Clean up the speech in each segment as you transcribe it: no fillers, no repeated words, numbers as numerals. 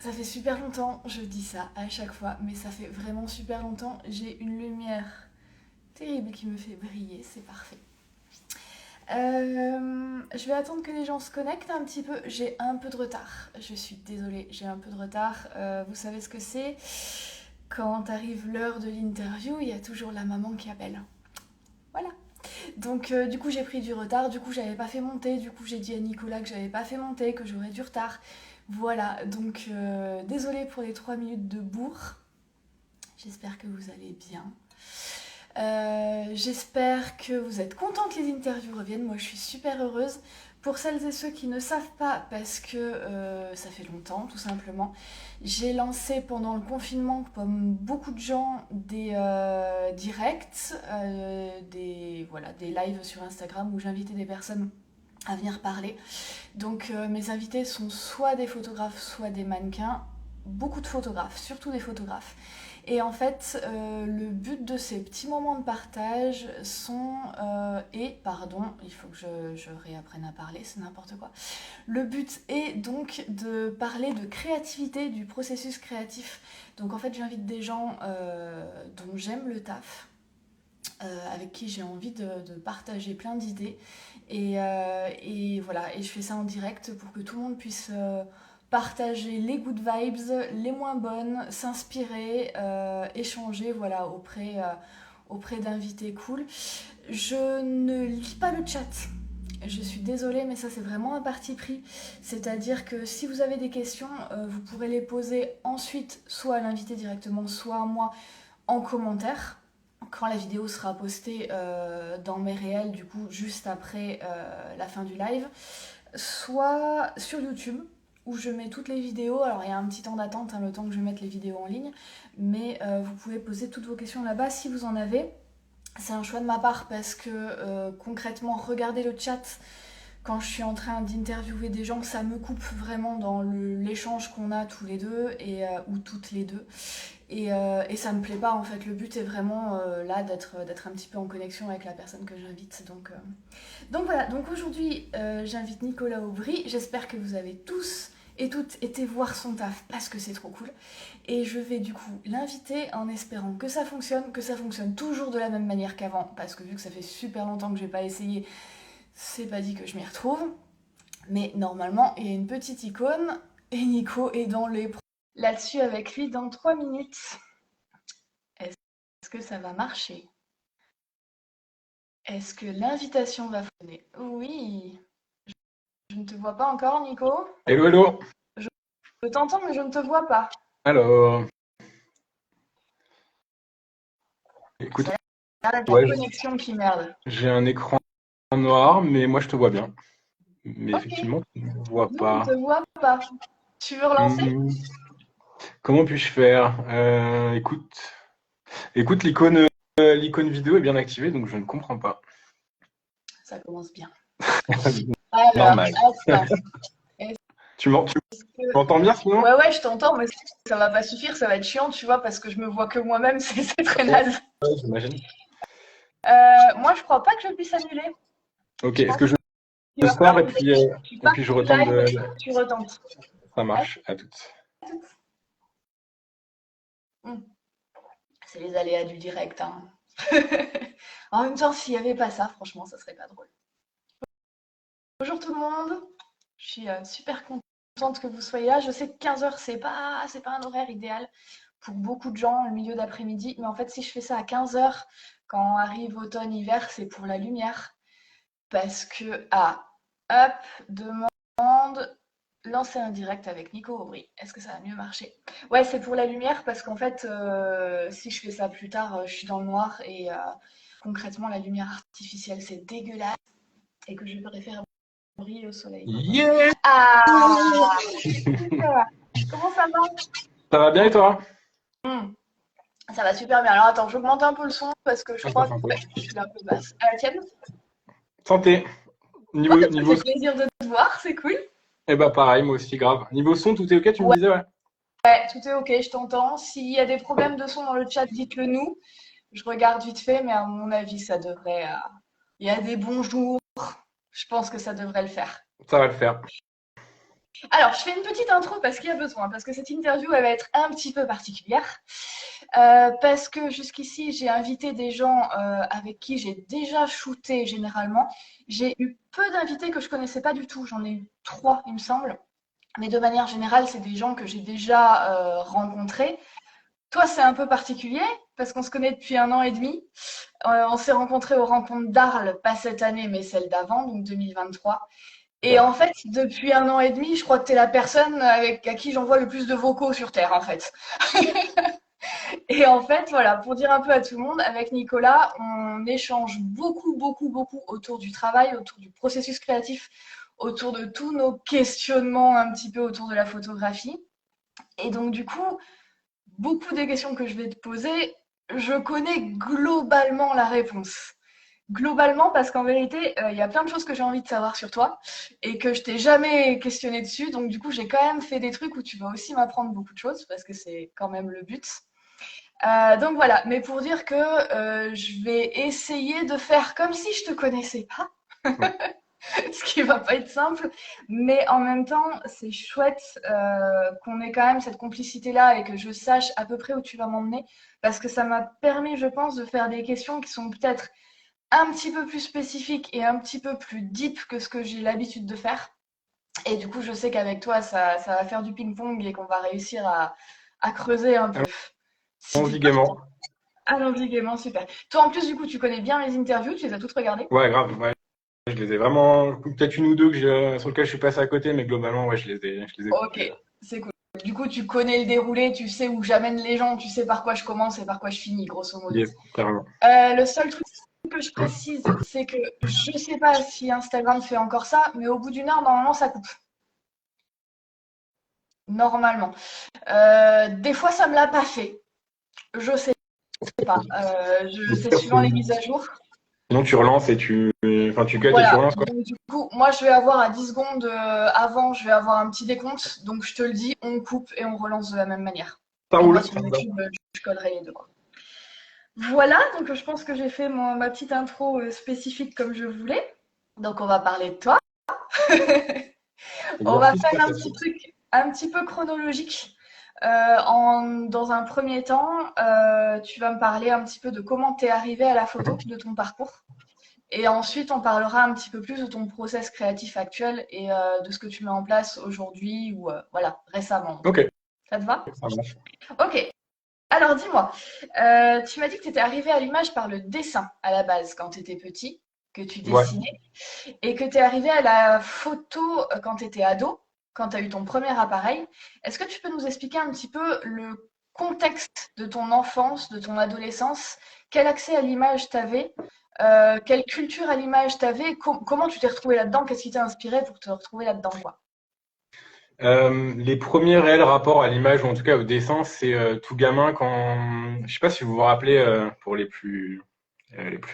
Ça fait super longtemps, je dis ça à chaque fois, mais ça fait vraiment super longtemps. J'ai une lumière terrible qui me fait briller, c'est parfait. Je vais attendre que les gens se connectent un petit peu. J'ai un peu de retard. Je suis désolée, j'ai un peu de retard. Vous savez ce que c'est? Quand arrive l'heure de l'interview, il y a toujours la maman qui appelle. Voilà. Donc du coup j'ai pris du retard, du coup j'avais pas fait monter, du coup j'ai dit à Nicolas que j'avais pas fait monter, que j'aurais du retard. Voilà, donc désolée pour les 3 minutes de bourre. J'espère que vous allez bien. J'espère que vous êtes contents que les interviews reviennent. Moi, je suis super heureuse. Pour celles et ceux qui ne savent pas, parce que ça fait longtemps, tout simplement, j'ai lancé pendant le confinement, comme beaucoup de gens, des directs, voilà, des lives sur Instagram où j'invitais des personnes à venir parler. Donc mes invités sont soit des photographes, soit des mannequins. Beaucoup de photographes, surtout des photographes. Et en fait, le but de ces petits moments de partage sont... pardon, il faut que je réapprenne à parler, c'est n'importe quoi. Le but est donc de parler de créativité, du processus créatif. Donc en fait, j'invite des gens dont j'aime le taf, avec qui j'ai envie de partager plein d'idées. Et voilà, et je fais ça en direct pour que tout le monde puisse... partager les good vibes, les moins bonnes, s'inspirer, échanger voilà, auprès d'invités cool. Je ne lis pas le chat. Je suis désolée, mais ça c'est vraiment un parti pris. C'est-à-dire que si vous avez des questions, vous pourrez les poser ensuite soit à l'invité directement, soit à moi en commentaire. Quand la vidéo sera postée dans mes réels, du coup, juste après la fin du live, soit sur YouTube, où je mets toutes les vidéos. Alors il y a un petit temps d'attente, hein, le temps que je mette les vidéos en ligne, mais vous pouvez poser toutes vos questions là-bas si vous en avez. C'est un choix de ma part parce que concrètement, regardez le chat quand je suis en train d'interviewer des gens, ça me coupe vraiment dans l'échange qu'on a tous les deux, ou toutes les deux. Et ça me plaît pas en fait. Le but est vraiment là d'être un petit peu en connexion avec la personne que j'invite. Donc voilà, donc aujourd'hui j'invite Nicolas Aubry. J'espère que vous avez tous et toutes été voir son taf parce que c'est trop cool. Et je vais du coup l'inviter en espérant que ça fonctionne toujours de la même manière qu'avant, parce que vu que ça fait super longtemps que j'ai pas essayé, c'est pas dit que je m'y retrouve. Mais normalement, il y a une petite icône et Nico est dans les là-dessus avec lui dans 3 minutes. Est-ce que ça va marcher? Est-ce que l'invitation va fonctionner? Oui. Je ne te vois pas encore, Nico. Hello, hello. Je t'entends, mais je ne te vois pas. Alors, écoute, Ça a l'air d'être ouais, la connexion qui merde. j'ai un écran noir, mais moi je te vois bien. Mais Ok. effectivement, tu ne me vois Nous, on ne te pas. voit pas. Tu veux relancer? Hmm, comment puis-je faire? Écoute, l'icône vidéo est bien activée, donc je ne comprends pas. Ça commence bien. Alors, Normal. attends. Est-ce Tu que... m'entends bien sinon? Ouais, je t'entends, mais ça va pas suffire, ça va être chiant, tu vois, parce que je me vois que moi-même, c'est très naze. Ouais, j'imagine. Moi, je crois pas que je puisse annuler. Ok, Je est-ce pense que que je tu me vas sors arrêter. Tu et pars puis je du retente live de... et tu retentes. Ça Ah, marche, à toutes. c'est les aléas du direct, hein. En même temps, s'il n'y avait pas ça, franchement, ça serait pas drôle. Bonjour tout le monde. Je suis super contente que vous soyez là. Je sais que 15h, c'est pas un horaire idéal pour beaucoup de gens, le milieu d'après-midi. Mais en fait, si je fais ça à 15h, quand arrive automne-hiver, c'est pour la lumière. Parce que, hop, demande, lancer un direct avec Nico Aubry. Est-ce que ça va mieux marcher? Ouais, c'est pour la lumière parce qu'en fait, si je fais ça plus tard, je suis dans le noir et concrètement, la lumière artificielle, c'est dégueulasse et que je préfère briller au soleil. Yeah! Ah, comment ça va? Ça va bien et toi? Ça va super bien. Alors attends, j'augmente un peu le son parce que je Attends, crois que santé. ouais, je suis un peu basse. À la tienne? Santé. Oh, Niveau, ça niveau fait plaisir de te voir, c'est cool. Eh bah pareil, moi aussi, grave. Niveau son, tout est ok, tu me Ouais, disais, ouais. tout est ok, je t'entends. S'il y a des problèmes de son dans le chat, dites-le nous. Je regarde vite fait, mais à mon avis, ça devrait. Il y a des bons jours. Je pense que ça devrait le faire. Ça va le faire. Alors, je fais une petite intro parce qu'il y a besoin, parce que cette interview, elle va être un petit peu particulière. Parce que jusqu'ici, j'ai invité des gens avec qui j'ai déjà shooté généralement. J'ai eu peu d'invités que je connaissais pas du tout. J'en ai eu 3, il me semble. Mais de manière générale, c'est des gens que j'ai déjà rencontrés. Toi, c'est un peu particulier parce qu'on se connaît depuis 1 an et demi. On s'est rencontrés aux rencontres d'Arles, pas cette année, mais celle d'avant, donc 2023. Et en fait, depuis 1 an et demi, je crois que tu es la personne à qui j'envoie le plus de vocaux sur Terre, en fait. Et en fait, voilà, pour dire un peu à tout le monde, avec Nicolas, on échange beaucoup, beaucoup, beaucoup autour du travail, autour du processus créatif, autour de tous nos questionnements un petit peu autour de la photographie. Et donc, du coup, beaucoup des questions que je vais te poser, je connais globalement la réponse. Globalement, parce qu'en vérité, il y a plein de choses que j'ai envie de savoir sur toi et que je t'ai jamais questionné dessus. Donc, du coup, j'ai quand même fait des trucs où tu vas aussi m'apprendre beaucoup de choses parce que c'est quand même le but. Donc voilà, mais pour dire que je vais essayer de faire comme si je te connaissais pas, Ouais. ce qui va pas être simple, mais en même temps, c'est chouette qu'on ait quand même cette complicité-là et que je sache à peu près où tu vas m'emmener, parce que ça m'a permis, je pense, de faire des questions qui sont peut-être un petit peu plus spécifiques et un petit peu plus deep que ce que j'ai l'habitude de faire. Et du coup, je sais qu'avec toi, ça va faire du ping-pong et qu'on va réussir à creuser un peu. Si Allons-y t'es gaiement. allons-y gaiement, super. Toi, en plus, du coup, tu connais bien les interviews, tu les as toutes regardées? Ouais, grave. Ouais. Je les ai vraiment, peut-être une ou deux sur lesquelles je suis passé à côté, mais globalement, ouais, je les ai toutes Ok, vues. c'est cool. Du coup, tu connais le déroulé, tu sais où j'amène les gens, tu sais par quoi je commence et par quoi je finis, grosso modo. Yes, carrément. Le seul truc que je précise, c'est que je sais pas si Instagram fait encore ça, mais au bout d'une heure, normalement, ça coupe. Normalement. Des fois, ça me l'a pas fait. Je sais pas. C'est suivant les mises à jour. Sinon, tu relances et tu cut et tu Voilà. relances, quoi. Donc, du coup, moi, je vais avoir à 10 secondes avant, je vais avoir un petit décompte. Donc, je te le dis, on coupe et on relance de la même manière. Ça Et moi, roule. sur YouTube, je collerai les deux, quoi. Voilà, donc je pense que j'ai fait ma petite intro spécifique comme je voulais. Donc, on va parler de toi. On va Exercice faire un passation. petit truc un petit peu chronologique. Dans un premier temps, tu vas me parler un petit peu de comment tu es arrivé à la photo, Mhm. de ton parcours. Et ensuite, on parlera un petit peu plus de ton process créatif actuel et de ce que tu mets en place aujourd'hui ou voilà, récemment en tout Ok, cas. Ça te va? ça marche. Ok. Alors dis-moi, tu m'as dit que tu étais arrivé à l'image par le dessin à la base quand tu étais petit, que tu Ouais. dessinais, et que tu es arrivé à la photo quand tu étais ado, quand tu as eu ton premier appareil. Est-ce que tu peux nous expliquer un petit peu le contexte de ton enfance, de ton adolescence, quel accès à l'image tu avais, quelle culture à l'image tu avais, comment tu t'es retrouvé là-dedans, qu'est-ce qui t'a inspiré pour te retrouver là-dedans, quoi. Les premiers réels rapports à l'image, ou en tout cas au dessin, c'est tout gamin quand, je sais pas si vous vous rappelez, pour les plus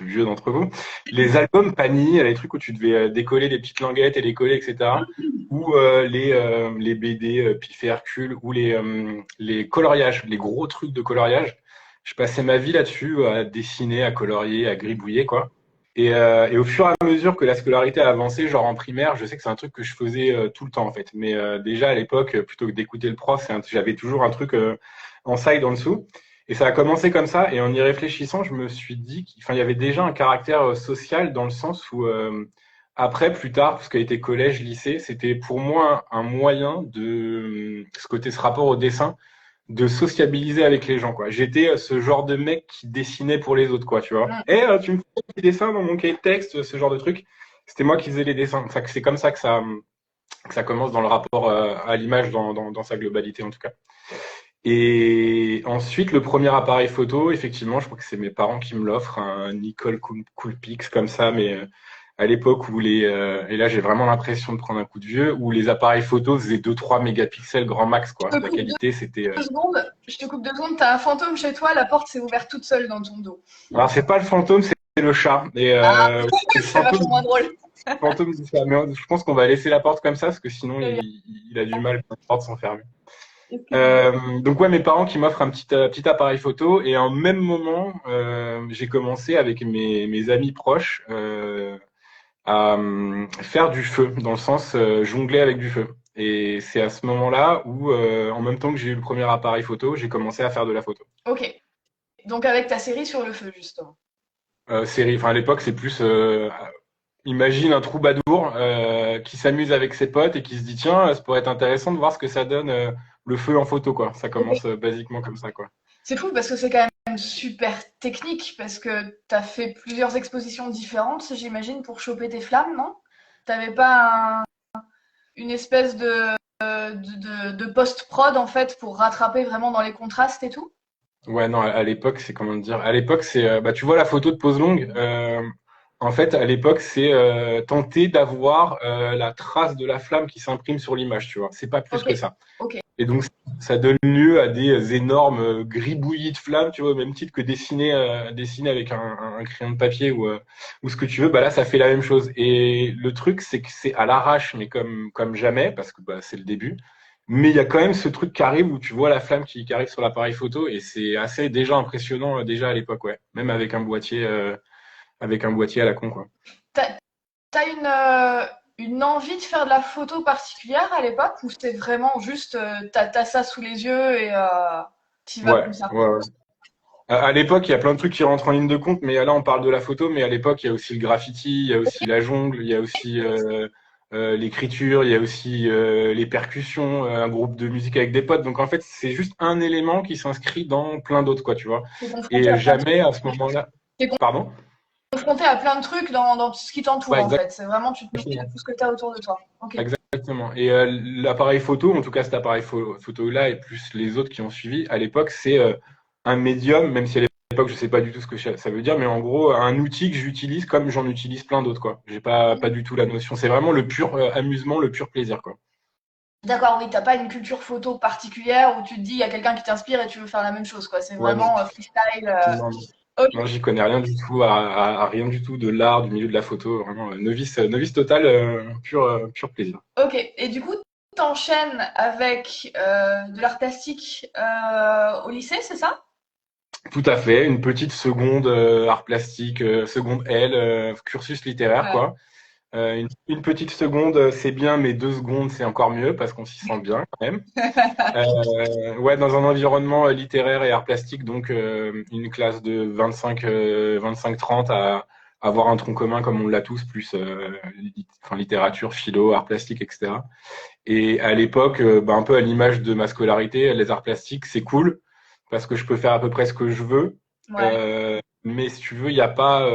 vieux d'entre vous, les albums Panini, les trucs où tu devais décoller des petites languettes et les coller, etc. Ou les BD Pif et Hercule, ou les coloriages, les gros trucs de coloriage. Je passais ma vie là-dessus, à dessiner, à colorier, à gribouiller, quoi. Et au fur et à mesure que la scolarité a avancé, genre en primaire, je sais que c'est un truc que je faisais tout le temps en fait. Mais déjà à l'époque, plutôt que d'écouter le prof, j'avais toujours un truc en side en dessous. Et ça a commencé comme ça. Et en y réfléchissant, je me suis dit qu'il y avait déjà un caractère social dans le sens où après, plus tard, tout ce qui a été collège, lycée, c'était pour moi un moyen de ce rapport au dessin de sociabiliser avec les gens, quoi. J'étais ce genre de mec qui dessinait pour les autres, quoi, tu vois. Mm. Et tu me fais un petit dessin dans mon cahier de texte, ce genre de truc. C'était moi qui faisais les dessins. Enfin, c'est comme ça que ça commence dans le rapport à l'image dans sa globalité, en tout cas. Et ensuite, le premier appareil photo, effectivement, je crois que c'est mes parents qui me l'offrent, un Nikon Coolpix comme ça, mais à l'époque où et là j'ai vraiment l'impression de prendre un coup de vieux, où les appareils photo faisaient 2-3 mégapixels grand max, quoi. Je te La coupe qualité, c'était 2 secondes, je te coupe 2 secondes, t'as un fantôme chez toi, la porte s'est ouverte toute seule dans ton dos. Alors, c'est pas le fantôme, c'est le chat. Et Ah, le c'est vachement moins drôle. fantôme dit ça. Mais je pense qu'on va laisser la porte comme ça, parce que sinon, Très bien. il a du mal quand les portes sont fermées. Excuse-moi. Donc, ouais, mes parents qui m'offrent un petit appareil photo. Et en même moment, j'ai commencé avec mes amis proches à faire du feu, dans le sens jongler avec du feu. Et c'est à ce moment-là où, en même temps que j'ai eu le premier appareil photo, j'ai commencé à faire de la photo. Ok. Donc avec ta série sur le feu, justement. Série, enfin à l'époque, c'est plus imagine un troubadour qui s'amuse avec ses potes et qui se dit tiens, ça pourrait être intéressant de voir ce que ça donne le feu en photo quoi. Ça Ok. commence basiquement comme ça quoi. C'est fou parce que c'est quand même super technique parce que tu as fait plusieurs expositions différentes, j'imagine, pour choper tes flammes, non? T'avais pas une espèce de post-prod en fait pour rattraper vraiment dans les contrastes et tout? Ouais non, à l'époque c'est comment dire, à l'époque c'est bah tu vois la photo de pose longue. En fait à l'époque c'est tenter d'avoir la trace de la flamme qui s'imprime sur l'image, tu vois. C'est pas plus Ok, que ça. ok. Et donc, ça donne lieu à des énormes gribouillis de flammes, tu vois, au même titre que dessiner avec un crayon de papier ou ce que tu veux. Bah là, ça fait la même chose. Et le truc, c'est que c'est à l'arrache, mais comme jamais, parce que bah, c'est le début. Mais il y a quand même ce truc qui arrive où tu vois la flamme qui arrive sur l'appareil photo et c'est assez déjà impressionnant déjà à l'époque, ouais. Même avec un boîtier à la con, quoi. T'as, t'as une envie de faire de la photo particulière à l'époque ou c'est vraiment juste t'as ça sous les yeux et t'y vas Ouais, comme ça? ouais, ouais. À l'époque, il y a plein de trucs qui rentrent en ligne de compte, mais là, on parle de la photo, mais à l'époque, il y a aussi le graffiti, il y a aussi la jungle, il y a aussi l'écriture, il y a aussi les percussions, un groupe de musique avec des potes. Donc, en fait, c'est juste un élément qui s'inscrit dans plein d'autres, quoi, tu vois. T'es confronté Et à plein de jamais à ce moment-là. t'es Pardon? confronté à plein de trucs dans tout ce qui t'entoure Ouais, en fait. C'est vraiment tu te nourris de exactement. tout ce que t'as autour de toi. Ok. Exactement. Et l'appareil photo, en tout cas cet appareil photo-là et plus les autres qui ont suivi, à l'époque, c'est un médium, même si à l'époque je sais pas du tout ce que ça veut dire, mais en gros un outil que j'utilise comme j'en utilise plein d'autres quoi. J'ai pas du tout la notion. C'est vraiment le pur amusement, le pur plaisir quoi. D'accord, oui, t'as pas une culture photo particulière où tu te dis il y a quelqu'un qui t'inspire et tu veux faire la même chose, quoi. C'est Ouais, vraiment freestyle. non, non. Ok, Non, j'y connais rien du tout à rien du tout de l'art, du milieu de la photo. Vraiment novice total, pur plaisir. ok. Et du coup, t'enchaînes avec de l'art plastique au lycée, c'est ça? Tout à fait, une petite seconde art plastique, seconde L, cursus littéraire Ouais. quoi. Une petite seconde, c'est bien, mais 2 secondes, c'est encore mieux parce qu'on s'y sent bien quand même. Ouais, dans un environnement littéraire et art plastique, donc une classe de 25-30 à avoir un tronc commun comme on l'a tous, plus enfin, littérature, philo, art plastique, etc. Et à l'époque, bah, un peu à l'image de ma scolarité, les arts plastiques, c'est cool parce que je peux faire à peu près ce que je veux. Ouais. Mais si tu veux, il y a pas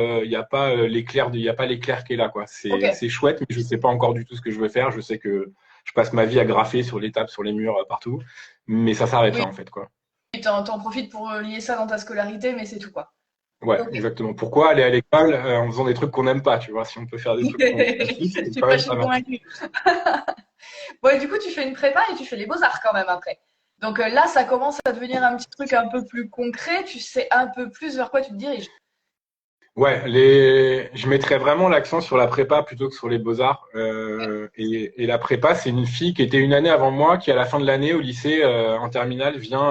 l'éclair, il y a pas l'éclair qui est là, quoi. Ok. C'est chouette, mais je sais pas encore du tout ce que je veux faire. Je sais que je passe ma vie à graffer sur les tables, sur les murs, partout, mais ça s'arrête Oui, là en fait, quoi. t'en profites pour lier ça dans ta scolarité, mais c'est tout, quoi. Ouais, Ok. exactement. Pourquoi aller à l'école en faisant des trucs qu'on n'aime pas, tu vois? Si on peut faire des trucs qu'on kiffe, Je c'est suis quand pas même pas mal. convaincue. Bon, et du coup, tu fais une prépa et tu fais les beaux-arts quand même après. Donc là, ça commence à devenir un petit truc un peu plus concret. Tu sais un peu plus vers quoi tu te diriges. Ouais, je mettrais vraiment l'accent sur la prépa plutôt que sur les beaux-arts. Et la prépa, c'est une fille qui était une année avant moi, qui à la fin de l'année au lycée, en terminale, vient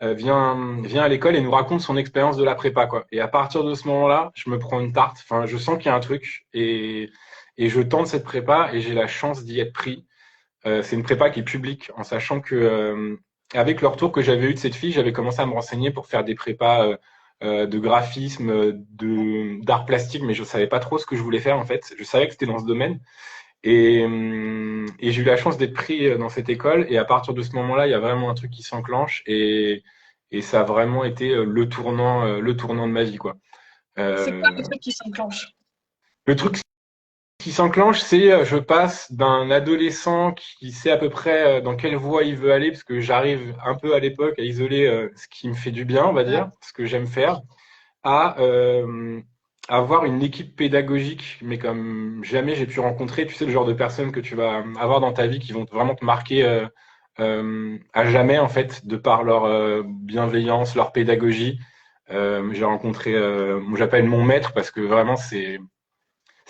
à l'école et nous raconte son expérience de la prépa, quoi. Et à partir de ce moment-là, je me prends une tarte. Enfin, je sens qu'il y a un truc et je tente cette prépa et j'ai la chance d'y être pris. C'est une prépa qui est publique, en sachant que avec le retour que j'avais eu de cette fille, j'avais commencé à me renseigner pour faire des prépas de graphisme, d'art plastique, mais je savais pas trop ce que je voulais faire en fait. Je savais que c'était dans ce domaine et j'ai eu la chance d'être pris dans cette école. Et à partir de ce moment-là, il y a vraiment un truc qui s'enclenche et ça a vraiment été le tournant de ma vie quoi. C'est quoi le Euh, truc qui s'enclenche? le truc qui s'enclenche, c'est je passe d'un adolescent qui sait à peu près dans quelle voie il veut aller, parce que j'arrive un peu à l'époque à isoler ce qui me fait du bien, on va Ouais. dire, ce que j'aime faire, à avoir une équipe pédagogique, mais comme jamais j'ai pu rencontrer, tu sais, le genre de personnes que tu vas avoir dans ta vie qui vont vraiment te marquer à jamais, en fait, de par leur bienveillance, leur pédagogie. J'ai rencontré, moi j'appelle mon maître parce que vraiment c'est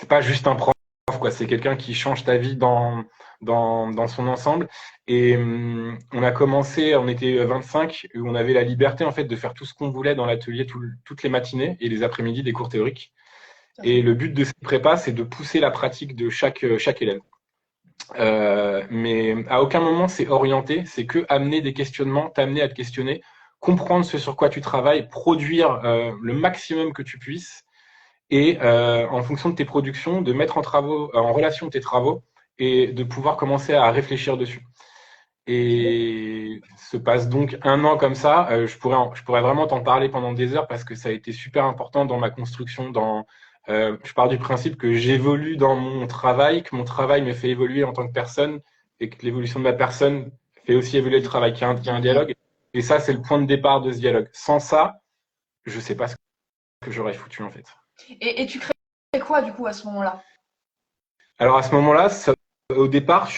pas juste un prof, quoi. C'est quelqu'un qui change ta vie dans son ensemble. Et on a commencé, on était 25, et on avait la liberté en fait de faire tout ce qu'on voulait dans l'atelier toutes les matinées et les après-midi des cours théoriques. Ça, Et le but de cette prépa, c'est de pousser la pratique de chaque élève. Mais à aucun moment c'est orienté, c'est que amener des questionnements, t'amener à te questionner, comprendre ce sur quoi tu travailles, produire le maximum que tu puisses et en fonction de tes productions, de mettre en relation tes travaux et de pouvoir commencer à réfléchir dessus. Ok. Et se passe donc un an comme ça. Je pourrais vraiment t'en parler pendant des heures parce que ça a été super important dans ma construction. Je pars du principe que j'évolue dans mon travail, que mon travail me fait évoluer en tant que personne et que l'évolution de ma personne fait aussi évoluer le travail, qu'il y a un dialogue. Et ça, c'est le point de départ de ce dialogue. Sans ça, je sais pas ce que j'aurais foutu en fait. Et tu crées quoi du coup à ce moment-là? Alors à ce moment-là, au départ,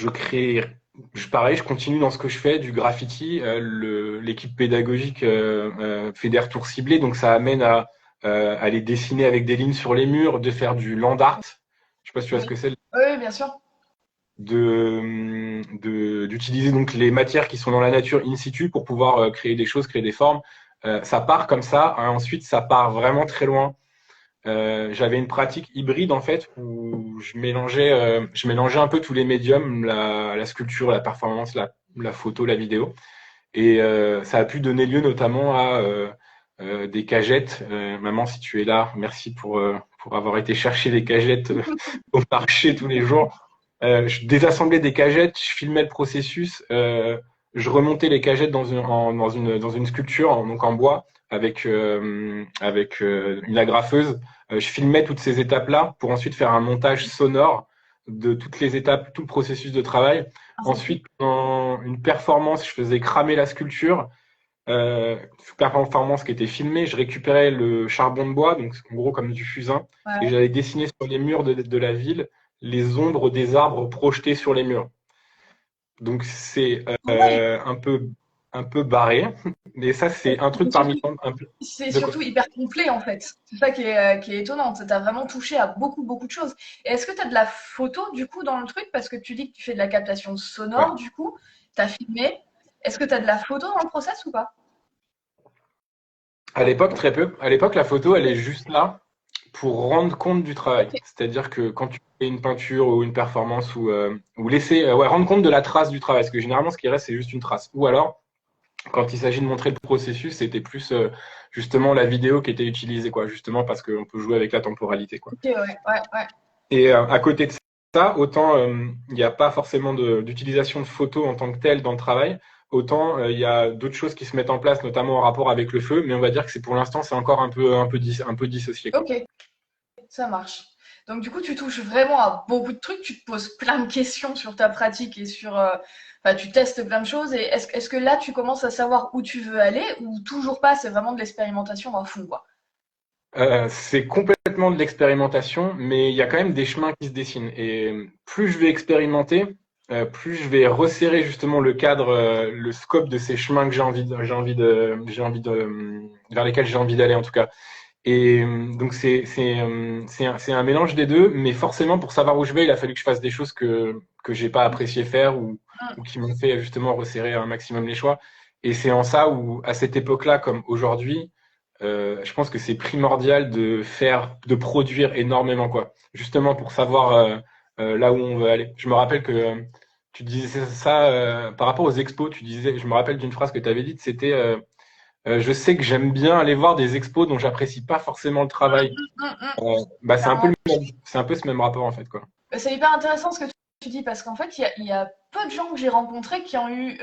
pareil, je continue dans ce que je fais, du graffiti. L'équipe pédagogique fait des retours ciblés, donc ça amène à aller dessiner avec des lignes sur les murs, de faire du land art. Je sais pas si tu vois ce que Oui. c'est, Oui, bien sûr. d'utiliser donc les matières qui sont dans la nature in situ pour pouvoir créer des choses, créer des formes. Ça part comme ça, hein, ensuite ça part vraiment très loin. J'avais une pratique hybride en fait où je mélangeais un peu tous les médiums, la sculpture, la performance, la photo, la vidéo. Et ça a pu donner lieu notamment à des cagettes. Maman, si tu es là, merci pour avoir été chercher des cagettes au marché tous les jours. Je désassemblais des cagettes, je filmais le processus, je remontais les cagettes dans une sculpture, donc en bois, avec une agrafeuse. Je filmais toutes ces étapes-là pour ensuite faire un montage sonore de toutes les étapes, tout le processus de travail. Ah, c'est fou. Ensuite, dans une performance, je faisais cramer la sculpture. Performance qui était filmée, je récupérais le charbon de bois, donc en gros comme du fusain, et Ouais. j'allais dessiner sur les murs de la ville les ombres des arbres projetés sur les murs. Donc c'est Ouais. un peu barré, mais ça c'est un truc C'est parmi surtout, tant un peu c'est de quoi. surtout hyper complet en fait. C'est ça qui est étonnant. Tu as vraiment touché à beaucoup, beaucoup de choses. Et est-ce que tu as de la photo du coup dans le truc? Parce que tu dis que tu fais de la captation Ouais. sonore du coup. Tu as filmé. Est-ce que tu as de la photo dans le process ou pas? À l'époque très peu. À l'époque la photo elle est Ok. juste là pour rendre compte du travail. Ok. C'est-à-dire que quand tu fais une peinture ou une performance ou laisser ouais, rendre compte de la trace du travail, parce que généralement ce qui reste c'est juste une trace. Ou alors quand il s'agit de montrer le processus, c'était plus justement la vidéo qui était utilisée, quoi, justement parce qu'on peut jouer avec la temporalité, quoi. Ok, ouais, ouais, ouais. Et à côté de ça, autant il n'y a pas forcément d'utilisation de photos en tant que telle dans le travail, autant il y a d'autres choses qui se mettent en place, notamment en rapport avec le feu, mais on va dire que c'est pour l'instant c'est encore un peu dissocié, quoi. Ok, ça marche. Donc du coup, tu touches vraiment à beaucoup de trucs, tu te poses plein de questions sur ta pratique et sur, enfin, tu testes plein de choses. Et est-ce que là, tu commences à savoir où tu veux aller ou toujours pas? C'est vraiment de l'expérimentation à fond, quoi. C'est complètement de l'expérimentation, mais il y a quand même des chemins qui se dessinent. Et plus je vais expérimenter, plus je vais resserrer justement le cadre, le scope de ces chemins que vers lesquels j'ai envie d'aller en tout cas. Et donc c'est un mélange des deux, mais forcément pour savoir où je vais, il a fallu que je fasse des choses que j'ai pas apprécié faire ou qui m'ont fait justement resserrer un maximum les choix. Et c'est en ça où à cette époque-là, comme aujourd'hui, je pense que c'est primordial de produire énormément, quoi. Justement pour savoir là où on veut aller. Je me rappelle que tu disais ça par rapport aux expos, je me rappelle d'une phrase que tu avais dite, c'était je sais que j'aime bien aller voir des expos dont j'apprécie pas forcément le travail. Bah, Clairement. c'est un peu ce même rapport en fait, quoi. C'est hyper intéressant ce que tu dis parce qu'en fait, il y a peu de gens que j'ai rencontrés qui ont eu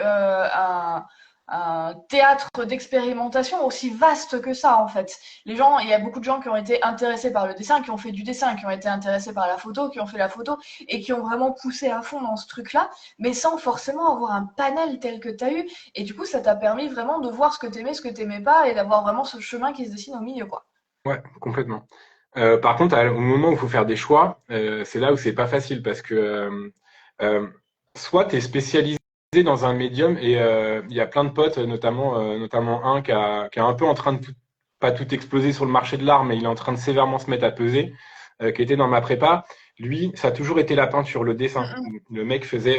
un théâtre d'expérimentation aussi vaste que ça, en fait. Les gens, il y a beaucoup de gens qui ont été intéressés par le dessin, qui ont fait du dessin, qui ont été intéressés par la photo, qui ont fait la photo et qui ont vraiment poussé à fond dans ce truc-là, mais sans forcément avoir un panel tel que tu as eu. Et du coup, ça t'a permis vraiment de voir ce que t'aimais, ce que t'aimais pas et d'avoir vraiment ce chemin qui se dessine au milieu, quoi. Ouais, complètement. Par contre, au moment où il faut faire des choix, c'est là où c'est pas facile parce que euh, soit tu es spécialisé dans un médium et il y a plein de potes, notamment un qui est un peu en train de pas tout exploser sur le marché de l'art, mais il est en train de sévèrement se mettre à peser, qui était dans ma prépa. Lui, ça a toujours été la peinture, le dessin. Le mec faisait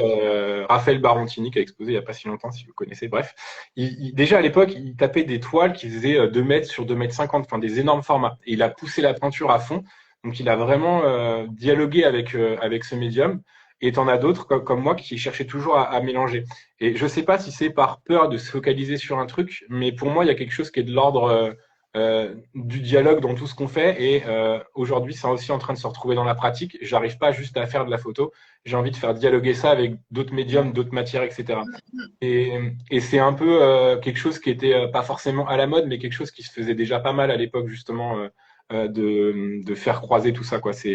Raphaël Barontini qui a exposé il y a pas si longtemps, si vous connaissez. Bref, déjà à l'époque, il tapait des toiles qui faisaient 2 mètres sur 2 mètres 50, enfin des énormes formats. Et il a poussé la peinture à fond. Donc il a vraiment dialogué avec ce médium. Et t'en as d'autres comme moi qui cherchaient toujours à mélanger. Et je sais pas si c'est par peur de se focaliser sur un truc, mais pour moi, il y a quelque chose qui est de l'ordre du dialogue dans tout ce qu'on fait. Et aujourd'hui, c'est aussi en train de se retrouver dans la pratique. J'arrive pas juste à faire de la photo. J'ai envie de faire dialoguer ça avec d'autres médiums, d'autres matières, etc. Et c'est un peu quelque chose qui était pas forcément à la mode, mais quelque chose qui se faisait déjà pas mal à l'époque, justement, de faire croiser tout ça, quoi. Ça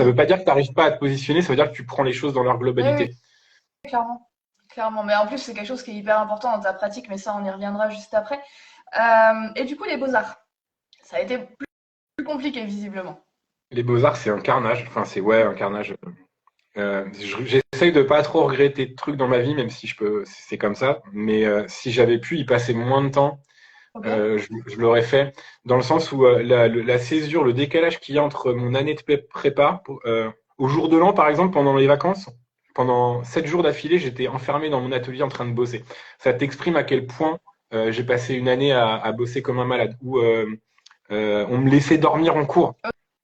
veut pas dire que tu n'arrives pas à te positionner, ça veut dire que tu prends les choses dans leur Oui, oui, globalité. clairement. Clairement. Mais en plus, c'est quelque chose qui est hyper important dans ta pratique, mais ça, on y reviendra juste après. Et du coup, les beaux-arts, ça a été plus compliqué, visiblement. Les beaux-arts, c'est un carnage. Enfin, c'est ouais, un carnage. J'essaye de pas trop regretter de trucs dans ma vie, même si je peux, c'est comme ça. Mais si j'avais pu y passer moins de temps, Ok. je l'aurais fait. Dans le sens où la césure, le décalage qu'il y a entre mon année de prépa, au jour de l'an, par exemple, pendant les vacances, pendant 7 jours d'affilée, j'étais enfermé dans mon atelier en train de bosser. Ça t'exprime à quel point j'ai passé une année à bosser comme un malade, où on me laissait dormir en cours.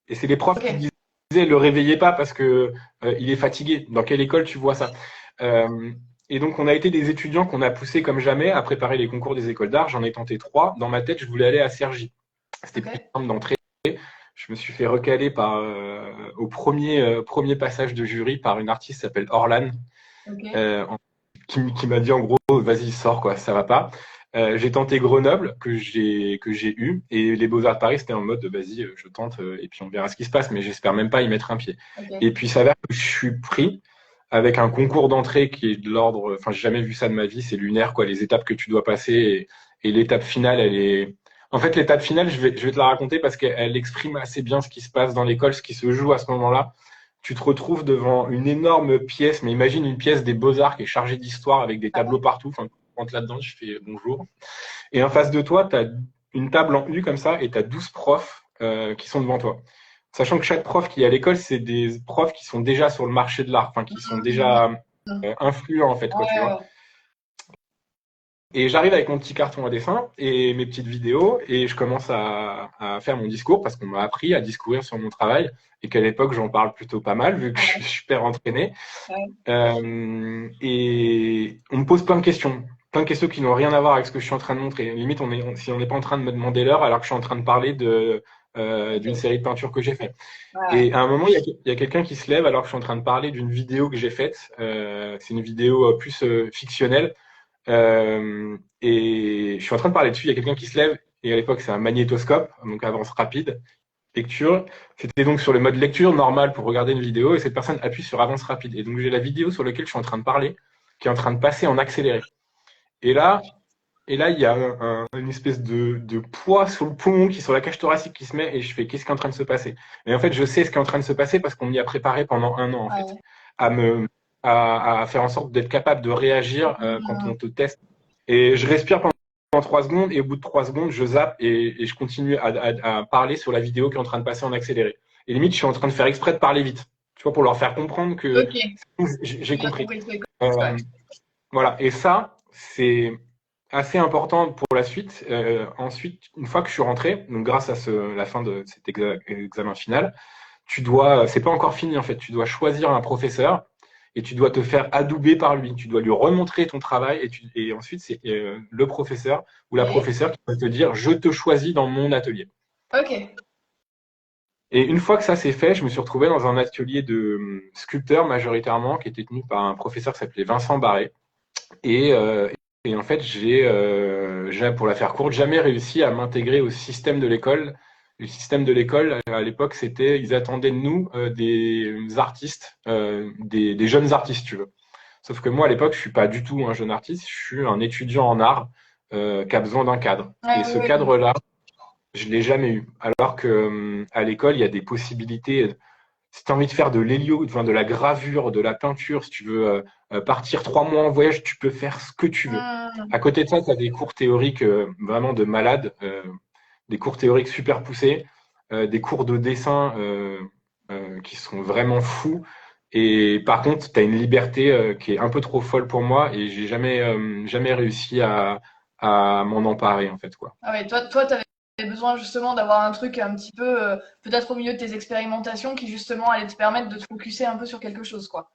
Et c'est les profs qui Ok. disaient, le réveillez pas parce que il est fatigué. Dans quelle école tu vois ça? Euh, et donc, on a été des étudiants qu'on a poussés comme jamais à préparer les concours des écoles d'art. J'en ai tenté 3. Dans ma tête, je voulais aller à Cergy. C'était Ok. plus simple d'entrer. Je me suis fait recaler au premier passage de jury par une artiste qui s'appelle Orlan, Ok. euh, qui m'a dit en gros, vas-y, sors, quoi, ça va pas. J'ai tenté Grenoble, que j'ai eu, et les Beaux-Arts de Paris, c'était en mode, vas-y, je tente, et puis on verra ce qui se passe, mais j'espère même pas y mettre un pied. Et Ok. puis, ça s'avère que je suis pris avec un concours d'entrée qui est de l'ordre, enfin, j'ai jamais vu ça de ma vie, c'est lunaire, quoi, les étapes que tu dois passer, et l'étape finale, elle est. En fait, l'étape finale, je vais te la raconter parce qu'elle exprime assez bien ce qui se passe dans l'école, ce qui se joue à ce moment-là. Tu te retrouves devant une énorme pièce, mais imagine une pièce des Beaux-Arts qui est chargée d'histoire avec des tableaux partout. Enfin, tu rentres là-dedans, je fais bonjour. Et en face de toi, tu as une table en U comme ça et tu as 12 profs qui sont devant toi. Sachant que chaque prof qui est à l'école, c'est des profs qui sont déjà sur le marché de l'art, enfin, qui sont déjà influents, en fait, quoi, tu vois. Ouais, Et j'arrive avec mon petit carton à dessin et mes petites vidéos et je commence à faire mon discours parce qu'on m'a appris à discourir sur mon travail et qu'à l'époque, j'en parle plutôt pas mal vu que je suis super entraîné. ouais. Et on me pose plein de questions qui n'ont rien à voir avec ce que je suis en train de montrer. Limite, si on n'est pas en train de me demander l'heure alors que je suis en train de parler d'une Ok. série de peintures que j'ai faite. Ouais. Et à un moment, il y a quelqu'un qui se lève alors que je suis en train de parler d'une vidéo que j'ai faite. C'est une vidéo plus fictionnelle. Et je suis en train de parler dessus. Il y a quelqu'un qui se lève. Et à l'époque, c'est un magnétoscope, donc avance rapide lecture. C'était donc sur le mode lecture normal pour regarder une vidéo et cette personne appuie sur avance rapide. Et donc j'ai la vidéo sur laquelle je suis en train de parler qui est en train de passer en accéléré. Et là, il y a une espèce de poids sur le poumon qui sur la cage thoracique qui se met et je fais qu'est-ce qui est en train de se passer? Et en fait, je sais ce qui est en train de se passer parce qu'on m'y a préparé pendant un an en fait Ouais. à me à faire en sorte d'être capable de réagir quand on te teste. Et je respire pendant 3 secondes et au bout de 3 secondes, je zappe et je continue à parler sur la vidéo qui est en train de passer en accéléré. Et limite, je suis en train de faire exprès de parler vite, tu vois, pour leur faire comprendre que Ok. j'ai J'ai compris. compris le truc. Ouais. Euh, voilà. Et ça, c'est assez important pour la suite. Ensuite, une fois que je suis rentré, donc grâce à la fin de cet examen final, c'est pas encore fini en fait. Tu dois choisir un professeur et tu dois te faire adouber par lui. Tu dois lui remontrer ton travail et ensuite c'est le professeur ou la Ok. professeure qui va te dire je te choisis dans mon atelier. Ok. Et une fois que ça c'est fait, je me suis retrouvé dans un atelier de sculpteur majoritairement qui était tenu par un professeur qui s'appelait Vincent Barré. Et, euh, et en fait, pour la faire courte, jamais réussi à m'intégrer au système de l'école. Le système de l'école, à l'époque, ils attendaient de nous des artistes, des jeunes artistes, tu veux. Sauf que moi, à l'époque, je suis pas du tout un jeune artiste, je suis un étudiant en art qui a besoin d'un cadre. Ouais, Et ce ouais, ouais. cadre-là, je l'ai jamais eu. Alors que à l'école, il y a des possibilités si tu as envie de faire de l'hélio, enfin, de la gravure, de la peinture, si tu veux partir 3 mois en voyage, tu peux faire ce que tu veux. À Hmm. côté de ça, tu as des cours théoriques vraiment de malade, des cours théoriques super poussés, des cours de dessin qui sont vraiment fous. Et par contre, tu as une liberté qui est un peu trop folle pour moi et j'ai jamais réussi à m'en emparer, en fait, quoi. Ah ouais, toi, t'avais besoin justement d'avoir un truc un petit peu, peut-être au milieu de tes expérimentations, qui justement allait te permettre de te focuser un peu sur quelque chose, quoi.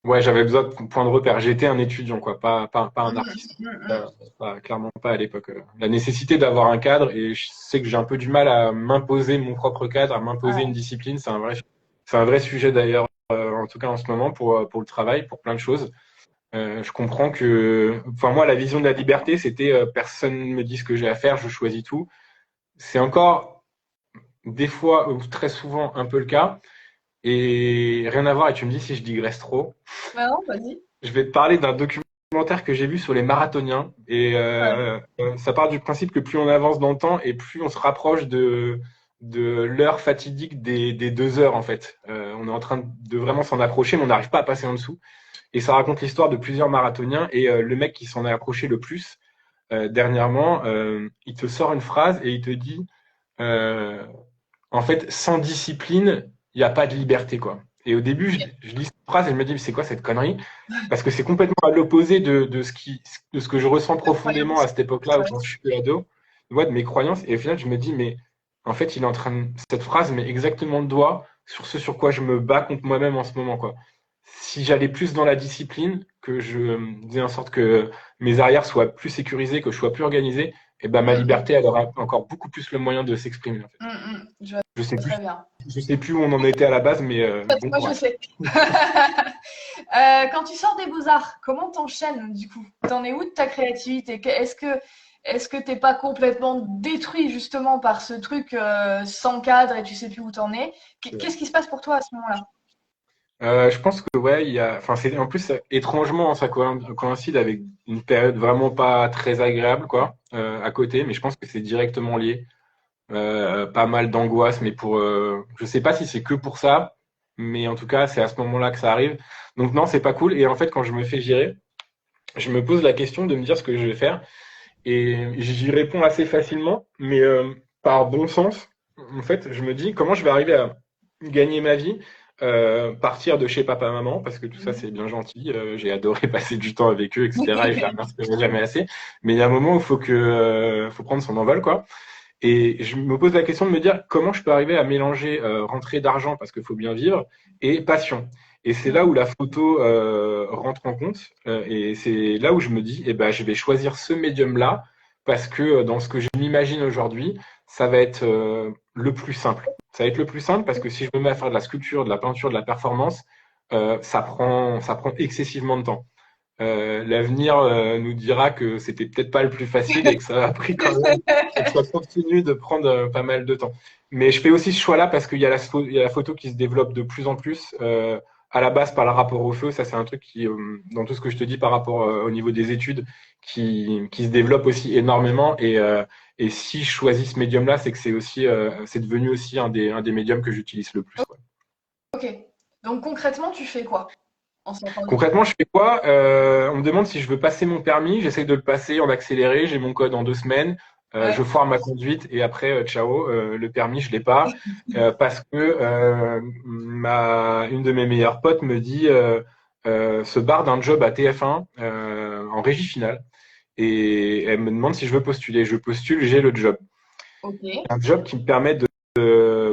Ouais, j'avais besoin de point de repère. J'étais un étudiant, quoi, pas un Mhm, artiste. mhm, Clairement pas à l'époque. La nécessité d'avoir un cadre, et je sais que j'ai un peu du mal à m'imposer mon propre cadre, à m'imposer une ouais. discipline. C'est un vrai sujet d'ailleurs, en tout cas en ce moment, pour le travail, pour plein de choses. Je comprends que, enfin, moi, la vision de la liberté, c'était personne ne me dit ce que j'ai à faire, je choisis tout. C'est encore des fois ou très souvent un peu le cas. Et rien à voir, et tu me dis si je digresse trop. Bah non, vas-y. Je vais te parler d'un documentaire que j'ai vu sur les marathoniens. Et Ouais. ça part du principe que plus on avance dans le temps et plus on se rapproche de l'heure fatidique des 2 heures, en fait. On est en train de vraiment s'en approcher, mais on n'arrive pas à passer en dessous. Et ça raconte l'histoire de plusieurs marathoniens. Et le mec qui s'en est approché le plus, dernièrement, il te sort une phrase et il te dit euh, en fait, sans discipline, il n'y a pas de liberté, quoi. Et au début, Ok. je lis cette phrase et je me dis, mais c'est quoi cette connerie? Parce que c'est complètement à l'opposé de ce que je ressens De profondément croyance. à cette époque-là, où Ouais. quand je suis ado, ouais, de mes croyances. Et au final, je me dis, mais en fait, il est en train cette phrase met exactement le doigt sur ce sur quoi je me bats contre moi-même en ce moment, quoi. Si j'allais plus dans la discipline, que je faisais en sorte que mes arrières soient plus sécurisées, que je sois plus organisé, et ben ma Mm, liberté, elle aura encore beaucoup plus le moyen de s'exprimer, en fait. Je vois Je sais plus, très bien. je sais plus où on en était à la base, mais En fait, bon moi, je courage. sais. Quand tu sors des beaux-arts, comment t'enchaînes du coup? T'en es où de ta créativité? Est-ce que t'es pas complètement détruit justement par ce truc sans cadre et tu sais plus où t'en es? Qu'est-ce qui se passe pour toi à ce moment-là? Je pense que ouais, enfin c'est en plus étrangement ça coïncide avec une période vraiment pas très agréable quoi à côté, mais je pense que c'est directement lié. Pas mal d'angoisse, mais je sais pas si c'est que pour ça, mais en tout cas c'est à ce moment-là que ça arrive. Donc non, c'est pas cool. Et en fait, quand je me fais virer, je me pose la question de me dire ce que je vais faire, et j'y réponds assez facilement, mais par bon sens. En fait, je me dis comment je vais arriver à gagner ma vie, partir de chez papa-maman, parce que tout ça, Mhm. c'est bien gentil. J'ai adoré passer du temps avec eux, etc. Et je les remercierai jamais assez. Mais il y a un moment où faut prendre son envol, quoi. Et je me pose la question de me dire comment je peux arriver à mélanger rentrée d'argent, parce qu'il faut bien vivre, et passion. Et c'est là où la photo rentre en compte. Et c'est là où je me dis, eh ben, je vais choisir ce médium-là, parce que dans ce que je m'imagine aujourd'hui, ça va être le plus simple. Ça va être le plus simple parce que si je me mets à faire de la sculpture, de la peinture, de la performance, ça prend excessivement de temps. L'avenir nous dira que c'était peut-être pas le plus facile et que ça a pris quand même et que ça continue de prendre pas mal de temps. Mais je fais aussi ce choix-là parce qu'il y a il y a la photo qui se développe de plus en plus. À la base, par le rapport au feu, ça c'est un truc qui, dans tout ce que je te dis par rapport au niveau des études, qui se développe aussi énormément. Et si je choisis ce médium-là, c'est que c'est devenu aussi un des médiums que j'utilise le plus, quoi. Ok. Donc concrètement, tu fais quoi en sortant du Concrètement, je fais quoi? On me demande si je veux passer mon permis. J'essaye de le passer en accéléré. J'ai mon code en 2 semaines. Je Ouais. foire ma conduite et après, ciao. Le permis, je l'ai pas parce que une de mes meilleures potes me dit se barre d'un job à TF1 en régie finale et elle me demande si je veux postuler. Je postule, j'ai le job. Ok. Un job qui me permet de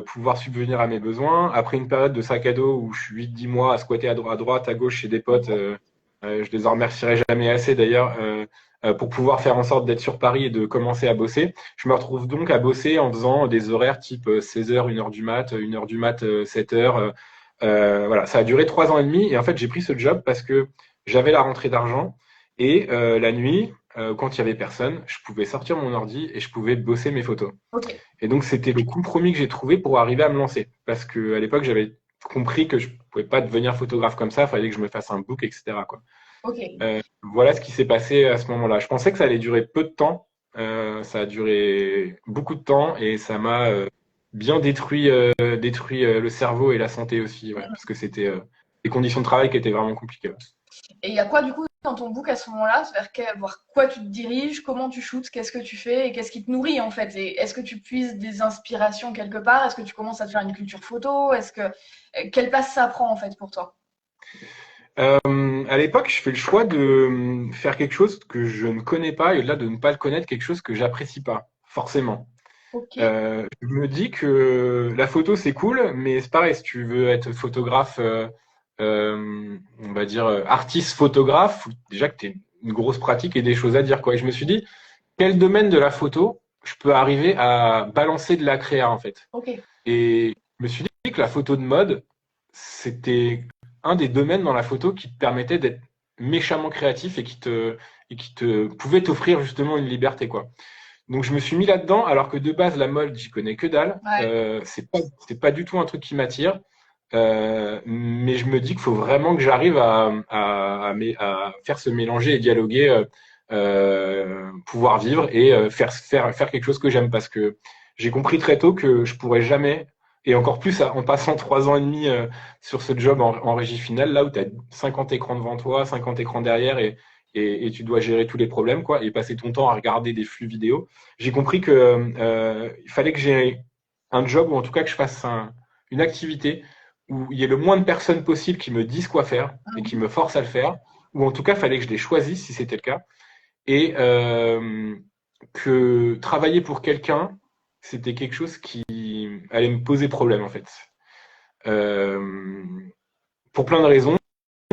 pouvoir subvenir à mes besoins. Après une période de sac à dos où je suis 8-10 mois à squatter à droite, à gauche chez des potes, je les en remercierai jamais assez d'ailleurs, pour pouvoir faire en sorte d'être sur Paris et de commencer à bosser. Je me retrouve donc à bosser en faisant des horaires type 16h, 1h du mat, 1h du mat, 7h. Voilà, ça a duré 3 ans et demi et en fait j'ai pris ce job parce que j'avais la rentrée d'argent et la nuit, quand il y avait personne, je pouvais sortir mon ordi et je pouvais bosser mes photos. Ok. Et donc, c'était le compromis que j'ai trouvé pour arriver à me lancer. Parce que à l'époque, j'avais compris que je pouvais pas devenir photographe comme ça, il fallait que je me fasse un book, etc., quoi. Ok. Voilà ce qui s'est passé à ce moment-là. Je pensais que ça allait durer peu de temps. Ça a duré beaucoup de temps et ça m'a bien détruit le cerveau et la santé aussi, ouais, parce que c'était des conditions de travail qui étaient vraiment compliquées. Ouais. Et il y a quoi du coup dans ton book à ce moment-là? Vers quoi tu te diriges, comment tu shootes, qu'est-ce que tu fais et qu'est-ce qui te nourrit en fait? Et est-ce que tu puises des inspirations quelque part? Est-ce que tu commences à te faire une culture photo? Quelle place ça prend en fait pour toi? À l'époque, je fais le choix de faire quelque chose que je ne connais pas et au-delà de ne pas le connaître, quelque chose que j'apprécie pas, forcément. Ok. Je me dis que la photo, c'est cool, mais c'est pareil, si tu veux être photographe on va dire, artiste photographe, déjà que tu es une grosse pratique et des choses à dire, quoi. Et je me suis dit, quel domaine de la photo je peux arriver à balancer de la créa, en fait. Ok. Et je me suis dit que la photo de mode, c'était un des domaines dans la photo qui te permettait d'être méchamment créatif et qui te pouvait t'offrir justement une liberté, quoi. Donc je me suis mis là-dedans, alors que de base la mode, j'y connais que dalle. Ouais. C'est pas du tout un truc qui m'attire. Mais je me dis qu'il faut vraiment que j'arrive à faire se mélanger et dialoguer, pouvoir vivre et faire quelque chose que j'aime, parce que j'ai compris très tôt que je pourrais jamais, et encore plus en passant 3 ans et demi sur ce job en régie finale, là où tu as 50 écrans devant toi, 50 écrans derrière, et tu dois gérer tous les problèmes, quoi, et passer ton temps à regarder des flux vidéo. J'ai compris que il fallait que j'ai un job, ou en tout cas que je fasse une activité où il y ait le moins de personnes possible qui me disent quoi faire et qui me forcent à le faire, ou en tout cas, il fallait que je les choisisse si c'était le cas, et que travailler pour quelqu'un, c'était quelque chose qui allait me poser problème, en fait. Euh, pour plein de raisons,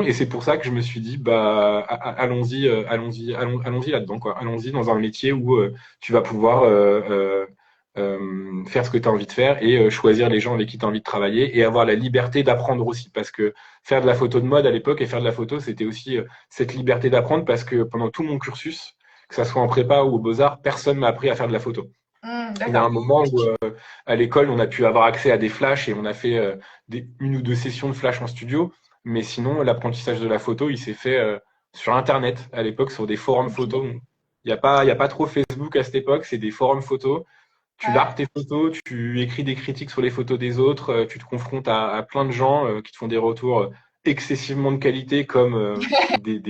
et c'est pour ça que je me suis dit, bah, allons-y là-dedans, quoi. Allons-y dans un métier où tu vas pouvoir faire ce que tu as envie de faire et choisir les gens avec qui tu as envie de travailler et avoir la liberté d'apprendre aussi. Parce que faire de la photo de mode à l'époque et faire de la photo, c'était aussi cette liberté d'apprendre, parce que pendant tout mon cursus, que ça soit en prépa ou aux Beaux-Arts, personne m'a appris à faire de la photo. Il y a un D'accord. moment où à l'école, on a pu avoir accès à des flashs et on a fait une ou deux sessions de flash en studio. Mais sinon, l'apprentissage de la photo, il s'est fait sur Internet à l'époque, sur des forums Ok. photos. Il y a pas trop Facebook à cette époque, c'est des forums photos. Tu Ouais. largues tes photos, tu écris des critiques sur les photos des autres, tu te confrontes à plein de gens qui te font des retours excessivement de qualité, comme des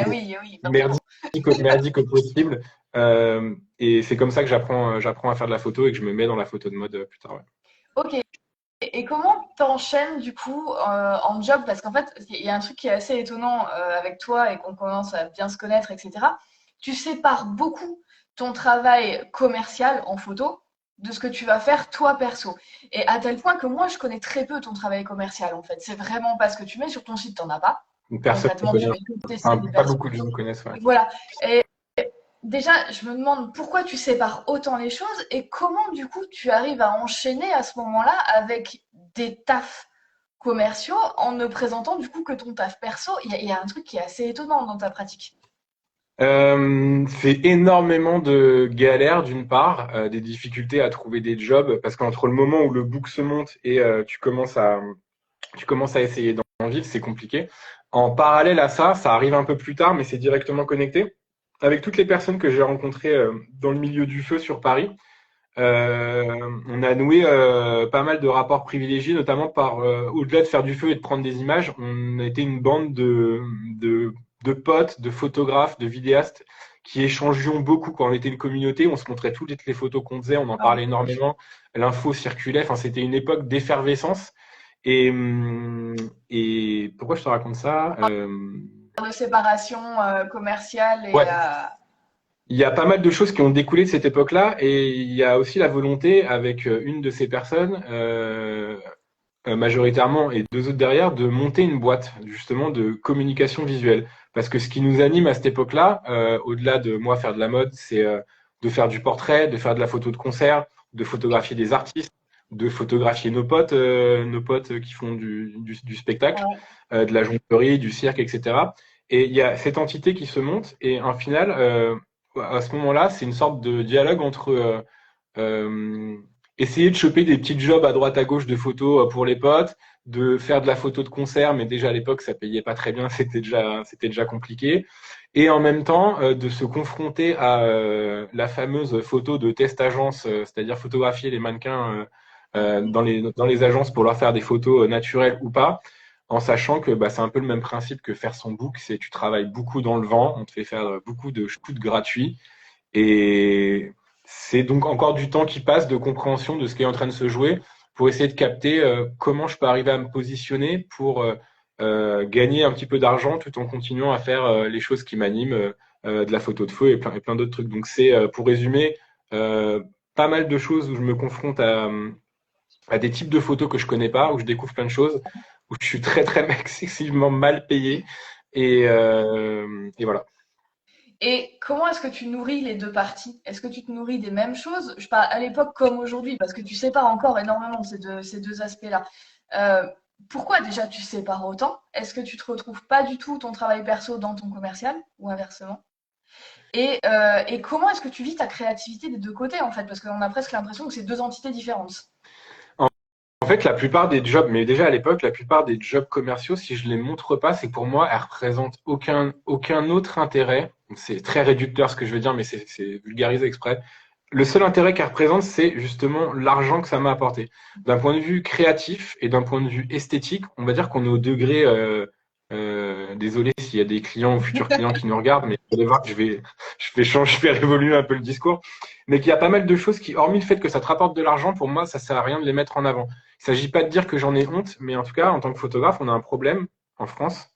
Oui, oui, forcément. merdiques au possible. Et c'est comme ça que j'apprends à faire de la photo et que je me mets dans la photo de mode plus tard. Ouais. Ok. Et comment t'enchaînes du coup en job? Parce qu'en fait, il y a un truc qui est assez étonnant avec toi et qu'on commence à bien se connaître, etc. Tu sépares beaucoup ton travail commercial en photo de ce que tu vas faire toi perso. Et à tel point que moi, je connais très peu ton travail commercial en fait. C'est vraiment pas ce que tu mets sur ton site, t'en as pas. Une personne me Concrètement, tu connaît, mets que tester enfin, des pas personnes. beaucoup de gens me connaissent. Ouais. Voilà. Et déjà, je me demande pourquoi tu sépares autant les choses et comment du coup tu arrives à enchaîner à ce moment-là avec des tafs commerciaux en ne présentant du coup que ton taf perso. Il y a un truc qui est assez étonnant dans ta pratique. C'est énormément de galères d'une part, des difficultés à trouver des jobs, parce qu'entre le moment où le book se monte et tu commences à essayer d'en vivre, c'est compliqué. En parallèle à ça, ça arrive un peu plus tard, mais c'est directement connecté. Avec toutes les personnes que j'ai rencontrées dans le milieu du feu sur Paris, on a noué pas mal de rapports privilégiés, notamment au-delà de faire du feu et de prendre des images, on a été une bande de potes, de photographes, de vidéastes qui échangions beaucoup. Quand on était une communauté, on se montrait toutes les photos qu'on faisait, on en Ah, parlait énormément, l'info circulait, enfin, c'était une époque d'effervescence. Et, et pourquoi je te raconte ça? de séparation commerciale et Ouais, il y a pas mal de choses qui ont découlé de cette époque-là, et il y a aussi la volonté avec une de ces personnes, majoritairement, et deux autres derrière, de monter une boîte justement de communication visuelle. Parce que ce qui nous anime à cette époque-là, au-delà de moi faire de la mode, c'est de faire du portrait, de faire de la photo de concert, de photographier des artistes, de photographier nos potes qui font du spectacle, ouais. de la jonglerie, du cirque, etc. Et il y a cette entité qui se monte, et en final, à ce moment-là, c'est une sorte de dialogue entre euh, essayer de choper des petits jobs à droite à gauche de photos pour les potes, de faire de la photo de concert, mais déjà à l'époque ça payait pas très bien, c'était déjà compliqué. Et en même temps de se confronter à la fameuse photo de test agence, c'est-à-dire photographier les mannequins dans les agences pour leur faire des photos naturelles ou pas, en sachant que bah, c'est un peu le même principe que faire son book, c'est tu travailles beaucoup dans le vent, on te fait faire beaucoup de shoots gratuits, et c'est donc encore du temps qui passe de compréhension de ce qui est en train de se jouer pour essayer de capter comment je peux arriver à me positionner pour gagner un petit peu d'argent tout en continuant à faire les choses qui m'animent, de la photo de feu et plein d'autres trucs. Donc c'est, pour résumer, euh, pas mal de choses où je me confronte à des types de photos que je connais pas, où je découvre plein de choses, où je suis très, très excessivement mal payé. Et voilà. Et comment est-ce que tu nourris les deux parties? Est-ce que tu te nourris des mêmes choses? Je parle à l'époque comme aujourd'hui, parce que tu sépares encore énormément ces deux aspects-là. Euh, Pourquoi déjà tu sépares autant? Est-ce que tu te retrouves pas du tout ton travail perso dans ton commercial ou inversement? Et comment est-ce que tu vis ta créativité des deux côtés en fait? Parce qu'on a presque l'impression que c'est deux entités différentes. En, en fait, la plupart des jobs, mais déjà à l'époque, la plupart des jobs commerciaux, si je les montre pas, c'est que pour moi, elles représentent aucun autre intérêt. C'est très réducteur ce que je veux dire, mais c'est vulgarisé exprès. Le seul intérêt qu'elle représente, c'est justement l'argent que ça m'a apporté. D'un point de vue créatif et d'un point de vue esthétique, on va dire qu'on est au degré. Désolé s'il y a des clients ou futurs clients qui nous regardent, mais vous allez voir que je vais révoluer un peu le discours. Mais qu'il y a pas mal de choses qui, hormis le fait que ça te rapporte de l'argent, pour moi, ça sert à rien de les mettre en avant. Il s'agit pas de dire que j'en ai honte, mais en tout cas, en tant que photographe, on a un problème en France,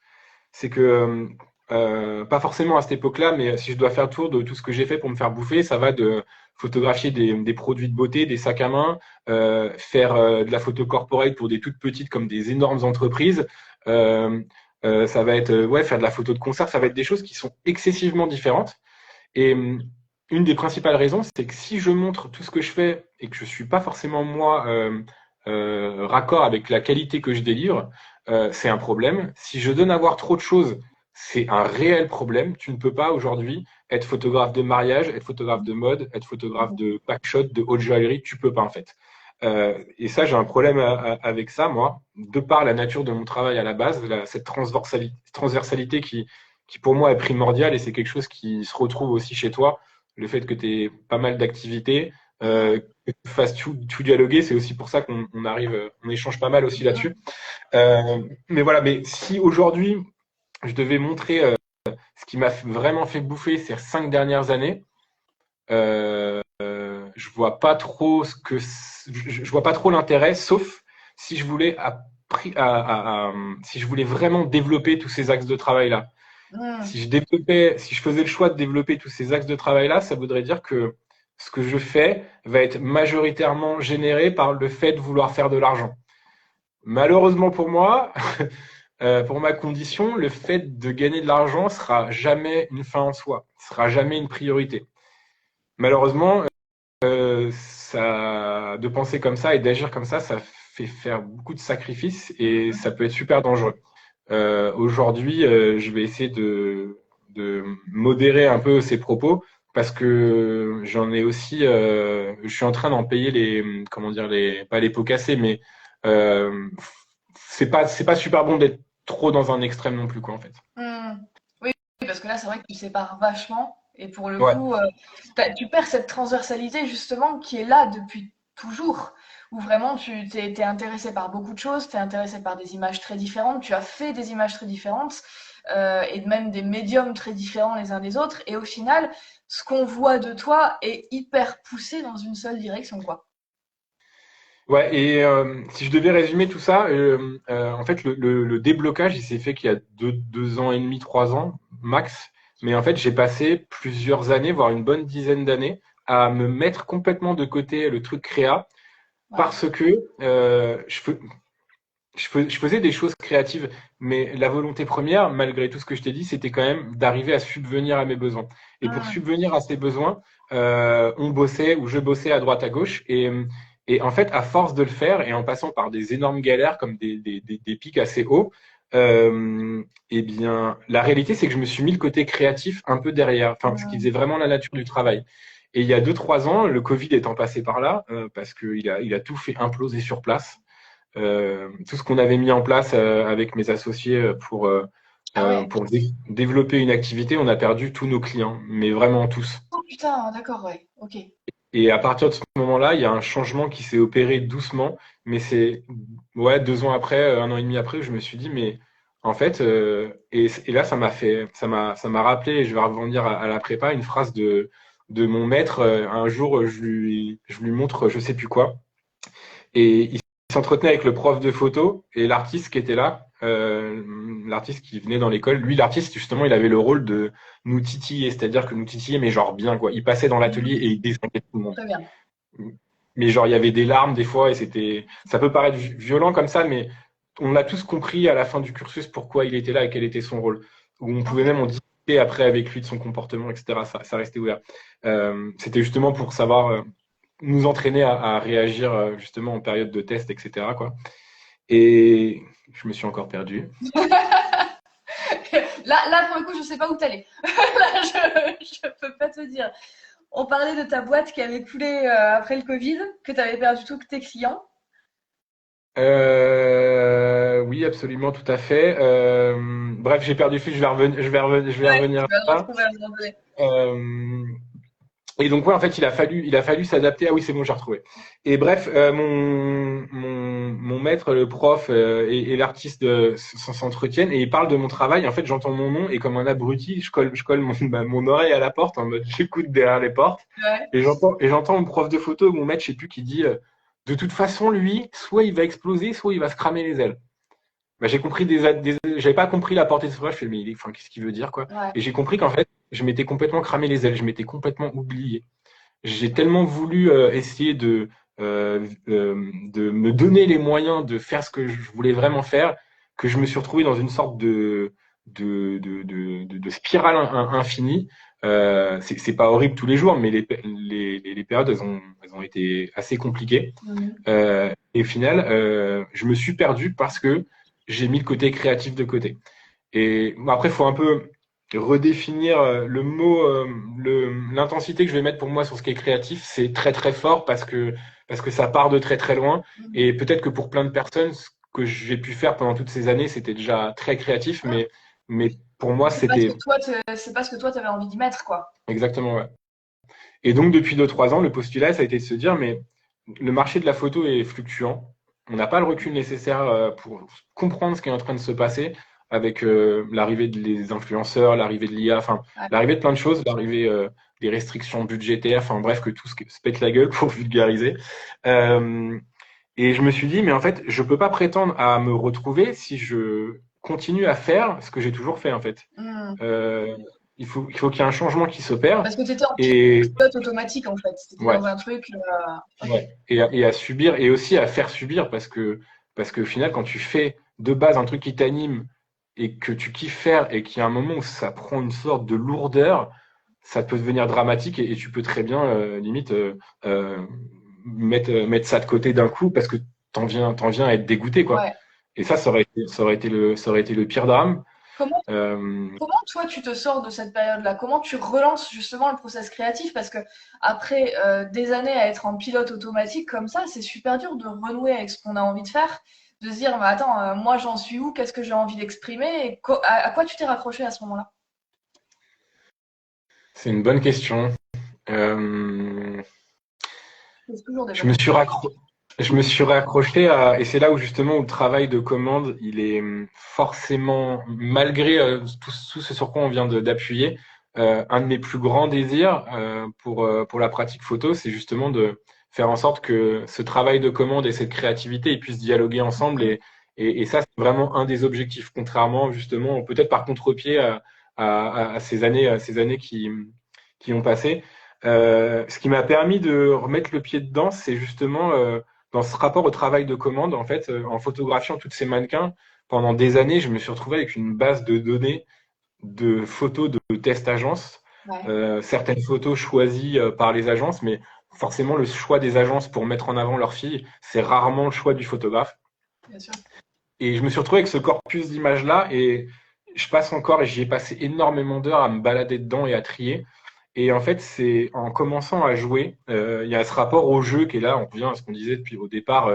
c'est que pas forcément à cette époque-là, mais si je dois faire le tour de tout ce que j'ai fait pour me faire bouffer, ça va de photographier des produits de beauté, des sacs à main, faire de la photo corporate pour des toutes petites comme des énormes entreprises. Euh, Ça va être ouais, faire de la photo de concert, ça va être des choses qui sont excessivement différentes. Et une des principales raisons, c'est que si je montre tout ce que je fais et que je suis pas forcément moi raccord avec la qualité que je délivre, c'est un problème. Si je donne à voir trop de choses, c'est un réel problème. Tu ne peux pas aujourd'hui être photographe de mariage, être photographe de mode, être photographe de backshot, de haute joaillerie. Tu peux pas en fait. Et ça, j'ai un problème avec ça, moi, de par la nature de mon travail à la base, cette transversalité qui pour moi est primordiale et c'est quelque chose qui se retrouve aussi chez toi. Le fait que tu aies pas mal d'activités, que tu fasses tout dialoguer, c'est aussi pour ça qu'on arrive, on échange pas mal aussi là-dessus. Mais voilà, mais si aujourd'hui je devais montrer ce qui m'a vraiment fait bouffer ces 5 dernières années, je vois pas trop je vois pas trop l'intérêt, sauf si je voulais si je voulais vraiment développer tous ces axes de travail là. Hmm. Si je faisais le choix de développer tous ces axes de travail là, ça voudrait dire que ce que je fais va être majoritairement généré par le fait de vouloir faire de l'argent. Malheureusement pour moi, pour ma condition, le fait de gagner de l'argent sera jamais une fin en soi, sera jamais une priorité. Malheureusement, de penser comme ça et d'agir comme ça fait faire beaucoup de sacrifices et ça peut être super dangereux. Aujourd'hui, je vais essayer de modérer un peu ces propos parce que j'en ai aussi, je suis en train d'en payer comment dire, pas les pots cassés, mais euh, c'est pas super bon d'être trop dans un extrême non plus, quoi, en fait. Hmm. Oui, parce que là, c'est vrai que tu sépares vachement. Et pour le Ouais. coup, tu perds cette transversalité justement qui est là depuis toujours. Où vraiment tu t'es intéressé par beaucoup de choses, tu es intéressé par des images très différentes, tu as fait des images très différentes, et même des médiums très différents les uns des autres. Et au final, ce qu'on voit de toi est hyper poussé dans une seule direction, quoi. Ouais, et si je devais résumer tout ça, en fait, le déblocage, il s'est fait qu'il y a 2 ans et demi, 3 ans max. Mais en fait, j'ai passé plusieurs années, voire une bonne dizaine d'années, à me mettre complètement de côté le truc créa Ouais. parce que je faisais des choses créatives, mais la volonté première, malgré tout ce que je t'ai dit, c'était quand même d'arriver à subvenir à mes besoins. Et pour Hmm. subvenir à ces besoins, on bossait ou je bossais à droite à gauche. Et en fait, à force de le faire et en passant par des énormes galères comme des pics assez hauts, eh bien, la réalité, c'est que je me suis mis le côté créatif un peu derrière, enfin, ce qui faisait vraiment la nature du travail. Et il y a 2, 3 ans, le Covid étant passé par là, parce il a tout fait imploser sur place. Tout ce qu'on avait mis en place avec mes associés Ah ouais. pour développer une activité, on a perdu tous nos clients, mais vraiment tous. Oh putain, d'accord, ouais. Ok. Et à partir de ce moment-là, il y a un changement qui s'est opéré doucement, mais c'est ouais 2 ans après, 1 an et demi après, je me suis dit mais en fait, et là ça m'a rappelé, et je vais rebondir à la prépa, une phrase de mon maître. Un jour, je lui montre je sais plus quoi. Et il s'entretenait avec le prof de photo et l'artiste qui était là, l'artiste qui venait dans l'école. Lui, l'artiste, justement, il avait le rôle de nous titiller, c'est-à-dire que nous titiller, mais genre bien, quoi. Il passait dans l'atelier et il désinguait tout le monde. Très bien. Mais genre, il y avait des larmes des fois et ça peut paraître violent comme ça, mais on a tous compris à la fin du cursus pourquoi il était là et quel était son rôle. Où on pouvait Ok. même en discuter après avec lui de son comportement, etc. Ça restait ouvert. C'était justement pour savoir nous entraîner à réagir justement en période de test, etc. quoi. Et je me suis encore perdu. Là, pour le coup, je sais pas où t'allais. Là, je peux pas te dire. On parlait de ta boîte qui avait coulé après le Covid, que tu avais perdu tous tes clients. Oui, absolument, tout à fait. Bref, j'ai perdu fil, je vais Ouais, revenir tu vas le à ça. retrouver à un moment donné. Euh, et donc, ouais, en fait, il a fallu s'adapter. Ah oui, c'est bon, j'ai retrouvé. Et bref, mon maître, le prof et l'artiste s'entretiennent et ils parlent de mon travail. En fait, j'entends mon nom et comme un abruti, je colle mon oreille à la porte en mode j'écoute derrière les portes. Ouais. Et j'entends mon prof de photo, mon maître, je sais plus, qui dit de toute façon, lui, soit il va exploser, soit il va se cramer les ailes. Bah, j'ai compris j'avais pas compris la portée de ce phrase. Je fais, mais enfin, qu'est-ce qu'il veut dire, quoi? Ouais. Et j'ai compris qu'en fait, je m'étais complètement cramé les ailes, je m'étais complètement oublié. J'ai tellement voulu essayer de me donner les moyens de faire ce que je voulais vraiment faire que je me suis retrouvé dans une sorte de spirale infinie. C'est pas horrible tous les jours, mais les périodes, elles ont été assez compliquées. Mhm. Et au final, je me suis perdu parce que j'ai mis le côté créatif de côté. Et bon, après, il faut un peu redéfinir le mot, l'intensité que je vais mettre pour moi sur ce qui est créatif. C'est très très fort parce que ça part de très très loin. Mhm. Et peut-être que pour plein de personnes, ce que j'ai pu faire pendant toutes ces années, c'était déjà très créatif, mais pour moi, c'était C'est pas ce que toi, t'avais envie d'y mettre, quoi. exactement, ouais. Et donc, depuis 2 3 ans, le postulat, ça a été de se dire, mais le marché de la photo est fluctuant. On n'a pas le recul nécessaire pour comprendre ce qui est en train de se passer avec l'arrivée des influenceurs, l'arrivée de l'IA, enfin, Ouais. l'arrivée de plein de choses, l'arrivée des restrictions budgétaires, enfin, bref, que tout se pète la gueule pour vulgariser. Euh, et je me suis dit, mais en fait, je peux pas prétendre à me retrouver si je continue à faire ce que j'ai toujours fait, en fait. Mhm. Euh, il faut qu'il y ait un changement qui s'opère. Parce que tu étais en Et pilote automatique, en fait. Tu étais ouais, dans un truc. Ok. ouais. Et à subir, et aussi à faire subir, parce que au final, quand tu fais de base un truc qui t'anime et que tu kiffes faire et qu'il y a un moment où ça prend une sorte de lourdeur, ça peut devenir dramatique et tu peux très bien, limite, euh, mettre ça de côté d'un coup parce que t'en viens à être dégoûté, quoi. Ouais. Et ça aurait été le pire drame. Comment Euh, Comment toi tu te sors de cette période-là? Comment tu relances justement le process créatif? Parce que après des années à être en pilote automatique comme ça, c'est super dur de renouer avec ce qu'on a envie de faire, de se dire, mais attends, moi j'en suis où? Qu'est-ce que j'ai envie d'exprimer? Et à quoi tu t'es raccroché à ce moment-là? c'est une bonne question. Euh, C'est toujours des je me bonnes suis questions. Je me suis raccroché à, et c'est là où justement où le travail de commande, il est forcément, malgré tout ce sur quoi on vient d'appuyer, un de mes plus grands désirs pour la pratique photo, c'est justement de faire en sorte que ce travail de commande et cette créativité, ils puissent dialoguer ensemble et ça, c'est vraiment un des objectifs, contrairement justement, peut-être par contre-pied à ces années qui ont passé. Ce qui m'a permis de remettre le pied dedans, c'est justement dans ce rapport au travail de commande, en fait, en photographiant tous ces mannequins, pendant des années, je me suis retrouvé avec une base de données de photos de test agence, Ouais, certaines photos choisies par les agences, mais forcément le choix des agences pour mettre en avant leurs filles, c'est rarement le choix du photographe. bien sûr. Et je me suis retrouvé avec ce corpus d'images-là et je passe encore, et j'y ai passé énormément d'heures à me balader dedans et à trier. Et en fait, c'est en commençant à jouer, il y a ce rapport au jeu qui est là, on revient à ce qu'on disait depuis au départ,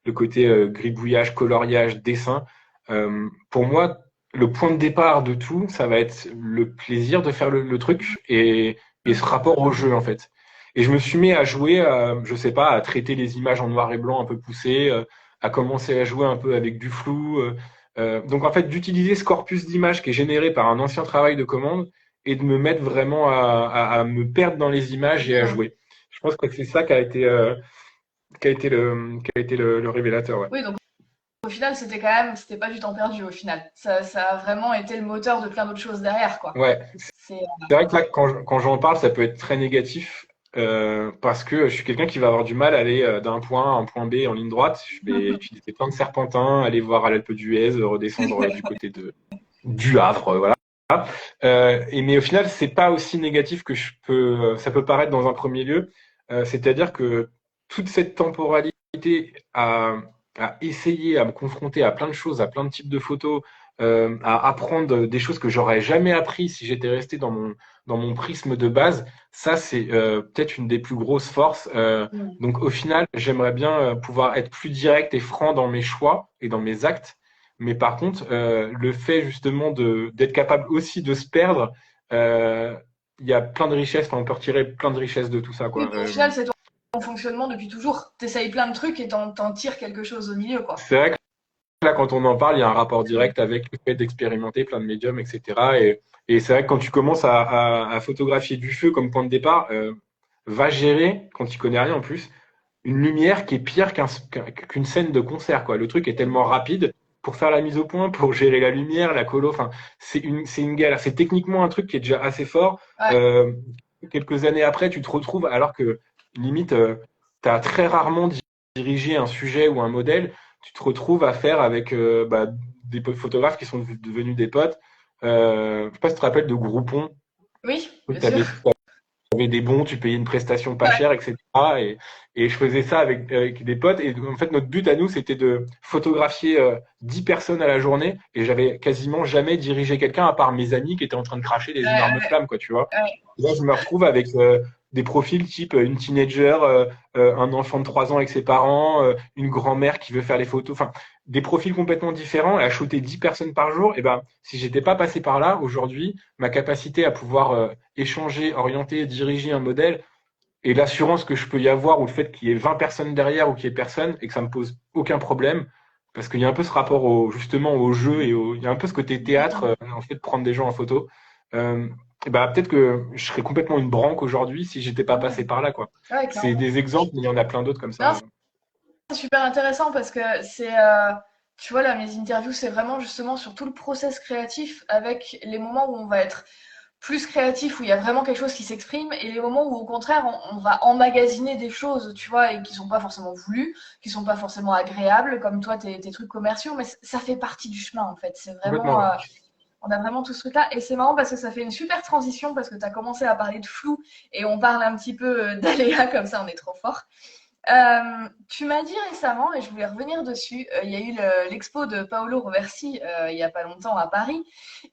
le côté gribouillage, coloriage, dessin. Pour moi, le point de départ de tout, ça va être le plaisir de faire le truc et ce rapport au jeu, en fait. Et je me suis mis à jouer, je sais pas, à traiter les images en noir et blanc un peu poussées, à commencer à jouer un peu avec du flou. Donc en fait, d'utiliser ce corpus d'images qui est généré par un ancien travail de commande et de me mettre vraiment à me perdre dans les images et à Mhm. jouer. Je pense que c'est ça qui a été le révélateur. Ouais. Oui, donc au final, c'était pas du temps perdu au final. Ça a vraiment été le moteur de plein d'autres choses derrière, quoi. Ouais. C'est, C'est vrai que là, quand j'en parle, ça peut être très négatif. parce que je suis quelqu'un qui va avoir du mal à aller d'un point à un point B en ligne droite. Je vais utiliser plein de serpentins, aller voir à l'Alpe d'Huez, redescendre du côté du Havre, voilà. Mais au final, c'est pas aussi négatif que ça peut paraître dans un premier lieu. C'est-à-dire que toute cette temporalité à essayer, à me confronter à plein de choses, à plein de types de photos, à apprendre des choses que j'aurais jamais appris si j'étais resté dans mon prisme de base, ça c'est peut-être une des plus grosses forces. Mm. Donc au final, j'aimerais bien pouvoir être plus direct et franc dans mes choix et dans mes actes. Mais par contre, le fait justement d'être capable aussi de se perdre, euh, il y a plein de richesses, enfin, on peut retirer plein de richesses de tout ça, Oui, quoi. au final, c'est ton fonctionnement depuis toujours. T'essayes plein de trucs et t'en tires quelque chose au milieu, quoi. C'est vrai que là, quand on en parle, il y a un rapport direct avec le fait d'expérimenter plein de médiums, etc. Et c'est vrai que quand tu commences à photographier du feu comme point de départ, va gérer, quand tu connais rien en plus, une lumière qui est pire qu'une scène de concert, quoi. Le truc est tellement rapide pour faire la mise au point, pour gérer la lumière, la colo. Enfin, c'est une galère. C'est techniquement un truc qui est déjà assez fort. Ouais. Euh, Quelques années après, tu te retrouves alors que limite, tu as très rarement dirigé un sujet ou un modèle. Tu te retrouves à faire avec des photographes qui sont devenus des potes. Je sais pas si tu te rappelles de Groupon. Oui, bien Tu sûr. avais des bons, tu payais une prestation pas Ouais. chère, etc. Et je faisais ça avec des potes. Et en fait, notre but à nous, c'était de photographier 10 personnes à la journée. Et j'avais quasiment jamais dirigé quelqu'un à part mes amis qui étaient en train de cracher des énormes Ouais, flammes, quoi, tu vois. ouais. Et là, je me retrouve avec des profils type une teenager, un enfant de 3 ans avec ses parents, une grand-mère qui veut faire les photos. Enfin, des profils complètement différents. Et à shooter 10 personnes par jour, et ben, si j'étais pas passé par là, aujourd'hui, ma capacité à pouvoir échanger, orienter, diriger un modèle et l'assurance que je peux y avoir ou le fait qu'il y ait 20 personnes derrière ou qu'il y ait personne et que ça me pose aucun problème parce qu'il y a un peu ce rapport justement au jeu il y a un peu ce côté théâtre en fait de prendre des gens en photo. Euh, et bah, peut-être que je serais complètement une branque aujourd'hui si j'étais pas passé par là, quoi. Ouais, C'est clairement. des exemples, mais il y en a plein d'autres comme Non, ça. c'est super intéressant parce que tu vois, là, mes interviews, c'est vraiment justement sur tout le process créatif avec les moments où on va être plus créatif, où il y a vraiment quelque chose qui s'exprime, et les moments où au contraire on va emmagasiner des choses, tu vois, et qui sont pas forcément voulues, qui sont pas forcément agréables, comme toi tes trucs commerciaux, mais ça fait partie du chemin en fait. C'est Complètement, vraiment, ouais. on a vraiment tout ce truc-là, et c'est marrant parce que ça fait une super transition parce que tu as commencé à parler de flou et on parle un petit peu d'aléa comme ça, on est trop fort. Tu m'as dit récemment, et je voulais revenir dessus, il y a eu l'expo de Paolo Roversi il y a pas longtemps à Paris,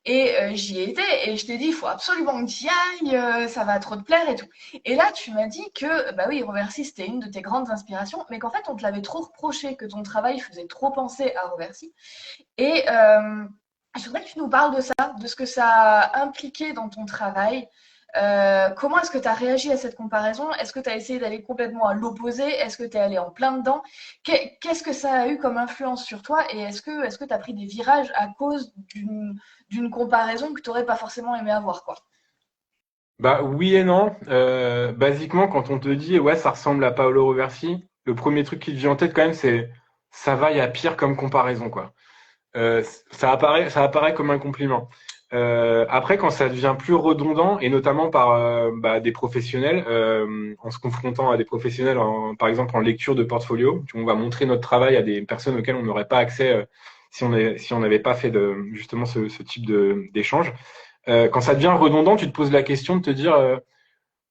et j'y étais, et je t'ai dit, il faut absolument que tu y ailles, ça va trop te plaire et tout. Et là, tu m'as dit que, bah oui, Roversi, c'était une de tes grandes inspirations, mais qu'en fait, on te l'avait trop reproché, que ton travail faisait trop penser à Roversi. Et je voudrais que tu nous parles de ça, de ce que ça a impliqué dans ton travail. Comment est-ce que tu as réagi à cette comparaison? Est-ce que tu as essayé d'aller complètement à l'opposé? Est-ce que tu es allé en plein dedans? Qu'est-ce que ça a eu comme influence sur toi? Et est-ce que tu as pris des virages à cause d'une comparaison que tu n'aurais pas forcément aimé avoir, quoi? Bah oui et non. Basiquement, quand on te dit ouais, ça ressemble à Paolo Roversi, le premier truc qui te vient en tête quand même, c'est ça va, il y a pire comme comparaison, quoi. Ça apparaît comme un compliment. Après, quand ça devient plus redondant, et notamment par des professionnels, en se confrontant à des professionnels, par exemple en lecture de portfolio, on va montrer notre travail à des personnes auxquelles on n'aurait pas accès si on n'avait pas fait justement ce type d'échange. Quand ça devient redondant, tu te poses la question de te dire,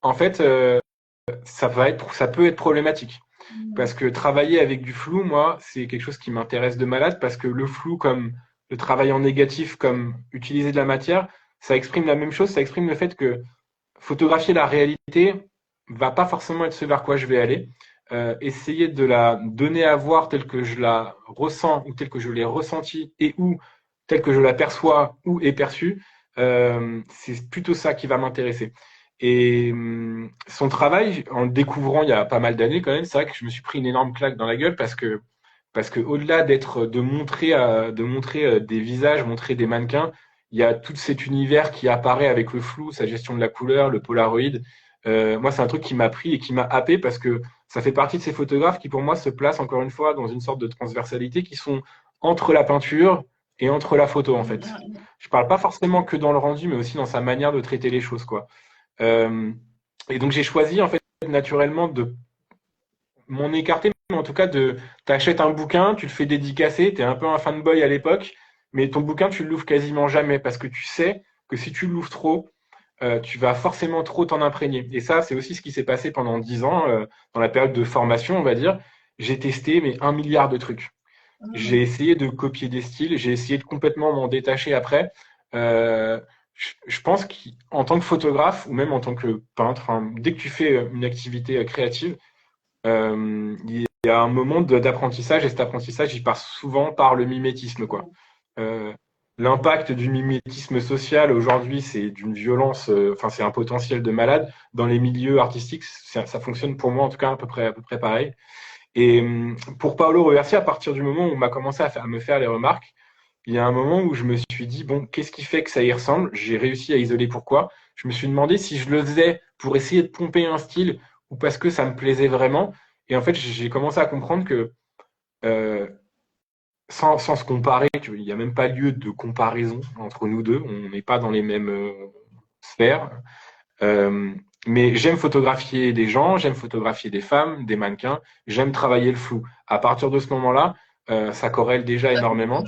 en fait, ça peut être problématique. Parce que travailler avec du flou, moi, c'est quelque chose qui m'intéresse de malade parce que le flou, comme le travail en négatif, comme utiliser de la matière, ça exprime la même chose. Ça exprime le fait que photographier la réalité va pas forcément être ce vers quoi je vais aller. Essayer de la donner à voir telle que je la ressens ou telle que je l'ai ressentie et ou telle que je la perçois ou est perçue, c'est plutôt ça qui va m'intéresser. Et son travail, en le découvrant il y a pas mal d'années quand même, c'est vrai que je me suis pris une énorme claque dans la gueule parce que au-delà de montrer des visages, montrer des mannequins, il y a tout cet univers qui apparaît avec le flou, sa gestion de la couleur, le Polaroid. Moi, c'est un truc qui m'a pris et qui m'a happé parce que ça fait partie de ces photographes qui, pour moi, se placent encore une fois dans une sorte de transversalité qui sont entre la peinture et entre la photo, en fait. Je parle pas forcément que dans le rendu, mais aussi dans sa manière de traiter les choses, quoi. Euh, et donc, j'ai choisi, en fait, naturellement de m'en écarter, mais en tout cas, t'achètes un bouquin, tu le fais dédicacer, t'es un peu un fanboy à l'époque, mais ton bouquin, tu l'ouvres quasiment jamais parce que tu sais que si tu l'ouvres trop, tu vas forcément trop t'en imprégner. Et ça, c'est aussi ce qui s'est passé pendant 10 ans, dans la période de formation, on va dire. J'ai testé mais 1 milliard de trucs. J'ai essayé de copier des styles, j'ai essayé de complètement m'en détacher après. Je pense qu'en tant que photographe ou même en tant que peintre, hein, dès que tu fais une activité créative, il y a un moment d'apprentissage et cet apprentissage, il passe souvent par le mimétisme, quoi. Euh, L'impact du mimétisme social aujourd'hui, c'est d'une violence, enfin, c'est un potentiel de malade. Dans les milieux artistiques, ça fonctionne pour moi en tout cas à peu près pareil. Et pour Paolo Roversi, à partir du moment où on m'a commencé à me faire les remarques, il y a un moment où je me suis dit, bon, qu'est-ce qui fait que ça y ressemble? J'ai réussi à isoler pourquoi. Je me suis demandé si je le faisais pour essayer de pomper un style ou parce que ça me plaisait vraiment. Et en fait, j'ai commencé à comprendre que euh, sans se comparer, il n'y a même pas lieu de comparaison entre nous deux. On n'est pas dans les mêmes sphères. Euh, mais j'aime photographier des gens, j'aime photographier des femmes, des mannequins, j'aime travailler le flou. À partir de ce moment-là, ça corrèle déjà énormément.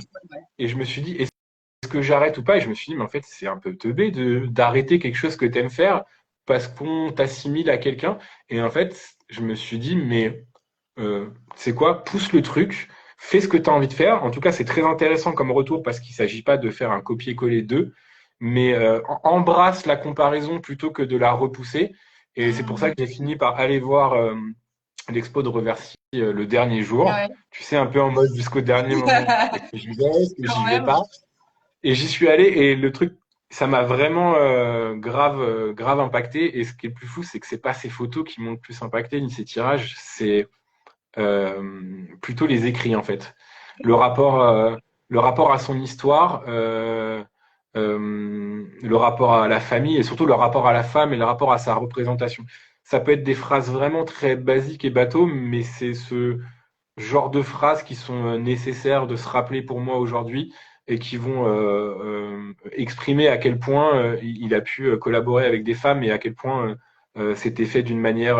Et je me suis dit, est-ce que j'arrête ou pas? Et je me suis dit, mais en fait, c'est un peu teubé d'arrêter quelque chose que tu aimes faire parce qu'on t'assimile à quelqu'un. Et en fait, je me suis dit, mais c'est quoi? Pousse le truc, fais ce que tu as envie de faire. En tout cas, c'est très intéressant comme retour parce qu'il ne s'agit pas de faire un copier-coller d'eux, mais embrasse la comparaison plutôt que de la repousser. Et c'est pour ça que j'ai fini par aller voir l'expo de Reversi le dernier jour. Ouais. Tu sais, un peu en mode jusqu'au dernier moment. Est-ce que j'y vais? Est-ce que Quand j'y vais même. pas? Et j'y suis allé et le truc, ça m'a vraiment grave impacté. Et ce qui est le plus fou, c'est que c'est pas ces photos qui m'ont le plus impacté, ni ces tirages, c'est plutôt les écrits en fait. Le rapport, euh, le rapport à son histoire, le rapport à la famille et surtout le rapport à la femme et le rapport à sa représentation. Ça peut être des phrases vraiment très basiques et bateaux, mais c'est ce genre de phrases qui sont nécessaires de se rappeler pour moi aujourd'hui et qui vont exprimer à quel point il a pu collaborer avec des femmes et à quel point c'était fait d'une manière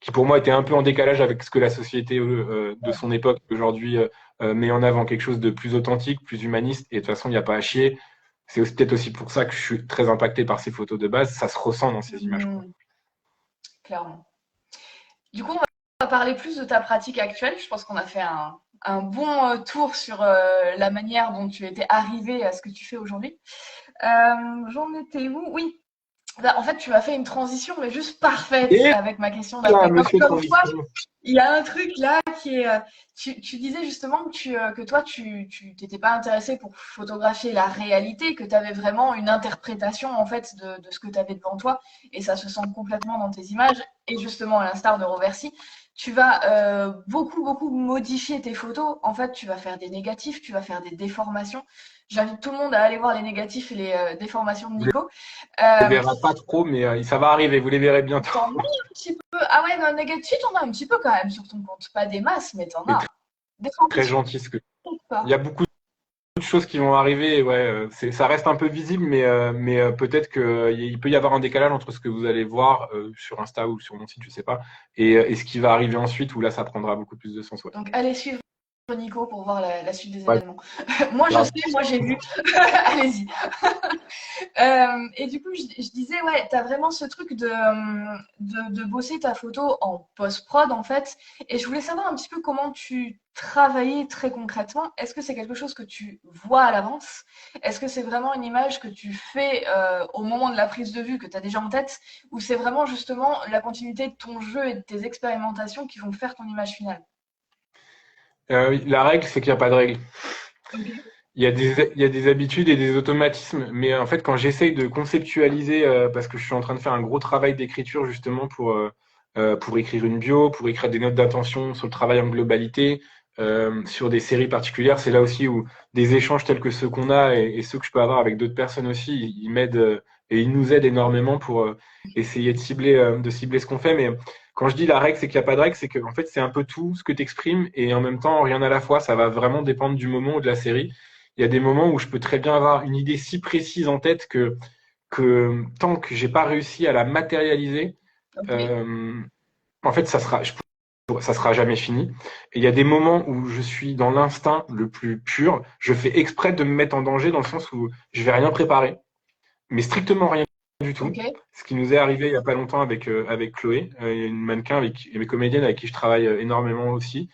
qui pour moi était un peu en décalage avec ce que la société de son époque aujourd'hui met en avant, quelque chose de plus authentique, plus humaniste. Et de toute façon, il n'y a pas à chier. C'est peut-être aussi pour ça que je suis très impacté par ces photos de base. Ça se ressent dans ces images, quoi. Clairement. Du coup, on va parler plus de ta pratique actuelle. Je pense qu'on a fait un bon tour sur la manière dont tu étais arrivé à ce que tu fais aujourd'hui. J'en étais où? Oui. Bah, en fait, tu as fait une transition, mais juste parfaite Et avec ma question là, d'après. monsieur Comme toi, transition. il y a un truc là qui est. Tu disais justement que toi, tu t'étais pas intéressé pour photographier la réalité, que tu avais vraiment une interprétation en fait de ce que tu avais devant toi, et ça se sent complètement dans tes images. Et justement, à l'instar de Roversi, tu vas beaucoup modifier tes photos. En fait, tu vas faire des négatifs, tu vas faire des déformations. J'invite tout le monde à aller voir les négatifs et les déformations de Vous Nico. les verrez pas trop, mais ça va arriver. Vous les verrez bientôt. T'en as un petit peu. Ah ouais, non, négatif, t'en as un petit peu quand même sur ton compte. Pas des masses, mais t'en C'est as. Des très ambitions, gentil ce que. peut-être Il y a pas. beaucoup de choses qui vont arriver. Et ouais, ça reste un peu visible, mais peut-être qu'il peut y avoir un décalage entre ce que vous allez voir sur Insta ou sur mon site, je sais pas, et ce qui va arriver ensuite, où là, ça prendra beaucoup plus de sens. Ouais. Donc allez suivre Nico pour voir la suite des Ouais, événements. Moi je grave. sais, moi j'ai vu. Allez-y. Et du coup, je disais, ouais, tu as vraiment ce truc de bosser ta photo en post-prod, en fait. Et je voulais savoir un petit peu comment tu travaillais très concrètement. Est-ce que c'est quelque chose que tu vois à l'avance? Est-ce que c'est vraiment une image que tu fais au moment de la prise de vue, que tu as déjà en tête? Ou c'est vraiment justement la continuité de ton jeu et de tes expérimentations qui vont faire ton image finale? Oui, la règle, c'est qu'il n'y a pas de règle. Ok. Il y a des habitudes et des automatismes, mais en fait, quand j'essaye de conceptualiser, parce que je suis en train de faire un gros travail d'écriture justement pour écrire une bio, pour écrire des notes d'intention sur le travail en globalité, sur des séries particulières, c'est là aussi où des échanges tels que ceux qu'on a et ceux que je peux avoir avec d'autres personnes aussi, ils m'aident et ils nous aident énormément pour essayer de cibler ce qu'on fait. Mais quand je dis la règle, c'est qu'il n'y a pas de règle, c'est que en fait, c'est un peu tout ce que tu exprimes et en même temps, rien à la fois. Ça va vraiment dépendre du moment ou de la série. Il y a des moments où je peux très bien avoir une idée si précise en tête que tant que j'ai pas réussi à la matérialiser, Ok. euh, en fait, ça sera jamais fini. Et il y a des moments où je suis dans l'instinct le plus pur. Je fais exprès de me mettre en danger dans le sens où je vais rien préparer, mais strictement rien du tout. Ok. Ce qui nous est arrivé il y a pas longtemps avec Chloé, une mannequin une comédienne avec qui je travaille énormément aussi.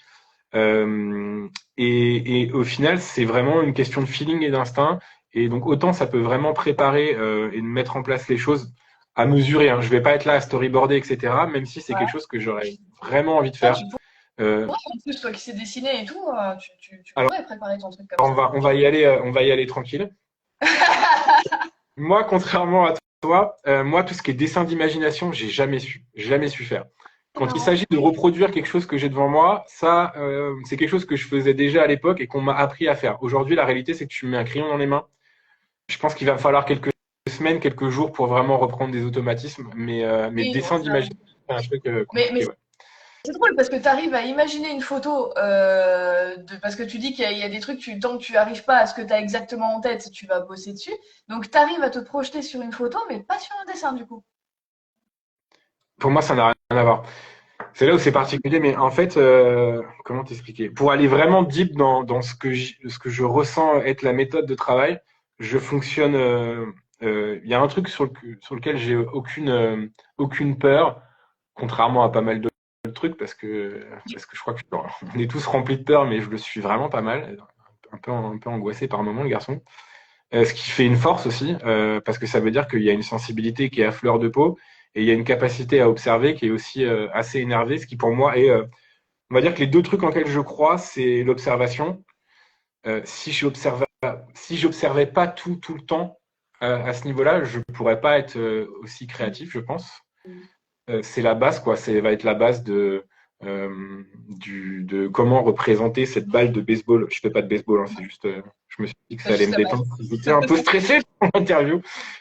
Euh, et au final, c'est vraiment une question de feeling et d'instinct. Et donc, autant ça peut vraiment préparer et mettre en place les choses à mesurer. Hein. Je vais pas être là à storyboarder, etc. Même si c'est quelque Ouais. chose que j'aurais vraiment envie de Ah, faire. tu Euh, pourrais, en plus, toi qui sais dessiner et tout, tu alors, pourrais préparer ton truc comme ça. on va y aller tranquille. Moi, contrairement à toi, moi, tout ce qui est dessin d'imagination, j'ai jamais su faire. C'est Quand il marrant. s'agit de reproduire quelque chose que j'ai devant moi, ça, c'est quelque chose que je faisais déjà à l'époque et qu'on m'a appris à faire. Aujourd'hui, la réalité, c'est que tu me mets un crayon dans les mains. Je pense qu'il va me falloir quelques semaines, quelques jours pour vraiment reprendre des automatismes. Mais le Oui, bon, dessin ça. d'imagination, c'est un truc Mais compliqué, ouais. c'est drôle parce que tu arrives à imaginer une photo, parce que tu dis qu'il y a des trucs, tant que tu n'arrives pas à ce que tu as exactement en tête, tu vas bosser dessus. Donc tu arrives à te projeter sur une photo, mais pas sur un dessin du coup. Pour moi, ça n'a rien à voir. C'est là où c'est particulier, mais en fait, comment t'expliquer? Pour aller vraiment deep dans ce que je ressens être la méthode de travail, je fonctionne. Il y a un truc sur lequel j'ai aucune peur, contrairement à pas mal d'autres trucs, parce que je crois qu'on est tous remplis de peur, mais je le suis vraiment pas mal, un peu angoissé par moment, le garçon. Ce qui fait une force aussi, parce que ça veut dire qu'il y a une sensibilité qui est à fleur de peau et il y a une capacité à observer qui est aussi assez énervée, ce qui pour moi est, on va dire que les deux trucs en lesquels je crois, c'est l'observation. Si j'observais pas tout le temps à ce niveau-là, je pourrais pas être aussi créatif, je pense. C'est la base, quoi. C'est va être la base de comment représenter cette balle de baseball. Je fais pas de baseball, hein, c'est juste, je me suis dit que C'est ça allait juste me la base. détendre. J'étais un peu stressé pour l'interview.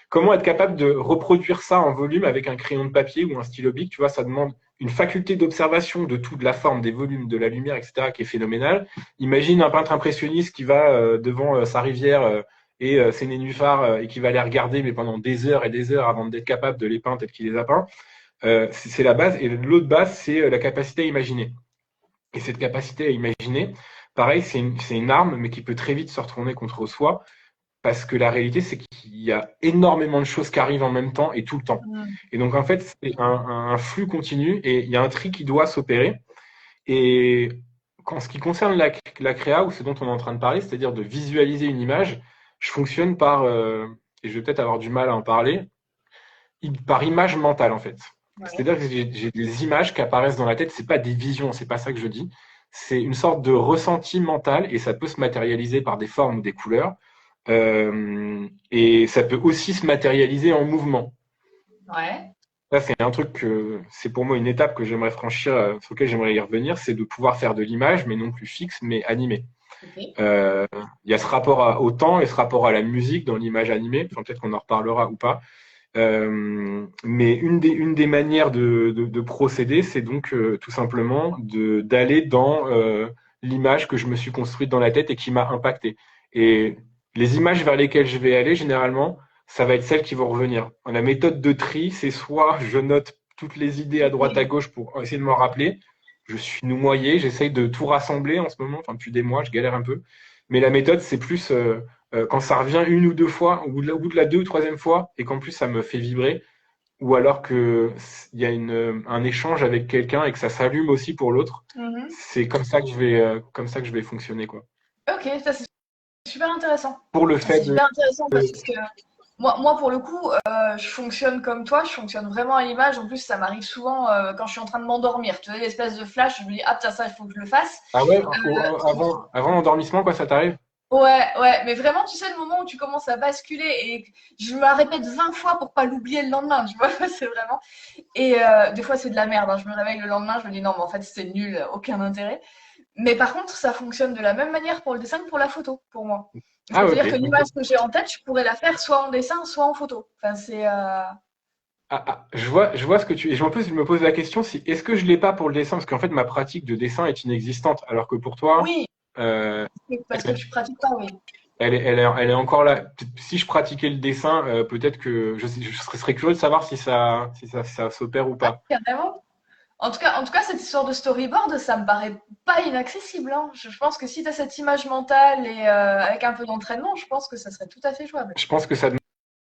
Comment être capable de reproduire ça en volume avec un crayon de papier ou un stylo bic, tu vois, ça demande une faculté d'observation de tout, de la forme, des volumes, de la lumière, etc., qui est phénoménale. Imagine un peintre impressionniste qui va devant sa rivière et ses nénuphars et qui va les regarder, mais pendant des heures et des heures avant d'être capable de les peindre tel qu'il les a peints. C'est la base. Et l'autre base, c'est la capacité à imaginer. Et cette capacité à imaginer, pareil, c'est une arme, mais qui peut très vite se retourner contre soi, parce que la réalité, c'est qu'il y a énormément de choses qui arrivent en même temps et tout le temps. Mm. Et donc, en fait, c'est un flux continu et il y a un tri qui doit s'opérer. Et en ce qui concerne la créa, ou ce dont on est en train de parler, c'est-à-dire de visualiser une image, je fonctionne et je vais peut-être avoir du mal à en parler, par image mentale, en fait. Ouais. C'est-à-dire que j'ai des images qui apparaissent dans la tête, c'est pas des visions, c'est pas ça que je dis. C'est une sorte de ressenti mental et ça peut se matérialiser par des formes ou des couleurs. Et ça peut aussi se matérialiser en mouvement. Ouais. Ça, c'est un truc que c'est pour moi une étape que j'aimerais franchir, sur laquelle j'aimerais y revenir, c'est de pouvoir faire de l'image, mais non plus fixe, mais animée. Ok. Euh, Il y a ce au temps et ce rapport à la musique dans l'image animée. Enfin, peut-être qu'on en reparlera ou pas. Mais une des manières de procéder, c'est donc tout simplement d'aller dans l'image que je me suis construite dans la tête et qui m'a impacté. Et les images vers lesquelles je vais aller, généralement, ça va être celles qui vont revenir. La méthode de tri, c'est soit je note toutes les idées à droite à gauche pour essayer de m'en rappeler. Je suis noyé, j'essaye de tout rassembler en ce moment, enfin depuis des mois, je galère un peu. Mais la méthode, c'est plus quand ça revient une ou deux fois, au bout de la deux ou troisième fois, et qu'en plus ça me fait vibrer, ou alors qu'il y a un échange avec quelqu'un et que ça s'allume aussi pour l'autre, Mhm. c'est comme ça que je vais fonctionner, quoi. Ok, ça c'est super intéressant. Pour le fait C'est de. super intéressant parce que moi pour le coup, je fonctionne comme toi, je fonctionne vraiment à l'image. En plus, ça m'arrive souvent quand je suis en train de m'endormir. Tu vois, l'espèce de flash, je me dis, ah tiens, ça, il faut que je le fasse. Ah ouais, Euh, avant l'endormissement, quoi, ça t'arrive? Ouais, ouais, mais vraiment, tu sais, le moment où tu commences à basculer et je me la répète 20 fois pour pas l'oublier le lendemain, tu vois, c'est vraiment. Et des fois, c'est de la merde, hein. Je me réveille le lendemain, je me dis non, mais en fait, c'est nul, aucun intérêt. Mais par contre, ça fonctionne de la même manière pour le dessin que pour la photo, pour moi. Ah, ok. C'est-à-dire que l'image que j'ai en tête, je pourrais la faire soit en dessin, soit en photo. Enfin, c'est. Je vois ce que tu. Et en plus, je me pose la question si est-ce que je l'ai pas pour le dessin, parce qu'en fait, ma pratique de dessin est inexistante, alors que pour toi, Oui, euh, parce que tu pratiques pas, oui. elle est encore là. Si je pratiquais le dessin, peut-être que je serais curieux de savoir si ça s'opère ou Ah, pas. carrément. En tout cas, cette histoire de storyboard, ça me paraît pas inaccessible, hein. Je pense que si tu as cette image mentale et avec un peu d'entraînement, je pense que ça serait tout à fait jouable. Je pense que ça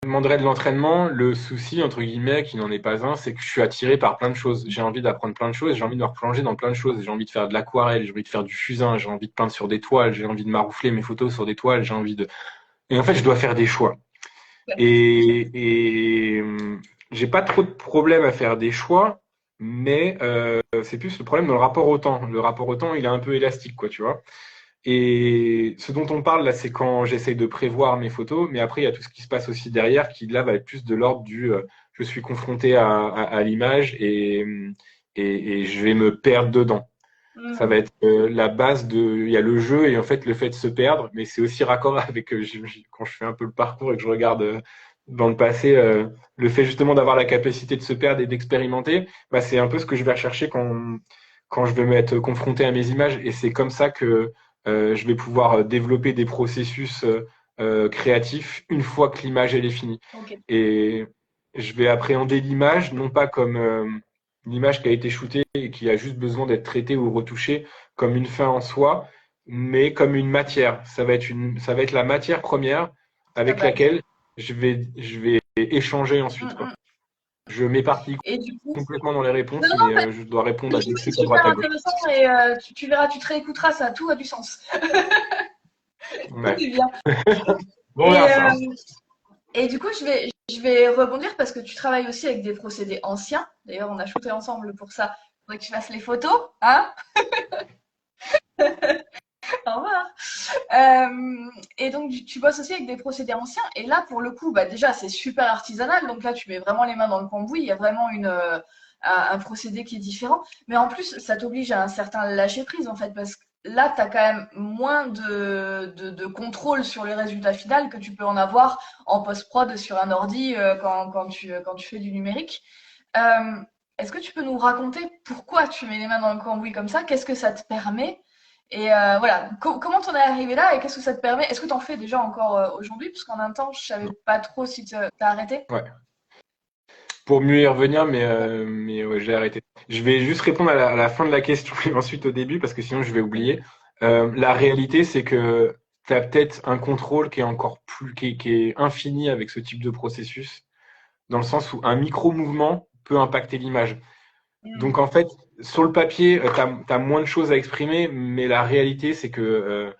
demanderait de l'entraînement. Le souci, entre guillemets, qui n'en est pas un, c'est que je suis attiré par plein de choses. J'ai envie d'apprendre plein de choses, j'ai envie de me replonger dans plein de choses. J'ai envie de faire de l'aquarelle, j'ai envie de faire du fusain, j'ai envie de peindre sur des toiles, j'ai envie de maroufler mes photos sur des toiles, j'ai envie de... Et en fait, je dois faire des choix. Et j'ai pas trop de problème à faire des choix, mais c'est plus le problème dans le rapport au temps. Le rapport au temps, il est un peu élastique, quoi, tu vois. Et ce dont on parle là, c'est quand j'essaye de prévoir mes photos, mais après, il y a tout ce qui se passe aussi derrière qui, là, va être plus de l'ordre du je suis confronté à l'image et je vais me perdre dedans. Ça va Mhm. être la base de. Il y a le jeu et en fait, le fait de se perdre, mais c'est aussi raccord avec quand je fais un peu le parcours et que je regarde dans le passé, le fait justement d'avoir la capacité de se perdre et d'expérimenter, bah, c'est un peu ce que je vais rechercher quand je vais m'être confronté à mes images. Et c'est comme ça que je vais pouvoir développer des processus créatifs une fois que l'image elle est finie. Ok. Et je vais appréhender l'image non pas comme l'image qui a été shootée et qui a juste besoin d'être traitée ou retouchée comme une fin en soi, mais comme une matière. Ça va être la matière première La avec base. laquelle je vais échanger ensuite, quoi. Mhm. Je m'éparpille Et du coup, complètement dans les non, réponses, non, mais pas je dois répondre du à tout, des c'est trucs à droite super à gauche. intéressant et tu verras, tu te réécouteras, ça, tout a du sens. Tout Ouais. est bien. Bon, on Et, verra ça, hein. et du coup, je vais rebondir parce que tu travailles aussi avec des procédés anciens. D'ailleurs, on a shooté ensemble pour ça. Faudrait que tu fasses les photos, hein? Au revoir. Et donc, tu bosses aussi avec des procédés anciens. Et là, pour le coup, bah, déjà, c'est super artisanal. Donc là, tu mets vraiment les mains dans le cambouis. Il y a vraiment un procédé qui est différent. Mais en plus, ça t'oblige à un certain lâcher-prise, en fait, parce que là, tu as quand même moins de contrôle sur le résultat final que tu peux en avoir en post-prod sur un ordi quand tu fais du numérique. Euh, Est-ce que tu peux nous raconter pourquoi tu mets les mains dans le cambouis comme ça? Qu'est-ce que ça te permet? Et voilà, comment t'en es arrivé là et qu'est-ce que ça te permet? Est-ce que t'en fais déjà encore aujourd'hui? Parce qu'en un temps, je savais pas trop si t'as arrêté. Ouais. Pour mieux y revenir, mais ouais, j'ai arrêté. Je vais juste répondre à la fin de la question et ensuite au début, parce que sinon je vais oublier. La réalité, c'est que tu as peut-être un contrôle qui est encore plus, qui est infini avec ce type de processus, dans le sens où un micro-mouvement peut impacter l'image. Donc Hmm. en fait, sur le papier, tu as moins de choses à exprimer, mais la réalité, c'est que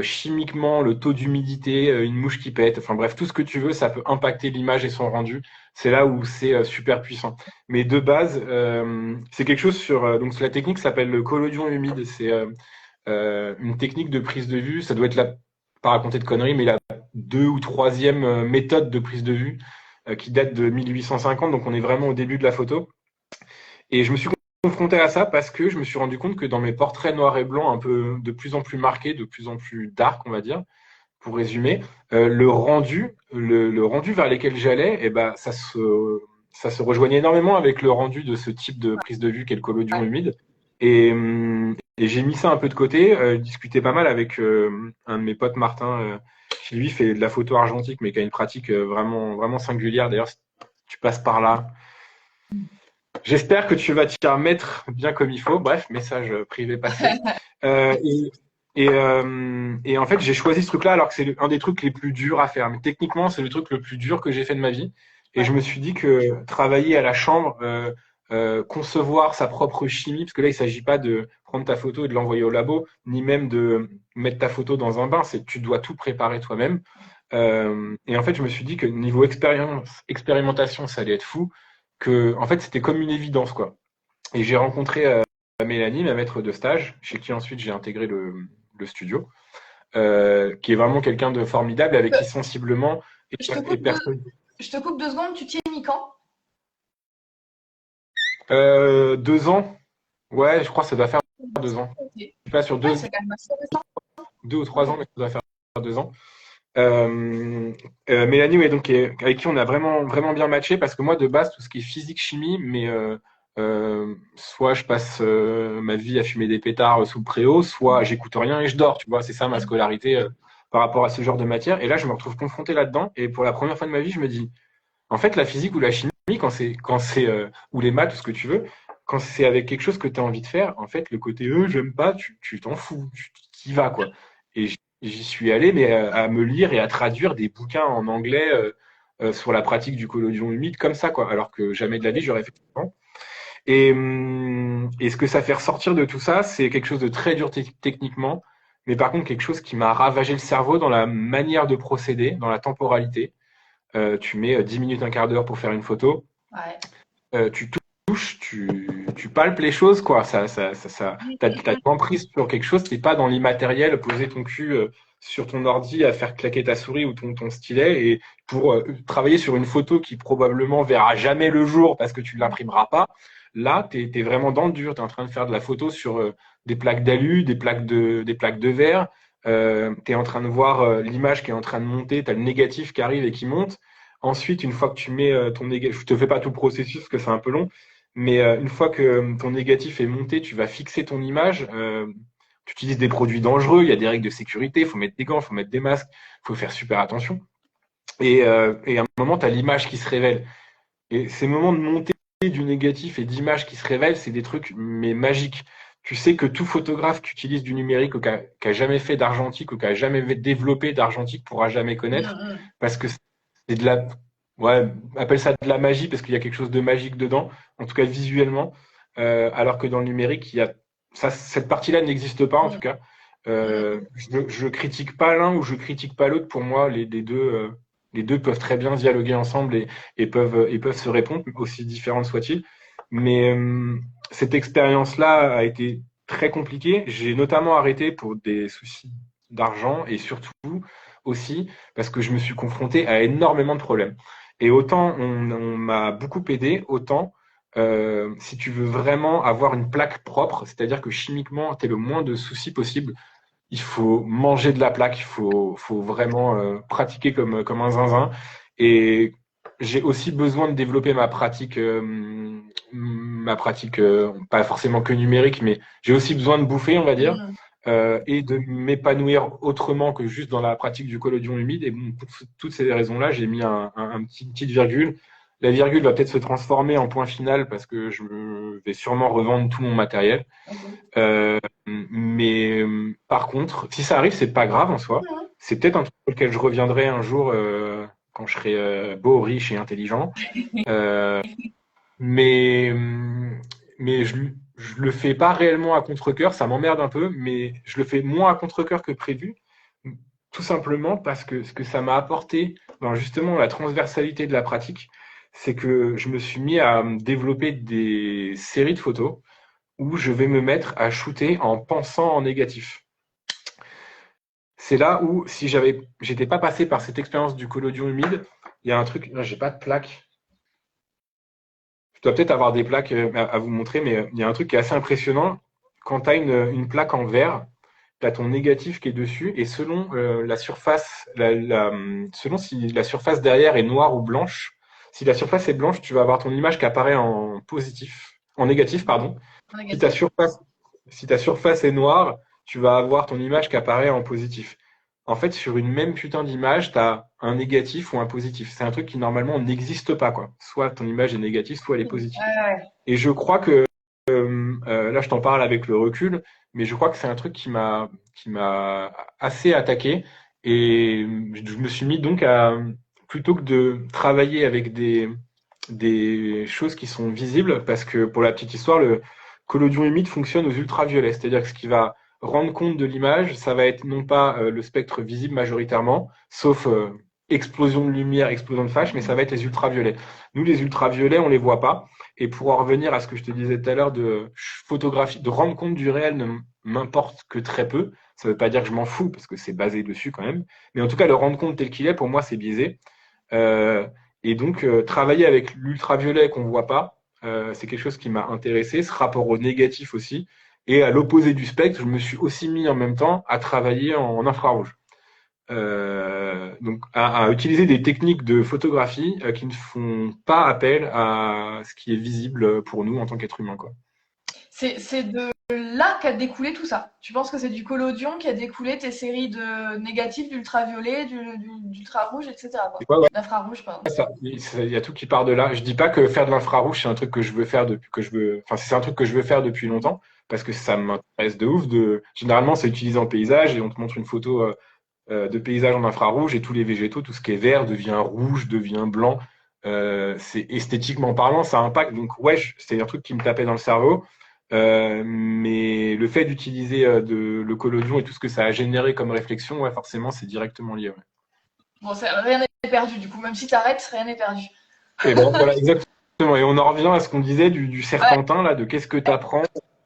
chimiquement, le taux d'humidité, une mouche qui pète, enfin bref, tout ce que tu veux, ça peut impacter l'image et son rendu. C'est là où c'est super puissant. Mais de base, c'est quelque chose sur... donc la technique s'appelle le collodion humide. C'est une technique de prise de vue. Ça doit être la... Pas raconter de conneries, mais la deux ou troisième méthode de prise de vue qui date de 1850. Donc on est vraiment au début de la photo. Et je me suis confronté à ça parce que je me suis rendu compte que dans mes portraits noirs et blancs, un peu de plus en plus marqués, de plus en plus dark, on va dire, pour résumer, le rendu vers lequel j'allais, eh ben, ça se rejoignait énormément avec le rendu de ce type de prise de vue qu'est le collodion Ouais. humide. Et j'ai mis ça un peu de côté, discuté pas mal avec un de mes potes, Martin, qui lui fait de la photo argentique, mais qui a une pratique vraiment, vraiment singulière. D'ailleurs, si tu passes par là, j'espère que tu vas t'y remettre bien comme il faut. Bref, message privé passé. Euh, et, et en fait, j'ai choisi ce truc-là alors que c'est un des trucs les plus durs à faire. Mais techniquement, c'est le truc le plus dur que j'ai fait de ma vie. Et je Ouais. me suis dit que travailler à la chambre, concevoir sa propre chimie, parce que là, il ne s'agit pas de prendre ta photo et de l'envoyer au labo, ni même de mettre ta photo dans un bain. C'est que tu dois tout préparer toi-même. Et en fait, je me suis dit que niveau expérimentation, ça allait être fou. Que, en fait, c'était comme une évidence, quoi. Et j'ai rencontré Mélanie, ma maître de stage, chez qui ensuite j'ai intégré le studio, qui est vraiment quelqu'un de formidable, avec qui sensiblement Je te et coupe deux, personne. je te coupe 2 secondes, tu t'y es mis quand? 2 ans, ouais, je crois que ça doit faire 2 ans. Ok. Je suis pas sur Ouais, c'est quand même assez récent. 2 ou 3 ans, Ok. mais ça doit faire 2 ans. Mélanie, ouais, donc, avec qui on a vraiment, vraiment bien matché, parce que moi, de base, tout ce qui est physique, chimie, mais soit je passe ma vie à fumer des pétards sous le préau, soit j'écoute rien et je dors, tu vois, c'est ça ma scolarité par rapport à ce genre de matière. Et là, je me retrouve confronté là-dedans, et pour la première fois de ma vie, je me dis, en fait, la physique ou la chimie, ou les maths, ou ce que tu veux, quand c'est avec quelque chose que tu as envie de faire, en fait, le côté j'aime pas, tu t'en fous, tu y vas, quoi. Et j'y suis allé, mais à me lire et à traduire des bouquins en anglais sur la pratique du collodion humide comme ça, quoi. Alors que jamais de la vie, j'aurais fait ça. Et ce que ça fait ressortir de tout ça, c'est quelque chose de très dur techniquement, mais par contre quelque chose qui m'a ravagé le cerveau dans la manière de procéder, dans la temporalité. Tu mets 10 minutes, un quart d'heure pour faire une photo. Ouais. Tu touches, tu palpes les choses, quoi. T'as emprise sur quelque chose, t'es pas dans l'immatériel, poser ton cul sur ton ordi à faire claquer ta souris ou ton stylet et pour travailler sur une photo qui probablement verra jamais le jour parce que tu ne l'imprimeras pas. Là, t'es vraiment dans le dur. T'es en train de faire de la photo sur des plaques d'alu, des plaques de verre. T'es en train de voir l'image qui est en train de monter. T'as le négatif qui arrive et qui monte. Ensuite, une fois que tu mets ton négatif, je te fais pas tout le processus parce que c'est un peu long, mais une fois que ton négatif est monté, tu vas fixer ton image. Tu utilises des produits dangereux, il y a des règles de sécurité, il faut mettre des gants, il faut mettre des masques, il faut faire super attention. Et à un moment, tu as l'image qui se révèle. Et ces moments de montée du négatif et d'image qui se révèlent, c'est des trucs mais magiques. Tu sais que tout photographe qui utilise du numérique ou qui a jamais fait d'argentique ou qui a jamais développé d'argentique pourra jamais connaître parce que c'est de la, ouais, appelle ça de la magie parce qu'il y a quelque chose de magique dedans, en tout cas visuellement, alors que dans le numérique, il y a ça, cette partie-là n'existe pas en tout cas. Je critique pas l'un ou je critique pas l'autre. Pour moi, les deux peuvent très bien dialoguer ensemble et peuvent se répondre, aussi différentes soient-ils. Mais cette expérience-là a été très compliquée. J'ai notamment arrêté pour des soucis d'argent et surtout aussi parce que je me suis confronté à énormément de problèmes. Et autant on m'a beaucoup aidé, autant si tu veux vraiment avoir une plaque propre, c'est-à-dire que chimiquement, tu es le moins de soucis possible, il faut manger de la plaque, faut vraiment pratiquer comme un zinzin. Et j'ai aussi besoin de développer ma pratique pas forcément que numérique, mais j'ai aussi besoin de bouffer, on va dire, et de m'épanouir autrement que juste dans la pratique du collodion humide. Et bon, pour toutes ces raisons-là, j'ai mis une petite virgule. La virgule va peut-être se transformer en point final parce que je vais sûrement revendre tout mon matériel. Mais par contre, si ça arrive, c'est pas grave en soi. C'est peut-être un truc auquel je reviendrai un jour quand je serai beau, riche et intelligent. Euh, mais mais je le fais pas réellement à contre-cœur. Ça m'emmerde un peu, mais je le fais moins à contre-cœur que prévu. Tout simplement parce que ce que ça m'a apporté dans justement la transversalité de la pratique, c'est que je me suis mis à développer des séries de photos où je vais me mettre à shooter en pensant en négatif. C'est là où, si j'étais pas passé par cette expérience du collodion humide, il y a un truc, là, j'ai pas de plaque. Je dois peut-être avoir des plaques à vous montrer, mais il y a un truc qui est assez impressionnant. Quand tu as une plaque en verre, tu as ton négatif qui est dessus, et selon la surface, selon si la surface derrière est noire ou blanche, si la surface est blanche, tu vas avoir ton image qui apparaît en négatif, pardon. Si ta surface est noire, tu vas avoir ton image qui apparaît en positif. En fait, sur une même putain d'image, tu as un négatif ou un positif. C'est un truc qui normalement n'existe pas, quoi. Soit ton image est négative, soit elle est positive. Et je crois que là, je t'en parle avec le recul, mais je crois que c'est un truc qui m'a assez attaqué. Et je me suis mis donc à, plutôt que de travailler avec des choses qui sont visibles, parce que pour la petite histoire, le collodion humide fonctionne aux ultraviolets, c'est-à-dire que ce qui va rendre compte de l'image, ça va être non pas le spectre visible majoritairement, sauf explosion de lumière, explosion de flash, mais ça va être les ultraviolets. Nous, les ultraviolets, on les voit pas. Et pour en revenir à ce que je te disais tout à l'heure de photographie, de rendre compte du réel ne m'importe que très peu. Ça ne veut pas dire que je m'en fous, parce que c'est basé dessus quand même. Mais en tout cas, le rendre compte tel qu'il est, pour moi, c'est biaisé. Et donc, travailler avec l'ultraviolet qu'on ne voit pas, c'est quelque chose qui m'a intéressé. Ce rapport au négatif aussi. Et à l'opposé du spectre, je me suis aussi mis en même temps à travailler en infrarouge. Donc à utiliser des techniques de photographie qui ne font pas appel à ce qui est visible pour nous en tant qu'être humain, quoi. C'est de là qu'a découlé tout ça? Tu penses que c'est du collodion qui a découlé tes séries de négatifs, d'ultraviolet, d'ultra-rouge, etc., quoi. Ouais, ouais, D'infrarouge, pardon. il y a tout qui part de là. Je dis pas que faire de l'infrarouge, c'est un truc que je veux faire depuis que je veux, enfin, c'est un truc que je veux faire depuis longtemps parce que ça m'intéresse de ouf. Généralement, c'est utilisé en paysage et on te montre une photo de paysage en infrarouge et tous les végétaux, tout ce qui est vert devient rouge, devient blanc. C'est esthétiquement parlant, ça impacte. Donc, ouais, c'est un truc qui me tapait dans le cerveau. Mais le fait d'utiliser le collodion et tout ce que ça a généré comme réflexion, ouais, forcément, c'est directement lié. Ouais. Bon, rien n'est perdu, du coup. Même si t'arrêtes, rien n'est perdu. Et ben voilà, exactement. Et on en revient à ce qu'on disait du Ouais, serpentin, là, de qu'est-ce que tu apprends.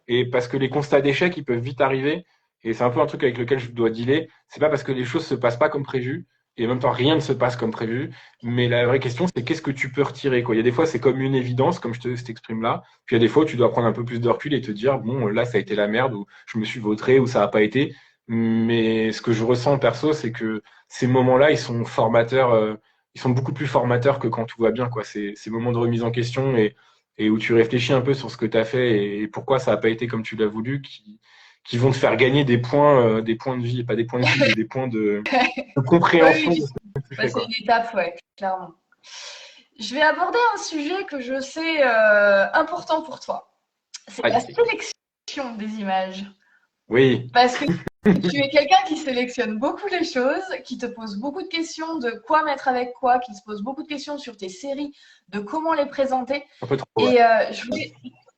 Et parce que les constats d'échec, ils peuvent vite arriver. Et c'est un peu un truc avec lequel je dois dealer. C'est pas parce que les choses se passent pas comme prévu. Et en même temps, rien ne se passe comme prévu. Mais la vraie question, c'est qu'est-ce que tu peux retirer, quoi. Il y a des fois, c'est comme une évidence, comme je t'exprime là. Puis il y a des fois, tu dois prendre un peu plus de recul et te dire, bon, là, ça a été la merde, ou je me suis vautré, ou ça n'a pas été. Mais ce que je ressens perso, c'est que ces moments-là, ils sont formateurs. Ils sont beaucoup plus formateurs que quand tout va bien, quoi. Ces moments de remise en question et où tu réfléchis un peu sur ce que tu as fait et pourquoi ça n'a pas été comme tu l'as voulu, qui vont te faire gagner des points de vie, et pas des points de vie, mais des points de oui, compréhension de oui. ce que tu Bah, fais, c'est quoi. une étape, ouais, clairement. Je vais aborder un sujet que je sais important pour toi. C'est la Aïe. sélection des images. Oui, Parce que tu es quelqu'un qui sélectionne beaucoup les choses, qui te pose beaucoup de questions de quoi mettre avec quoi, qui se pose beaucoup de questions sur tes séries, de comment les présenter. un peu trop, ouais. Et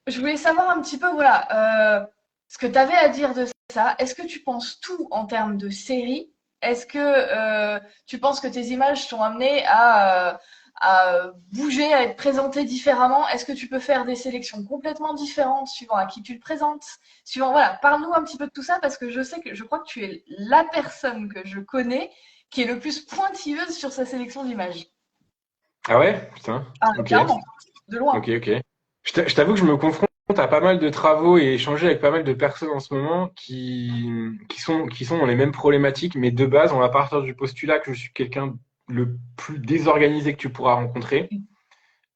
je voulais savoir un petit peu, voilà, ce que tu avais à dire de ça. Est-ce que tu penses tout en termes de série? Est-ce que tu penses que tes images sont amenées à bouger, à être présentées différemment? Est-ce que tu peux faire des sélections complètement différentes suivant à qui tu le présentes? Suivant, voilà, parle-nous un petit peu de tout ça parce que je crois que tu es la personne que je connais qui est le plus pointilleuse sur sa sélection d'images. Ah ouais? Putain. Ah, Ok. clairement, de loin. Ok, ok. Je t'avoue que je me confronte à pas mal de travaux et échanger avec pas mal de personnes en ce moment qui sont dans les mêmes problématiques, mais de base, on va partir du postulat que je suis quelqu'un le plus désorganisé que tu pourras rencontrer.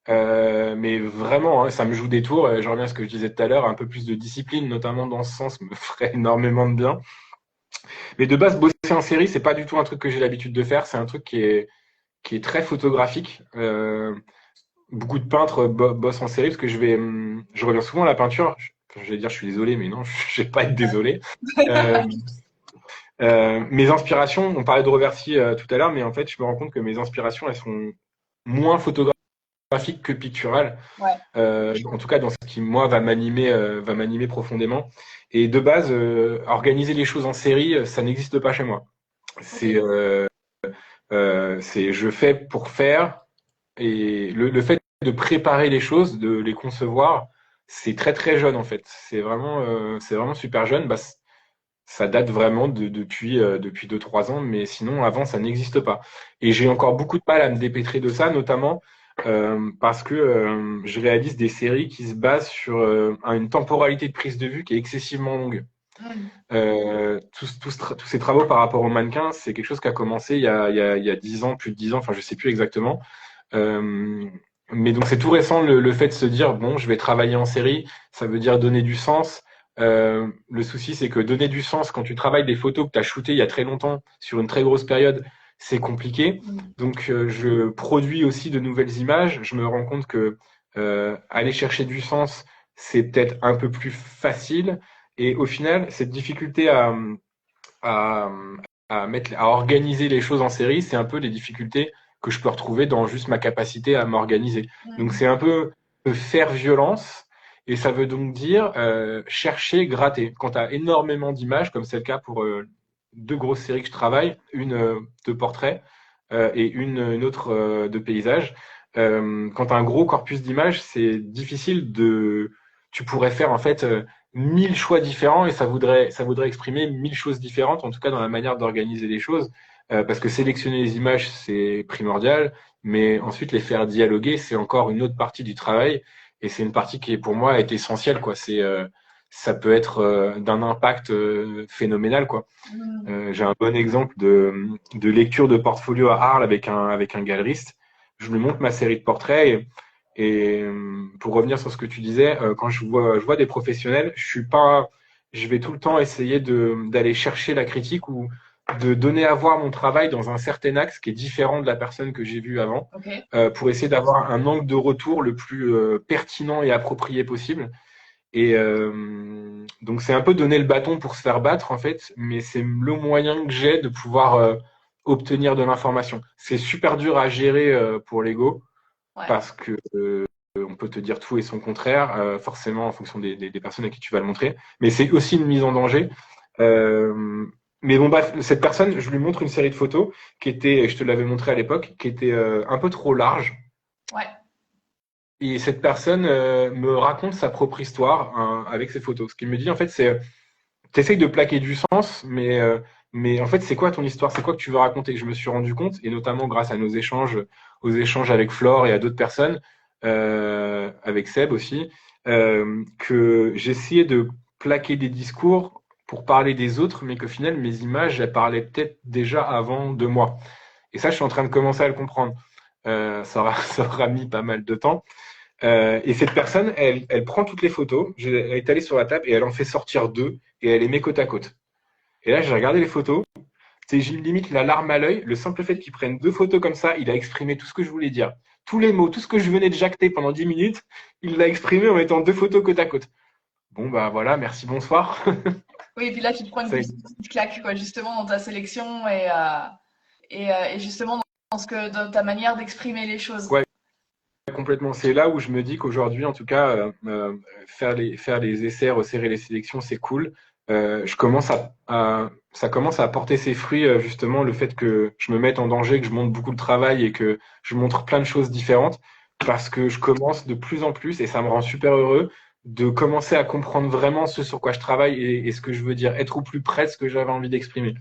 Mais vraiment, hein, ça me joue des tours. Je reviens à ce que je disais tout à l'heure, un peu plus de discipline, notamment dans ce sens, me ferait énormément de bien. Mais de base, bosser en série, c'est pas du tout un truc que j'ai l'habitude de faire. C'est un truc qui est très photographique. Beaucoup de peintres bossent en série parce que je reviens souvent à la peinture. Je vais dire, je suis désolé, mais non, je vais pas être désolé. Euh, mes inspirations, on parlait de Roversi tout à l'heure, mais en fait, je me rends compte que mes inspirations, elles sont moins photographiques que picturales. Ouais. En tout cas, dans ce qui, moi, va m'animer profondément. Et de base, organiser les choses en série, ça n'existe pas chez moi. Ok. C'est je fais pour faire. Et le fait de préparer les choses, de les concevoir, c'est très très jeune en fait. C'est vraiment super jeune. Bah, ça date vraiment depuis 2-3 ans, mais sinon avant ça n'existe pas. Et j'ai encore beaucoup de mal à me dépêtrer de ça, notamment parce que je réalise des séries qui se basent sur une temporalité de prise de vue qui est excessivement longue. Mm. Tous ces travaux par rapport aux mannequins, c'est quelque chose qui a commencé il y a 10 ans, plus de 10 ans, enfin je sais plus exactement. Euh, mais donc c'est tout récent le fait de se dire bon, je vais travailler en série, ça veut dire donner du sens. Le souci c'est que donner du sens quand tu travailles des photos que tu as shootées il y a très longtemps sur une très grosse période, c'est compliqué. Mm. Donc je produis aussi de nouvelles images. Je me rends compte que aller chercher du sens, c'est peut-être un peu plus facile. Et au final, cette difficulté à, à organiser les choses en série, c'est un peu les difficultés que je peux retrouver dans juste ma capacité à m'organiser. Donc Mm. c'est un peu faire violence, et ça veut donc dire chercher, gratter. Quand tu as énormément d'images, comme c'est le cas pour deux grosses séries que je travaille, une de portraits et une autre de paysages, quand tu as un gros corpus d'images, c'est difficile de... Tu pourrais faire en fait 1000 choix différents et ça voudrait exprimer 1000 choses différentes, en tout cas dans la manière d'organiser les choses, parce que sélectionner les images, c'est primordial, mais ensuite les faire dialoguer, c'est encore une autre partie du travail, et c'est une partie qui, pour moi, est essentielle, quoi. Ça peut être d'un impact phénoménal, quoi. Mm. J'ai un bon exemple de lecture de portfolio à Arles avec un galeriste. Je lui montre ma série de portraits et pour revenir sur ce que tu disais, quand je vois des professionnels, je suis pas je vais tout le temps essayer d'aller chercher la critique ou de donner à voir mon travail dans un certain axe qui est différent de la personne que j'ai vue avant, Ok. pour essayer d'avoir un angle de retour le plus pertinent et approprié possible. Et donc c'est un peu donner le bâton pour se faire battre en fait, mais c'est le moyen que j'ai de pouvoir obtenir de l'information. C'est super dur à gérer pour l'ego Ouais. parce que on peut te dire tout et son contraire, forcément en fonction des personnes à qui tu vas le montrer. Mais c'est aussi une mise en danger. Euh, mais bon, bref, cette personne, je lui montre une série de photos qui était, je te l'avais montré à l'époque, qui était un peu trop large. Ouais. Et cette personne me raconte sa propre histoire hein, avec ses photos. Ce qu'il me dit, en fait, c'est t'essayes de plaquer du sens, mais en fait, c'est quoi ton histoire? C'est quoi que tu veux raconter? Je me suis rendu compte, et notamment grâce à nos échanges, aux échanges avec Flore et à d'autres personnes, avec Seb aussi, que j'essayais de plaquer des discours pour parler des autres, mais qu'au final, mes images, elles parlaient peut-être déjà avant de moi. Et ça, je suis en train de commencer à le comprendre. Ça aura mis pas mal de temps. Et cette personne, elle prend toutes les photos, elle est allée sur la table et elle en fait sortir deux et elle les met côte à côte. Et là, j'ai regardé les photos, j'ai limite la larme à l'œil. Le simple fait qu'il prenne deux photos comme ça, il a exprimé tout ce que je voulais dire. Tous les mots, tout ce que je venais de jacter pendant 10 minutes, il l'a exprimé en mettant deux photos côte à côte. Bon, bah voilà, merci, bonsoir. Oui, et puis là, tu te prends une Ça, petite claque, quoi, justement, dans ta sélection et justement dans ta manière d'exprimer les choses. ouais, complètement. C'est là où je me dis qu'aujourd'hui, en tout cas, faire les essais, resserrer les sélections, c'est cool. Je commence ça commence à porter ses fruits, justement, le fait que je me mette en danger, que je montre beaucoup de travail et que je montre plein de choses différentes, parce que je commence de plus en plus, et ça me rend super heureux, de commencer à comprendre vraiment ce sur quoi je travaille et ce que je veux dire, être au plus près de ce que j'avais envie d'exprimer.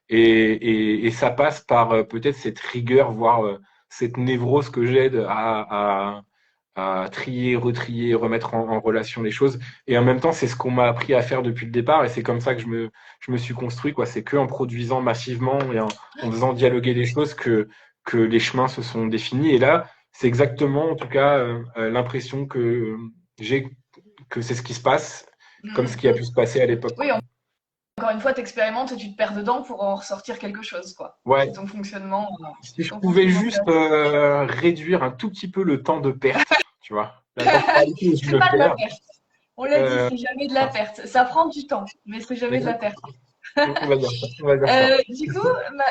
Et ça passe par peut-être cette rigueur, voire cette névrose que j'aide à trier, retrier, remettre en relation les choses. Et en même temps, c'est ce qu'on m'a appris à faire depuis le départ et c'est comme ça que je me suis construit, quoi. C'est que en produisant massivement et en faisant dialoguer les choses que les chemins se sont définis. Et là, c'est exactement, en tout cas, l'impression que j'ai que c'est ce qui se passe, comme ce Mm. qui a pu se passer à l'époque, Oui, quoi. encore une fois, tu expérimentes et tu te perds dedans pour en ressortir quelque chose, quoi. Ouais, C'est si je ton pouvais fonctionnement juste créatif. réduire un tout petit peu le temps de perte, tu vois, la temporalité où je C'est me pas de la perds, perte. On l'a dit, euh, c'est jamais de la perte. Ça prend du temps, mais c'est jamais de la perte. on va dire ça. On va dire ça. Du coup,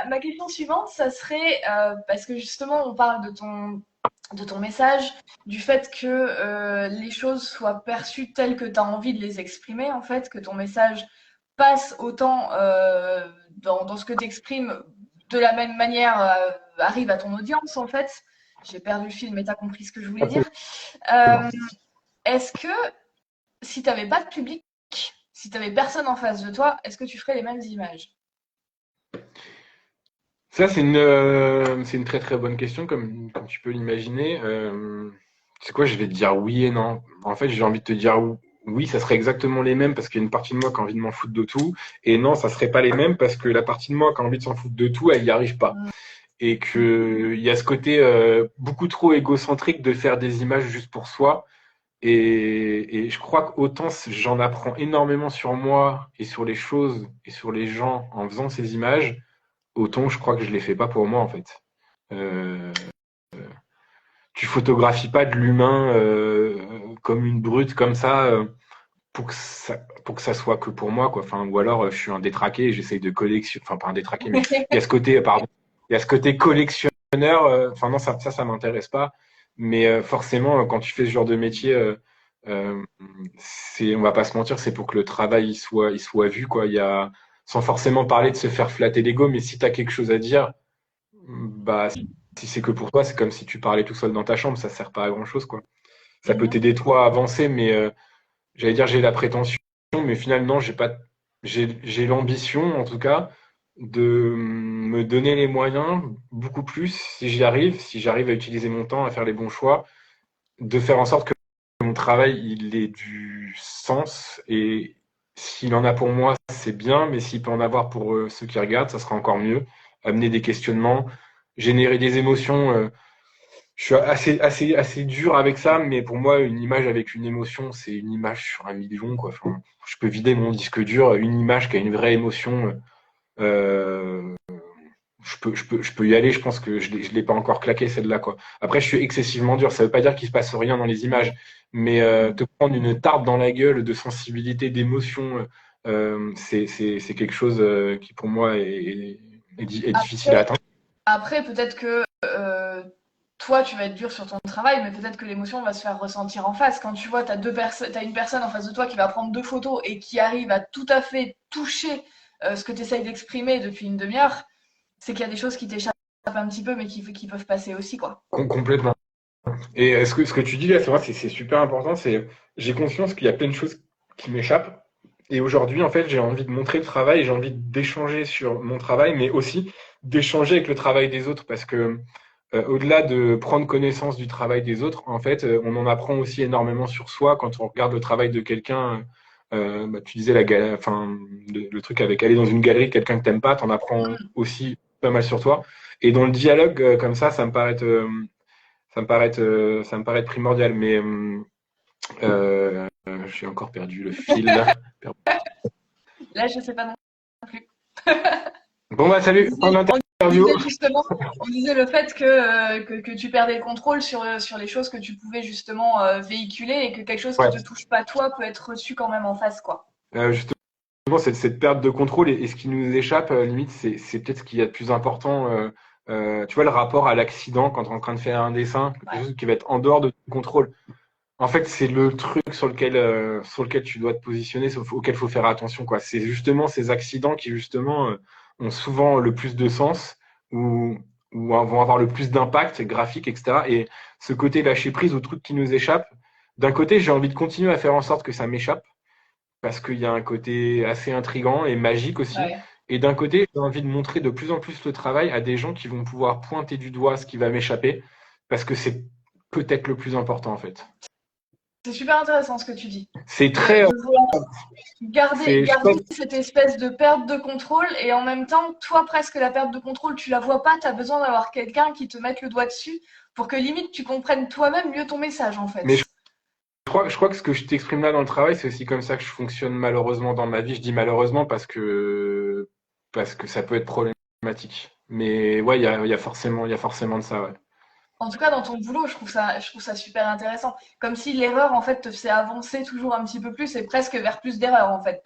ma question suivante, ça serait, parce que justement, on parle de ton message, du fait que les choses soient perçues telles que tu as envie de les exprimer, en fait, que ton message passe autant dans ce que tu exprimes de la même manière, arrive à ton audience, en fait. J'ai perdu le fil, mais tu as compris ce que je voulais dire. Absolument. Euh, Est-ce que si tu n'avais pas de public, si tu n'avais personne en face de toi, est-ce que tu ferais les mêmes images? Ça, c'est une très très bonne question, comme tu peux l'imaginer. C'est quoi, je vais te dire oui et non. En fait, j'ai envie de te dire oui, ça serait exactement les mêmes parce qu'il y a une partie de moi qui a envie de m'en foutre de tout. Et non, ça serait pas les mêmes parce que la partie de moi qui a envie de s'en foutre de tout, elle y arrive pas. Mm. Et que il y a ce côté beaucoup trop égocentrique de faire des images juste pour soi. Et je crois qu'autant j'en apprends énormément sur moi et sur les choses et sur les gens en faisant ces images, autant je crois que je les fais pas pour moi en fait. Euh, tu photographies pas de l'humain comme une brute comme ça, pour que ça soit que pour moi quoi. Enfin, ou alors je suis un détraqué et j'essaye de collectionner, enfin pas un détraqué mais il y a ce côté pardon, il y a ce côté collectionneur. Enfin non ça m'intéresse pas. Mais forcément quand tu fais ce genre de métier euh, on va pas se mentir, c'est pour que le travail il soit vu quoi. Il y a sans forcément parler de se faire flatter l'ego, mais si tu as quelque chose à dire, bah si c'est que pour toi, c'est comme si tu parlais tout seul dans ta chambre, ça sert pas à grand chose quoi. Ça peut Mhm. t'aider toi à avancer, mais j'allais dire j'ai la prétention, mais finalement j'ai pas, j'ai l'ambition en tout cas de me donner les moyens beaucoup plus si j'y arrive, si j'arrive à utiliser mon temps, à faire les bons choix, de faire en sorte que mon travail il ait du sens et s'il en a pour moi c'est bien, mais s'il peut en avoir pour ceux qui regardent, ça sera encore mieux. Amener des questionnements, générer des émotions. Je suis assez dur avec ça, mais pour moi, une image avec une émotion, c'est une image sur 1 million, quoi. Enfin, je peux vider mon disque dur, une image qui a une vraie émotion, euh, je peux y aller. Je pense que je l'ai pas encore claqué celle-là, quoi. Après, je suis excessivement dur. Ça veut pas dire qu'il se passe rien dans les images, mais te prendre une tarte dans la gueule de sensibilité, d'émotion, c'est quelque chose qui pour moi est difficile à Après, atteindre. après peut-être que toi, tu vas être dur sur ton travail, mais peut-être que l'émotion va se faire ressentir en face. Quand tu vois, t'as une personne en face de toi qui va prendre 2 photos et qui arrive à tout à fait toucher ce que tu essayes d'exprimer depuis une demi-heure, c'est qu'il y a des choses qui t'échappent un petit peu, mais qui peuvent passer aussi, quoi. Complètement. Et ce que tu dis là, c'est vrai, c'est super important. J'ai conscience qu'il y a plein de choses qui m'échappent. Et aujourd'hui, en fait, j'ai envie de montrer le travail, j'ai envie d'échanger sur mon travail, mais aussi d'échanger avec le travail des autres, parce que au-delà de prendre connaissance du travail des autres, en fait, on en apprend aussi énormément sur soi quand on regarde le travail de quelqu'un. Tu disais enfin, le truc avec aller dans une galerie, quelqu'un que t'aimes pas, t'en apprends aussi pas mal sur toi. Et dans le dialogue comme ça me paraît ça me paraît être primordial, mais j'ai encore perdu le fil là. Là, je sais pas non plus. Bon bah On salut, fin disait, on d'interview. disait justement, on disait le fait que tu perdais le contrôle sur les choses que tu pouvais justement véhiculer et que quelque chose qui Ouais. te touche pas toi peut être reçu quand même en face, quoi. Justement, cette perte de contrôle et ce qui nous échappe, limite, c'est peut-être ce qu'il y a de plus important. Tu vois, le rapport à l'accident quand on est en train de faire un dessin, quelque Ouais. chose qui va être en dehors de ton contrôle. En fait, c'est le truc sur lequel tu dois te positionner, auquel il faut faire attention, quoi. C'est justement ces accidents qui, justement, ont souvent le plus de sens ou, ou vont avoir le plus d'impact graphique, etc. Et ce côté lâcher prise au truc qui nous échappe, d'un côté, j'ai envie de continuer à faire en sorte que ça m'échappe parce qu'il y a un côté assez intrigant et magique aussi. Ouais. Et d'un côté, j'ai envie de montrer de plus en plus le travail à des gens qui vont pouvoir pointer du doigt ce qui va m'échapper parce que c'est peut-être le plus important, en fait. C'est super intéressant ce que tu dis. C'est De, très, de vouloir garder, je sais pas, garder cette espèce de perte de contrôle et en même temps, toi, presque la perte de contrôle, tu la vois pas, tu as besoin d'avoir quelqu'un qui te mette le doigt dessus pour que limite tu comprennes toi-même mieux ton message en fait. mais je crois que ce que je t'exprime là dans le travail, c'est aussi comme ça que je fonctionne malheureusement dans ma vie. Je dis malheureusement parce que ça peut être problématique. Mais ouais, il y a forcément de ça, ouais. En tout cas, dans ton boulot, je trouve ça super intéressant. Comme si l'erreur, en fait, te faisait avancer toujours un petit peu plus et presque vers plus d'erreurs, en fait,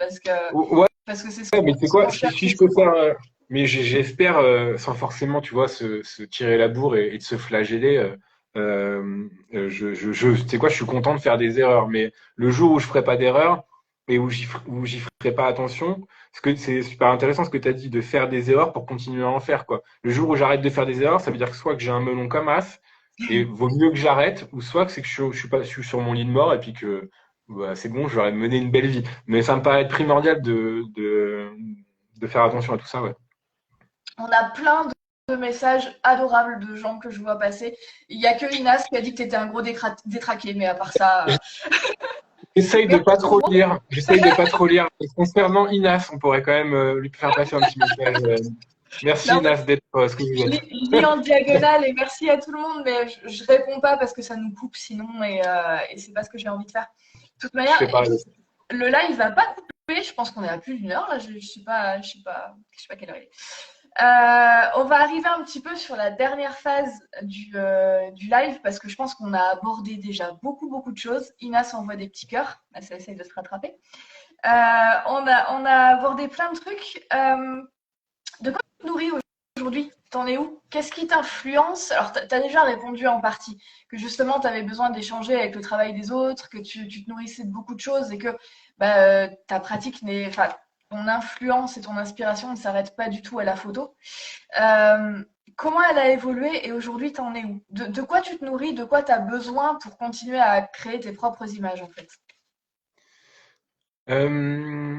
Ouais, parce que c'est mais c'est ce qu'on quoi, cherche si je aussi, peux quoi. faire, mais j'espère, sans forcément, tu vois, se tirer la bourre et de se flageller, tu sais quoi, je suis content de faire des erreurs, mais le jour où je ferai pas d'erreurs et où j'y ferai pas attention, parce que c'est super intéressant ce que tu as dit, de faire des erreurs pour continuer à en faire, quoi. Le jour où j'arrête de faire des erreurs, ça veut dire que soit que j'ai un melon comme as, et vaut mieux que j'arrête, ou soit que c'est que je suis sur mon lit de mort et puis que, bah, c'est bon, j'aurais mené une belle vie. Mais ça me paraît être primordial de faire attention à tout ça, ouais. On a plein de messages adorables de gens que je vois passer. Il y a que Inas qui a dit que tu étais un gros détraqué, mais à part ça, J'essaye de merci pas tout le trop monde. lire. J'essaye de pas trop lire. Et concernant Inas, on pourrait quand même lui faire passer un petit message. Merci Non, mais Inas d'être ce que vous êtes. je lis en diagonale et merci à tout le monde, mais je réponds pas parce que ça nous coupe sinon et c'est pas ce que j'ai envie de faire. De toute Je manière, fais pareil. le live va pas couper. Je pense qu'on est à plus d'une heure là. Je sais pas quelle heure il est. On va arriver un petit peu sur la dernière phase du live parce que je pense qu'on a abordé déjà beaucoup de choses. Inas envoie des petits cœurs. Elle essaye de se rattraper. On a abordé plein de trucs. De quoi tu te nourris aujourd'hui? T'en es où? Qu'est-ce qui t'influence? Alors, tu as déjà répondu en partie, que justement, tu avais besoin d'échanger avec le travail des autres, que tu te nourrissais de beaucoup de choses et que bah, ta pratique n'est. Enfin, ton influence et ton inspiration ne s'arrêtent pas du tout à la photo. Euh, Comment elle a évolué et aujourd'hui, t'en es où? De quoi tu te nourris? De quoi tu as besoin pour continuer à créer tes propres images, en fait? Euh,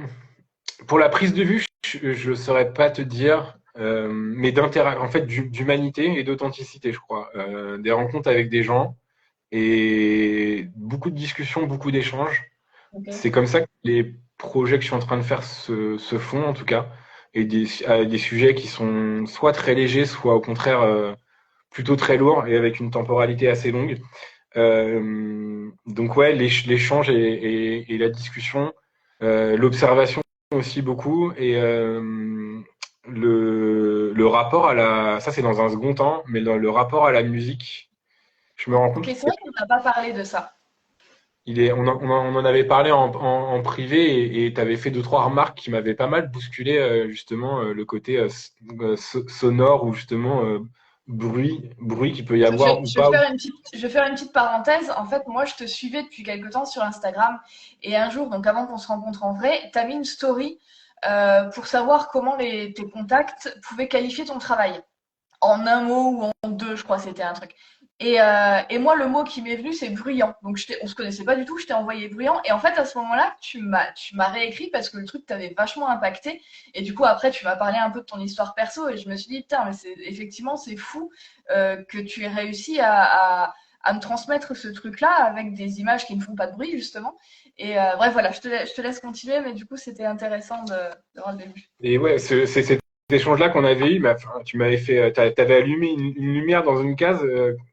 pour la prise de vue, je ne saurais pas te dire, mais en fait, d'humanité et d'authenticité, je crois. Des rencontres avec des gens et beaucoup de discussions, beaucoup d'échanges. Ok. C'est comme ça que les projets que je suis en train de faire se font, en tout cas, et des sujets qui sont soit très légers, soit au contraire plutôt très lourd et avec une temporalité assez longue. Donc ouais, l'échange et la discussion, l'observation aussi beaucoup et le rapport à la, ça c'est dans un second temps, mais dans le rapport à la musique, je me rends Ok, compte c'est vrai qu'on n'a pas parlé de ça. on en avait parlé en privé et tu avais fait deux, trois remarques qui m'avaient pas mal bousculé, justement, le côté sonore ou justement bruit qu'il peut y avoir ou Je vais pas. faire je vais faire une petite parenthèse. En fait, moi, je te suivais depuis quelque temps sur Instagram. Et un jour, donc avant qu'on se rencontre en vrai, tu as mis une story pour savoir comment tes contacts pouvaient qualifier ton travail. En un mot ou en deux, je crois, c'était un truc. Et moi, le mot qui m'est venu, c'est bruyant. Donc, on se connaissait pas du tout, je t'ai envoyé bruyant. Et en fait, à ce moment-là, tu m'as réécrit parce que le truc t'avait vachement impacté. Et du coup, après, tu m'as parlé un peu de ton histoire perso. Et je me suis dit, putain, mais effectivement, c'est fou que tu aies réussi à me transmettre ce truc-là avec des images qui ne font pas de bruit, justement. Et bref, voilà, je te laisse continuer. Mais du coup, c'était intéressant de voir le début. Et ouais, c'est cet échange-là qu'on avait eu, mais enfin, tu m'avais fait, t'avais allumé une lumière dans une case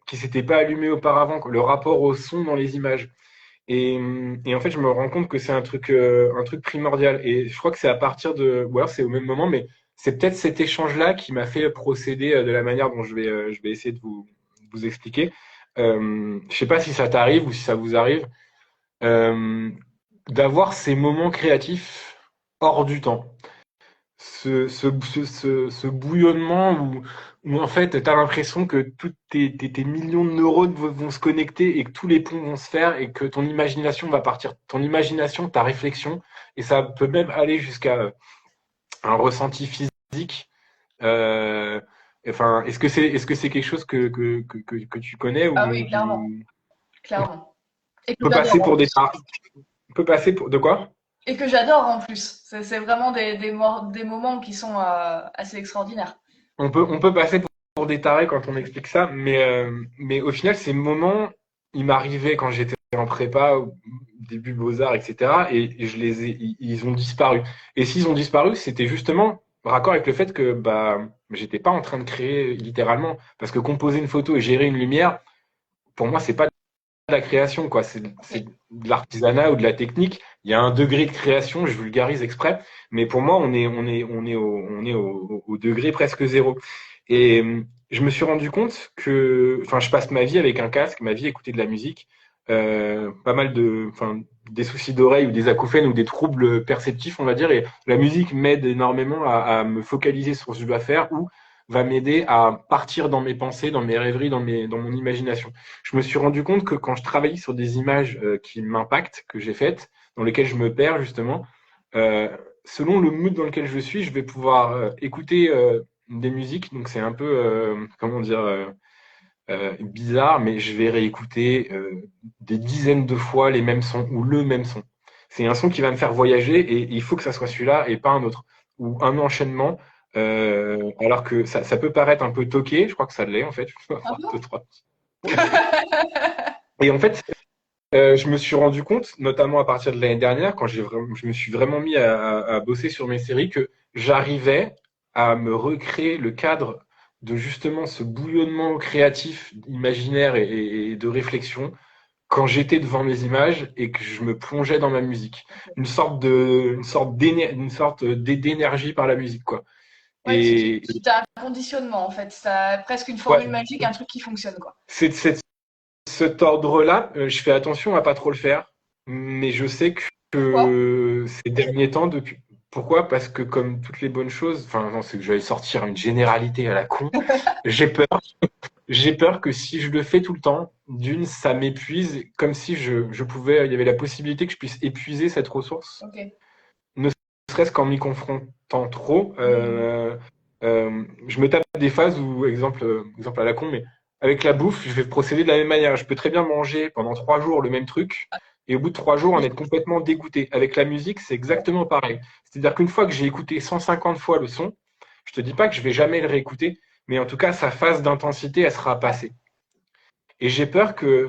qui s'était pas allumée auparavant, quoi, le rapport au son dans les images. Et en fait, je me rends compte que c'est un truc primordial. Et je crois que c'est à partir de, ou alors c'est au même moment, mais c'est peut-être cet échange-là qui m'a fait procéder de la manière dont je vais essayer de vous expliquer. Je sais pas si ça t'arrive ou si ça vous arrive, euh, d'avoir ces moments créatifs hors du temps. Ce bouillonnement où en fait, tu as l'impression que tous tes millions de neurones vont se connecter et que tous les ponts vont se faire et que ton imagination va partir. Ton imagination, ta réflexion, et ça peut même aller jusqu'à un ressenti physique. Euh, enfin, est-ce que c'est quelque chose que tu connais Ah oui, clairement. ou on Clairement. Et que peut passer j'adore en pour des plus. on peut passer pour de quoi? Et que j'adore en plus. C'est vraiment des moments qui sont assez extraordinaires. On peut passer pour des tarés quand on explique ça, mais au final, ces moments, ils m'arrivaient quand j'étais en prépa, au début Beaux-Arts, etc. Et ils ont disparu. Et s'ils ont disparu, c'était justement raccord avec le fait que bah, j'étais pas en train de créer littéralement. Parce que composer une photo et gérer une lumière, pour moi, c'est pas de la création, quoi. C'est Ok. de l'artisanat ou de la technique. Il y a un degré de création, je vulgarise exprès, mais pour moi, on est au degré presque zéro. Et je me suis rendu compte que, enfin, je passe ma vie avec un casque, ma vie à écouter de la musique, pas mal enfin, des soucis d'oreille ou des acouphènes ou des troubles perceptifs, on va dire, et la musique m'aide énormément à me focaliser sur ce que je dois faire ou va m'aider à partir dans mes pensées, dans mes rêveries, dans mon imagination. Je me suis rendu compte que quand je travaillais sur des images qui m'impactent, que j'ai faites, dans lesquelles je me perds justement, euh, selon le mood dans lequel je suis, je vais pouvoir écouter des musiques. Donc c'est un peu, comment dire, bizarre, mais je vais réécouter des dizaines de fois les mêmes sons ou le même son. C'est un son qui va me faire voyager et il faut que ça soit celui-là et pas un autre. Ou un enchaînement, alors que ça peut paraître un peu toqué, je crois que ça l'est en fait. Je peux Ah avoir deux, bon. trois. Et en fait, je me suis rendu compte, notamment à partir de l'année dernière, quand je me suis vraiment mis à bosser sur mes séries, que j'arrivais à me recréer le cadre de justement ce bouillonnement créatif, imaginaire et de réflexion quand j'étais devant mes images et que je me plongeais dans ma musique. Une sorte d'énergie par la musique, quoi. Ouais, Et tu as un conditionnement en fait. Ça presque une ouais, formule magique, un truc qui fonctionne quoi. c'est cet ordre-là, je fais attention à pas trop le faire, mais je sais Pourquoi? que ces derniers temps, depuis... Pourquoi? Parce que comme toutes les bonnes choses, enfin non, c'est que je vais sortir une généralité à la con, j'ai peur. J'ai peur que si je le fais tout le temps, d'une, ça m'épuise, comme si je pouvais, il y avait la possibilité que je puisse épuiser cette ressource, Ok. ne serait-ce qu'en m'y confrontant trop. Mhm. Je me tape des phases où, exemple à la con, mais avec la bouffe, je vais procéder de la même manière. Je peux très bien manger pendant 3 jours le même truc, et au bout de 3 jours, en Oui. être complètement dégoûté. Avec la musique, c'est exactement pareil. C'est-à-dire qu'une fois que j'ai écouté 150 fois le son, je te dis pas que je vais jamais le réécouter, mais en tout cas, sa phase d'intensité, elle sera Ouais. passée. Et j'ai peur que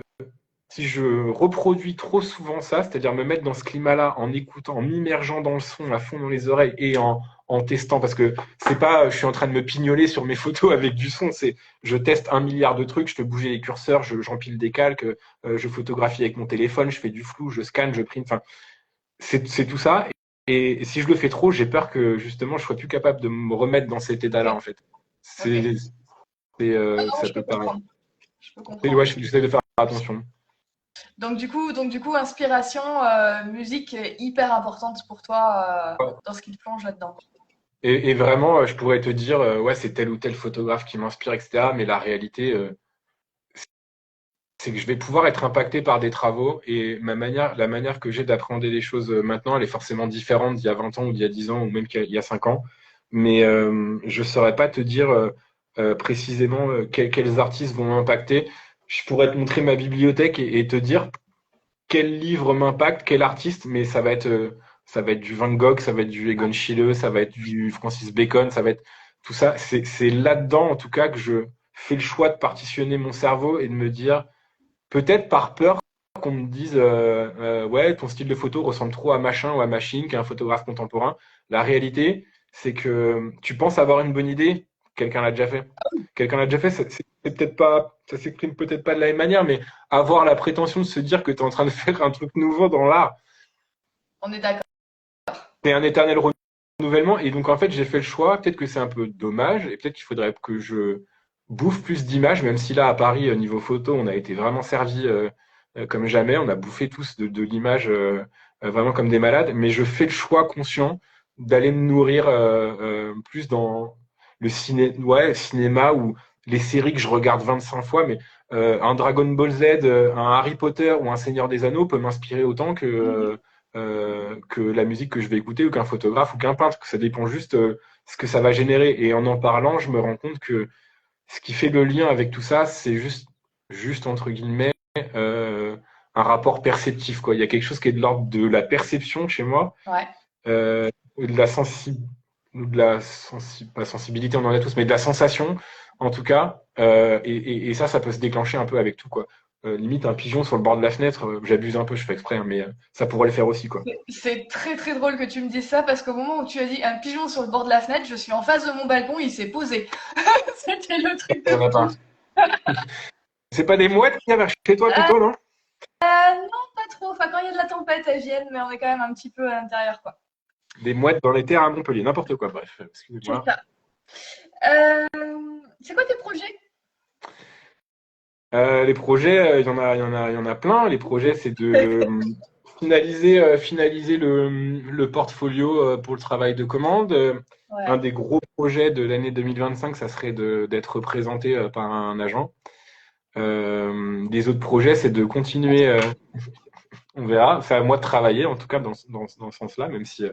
si je reproduis trop souvent ça, c'est-à-dire me mettre dans ce climat-là en écoutant, en m'immergeant dans le son à fond dans les oreilles et en testant, parce que c'est pas, je suis en train de me pignoler sur mes photos avec du son, c'est, je teste 1 milliard de trucs, je fais bouger les curseurs, j'empile des calques, je photographie avec mon téléphone, je fais du flou, je scanne, je print, enfin, c'est tout ça. Et si je le fais trop, j'ai peur que justement je sois plus capable de me remettre dans cet état-là, Ok, en fait. ok. Ah non, Ça je peux peut paraître. comprendre. Je peux Et comprendre. ouais, j'essaie de faire attention. Donc du coup, inspiration, musique hyper importante pour toi Ouais. dans ce qui te plonge là-dedans. Et vraiment, je pourrais te dire, ouais, c'est tel ou tel photographe qui m'inspire, etc. Mais la réalité, c'est que je vais pouvoir être impacté par des travaux et la manière que j'ai d'appréhender les choses maintenant, elle est forcément différente d'il y a 20 ans ou d'il y a 10 ans ou même qu'il y a 5 ans. Mais je saurais pas te dire précisément quels artistes vont m'impacter. Je pourrais te montrer ma bibliothèque et te dire quel livre m'impacte, quel artiste, mais ça va être du Van Gogh, ça va être du Egon Schiele, ça va être du Francis Bacon, ça va être tout ça. C'est là-dedans, en tout cas, que je fais le choix de partitionner mon cerveau et de me dire, peut-être par peur qu'on me dise, ouais, ton style de photo ressemble trop à machin ou à machine, qui est un photographe contemporain. La réalité, c'est que tu penses avoir une bonne idée, quelqu'un l'a déjà fait. Quelqu'un l'a déjà fait, c'est peut-être pas, ça s'exprime peut-être pas de la même manière, mais avoir la prétention de se dire que tu es en train de faire un truc nouveau dans l'art, On est d'accord. c'est un éternel renouvellement. Et donc, en fait, j'ai fait le choix. Peut-être que c'est un peu dommage et peut-être qu'il faudrait que je bouffe plus d'images, même si là, à Paris, niveau photo, on a été vraiment servi comme jamais. On a bouffé tous de l'image vraiment comme des malades. Mais je fais le choix conscient d'aller me nourrir plus dans le cinéma ou les séries que je regarde 25 fois. Mais un Dragon Ball Z, un Harry Potter ou un Seigneur des Anneaux peut m'inspirer autant que la musique que je vais écouter ou qu'un photographe ou qu'un peintre. Ça dépend juste ce que ça va générer. Et en parlant, je me rends compte que ce qui fait le lien avec tout ça, c'est juste entre guillemets, un rapport perceptif, quoi. Il y a quelque chose qui est de l'ordre de la perception chez moi, Ouais. ou de la pas sensibilité, on en a tous, mais de la sensation, en tout cas. Et ça, ça peut se déclencher un peu avec tout, quoi. Limite, un pigeon sur le bord de la fenêtre, j'abuse un peu, je fais exprès, hein, mais ça pourrait le faire aussi, quoi. C'est très très drôle que tu me dises ça parce qu'au moment où tu as dit un pigeon sur le bord de la fenêtre, je suis en face de mon balcon, il s'est posé. C'était le truc Il y en de a pas. fou. C'est pas des mouettes qu'il y a chez toi Euh, plutôt, non? non, pas trop. Enfin, quand il y a de la tempête, elles viennent, mais on est quand même un petit peu à l'intérieur, quoi. Des mouettes dans les terres à Montpellier, n'importe quoi, bref, C'est excusez-moi. ça. Euh, c'est quoi tes projets? Les projets, il y en a plein. Les projets, c'est de finaliser le portfolio pour le travail de commande. Un Ouais. des gros projets de l'année 2025, ça serait d'être représenté par un agent. Les autres projets, c'est de continuer, on verra, c'est à moi de travailler, en tout cas dans ce sens-là, même si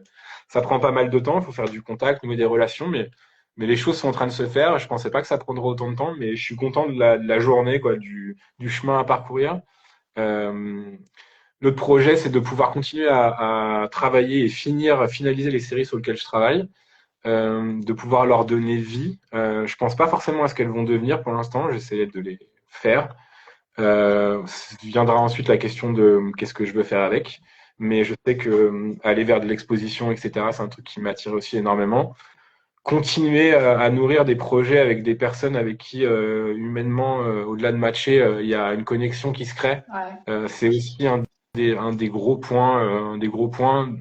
ça prend pas mal de temps, il faut faire du contact, nouer des relations, mais les choses sont en train de se faire. Je pensais pas que ça prendrait autant de temps, mais je suis content de la journée, quoi, du chemin à parcourir. Euh, L'autre projet, c'est de pouvoir continuer à travailler et finaliser les séries sur lesquelles je travaille, de pouvoir leur donner vie. Je pense pas forcément à ce qu'elles vont devenir pour l'instant, j'essaie de les faire. Viendra ensuite la question de qu'est-ce que je veux faire avec. Mais je sais que aller vers de l'exposition, etc., c'est un truc qui m'attire aussi énormément. Continuer à nourrir des projets avec des personnes avec qui, humainement, au-delà de matcher, il y a une connexion qui se crée. Ouais. C'est aussi un des gros points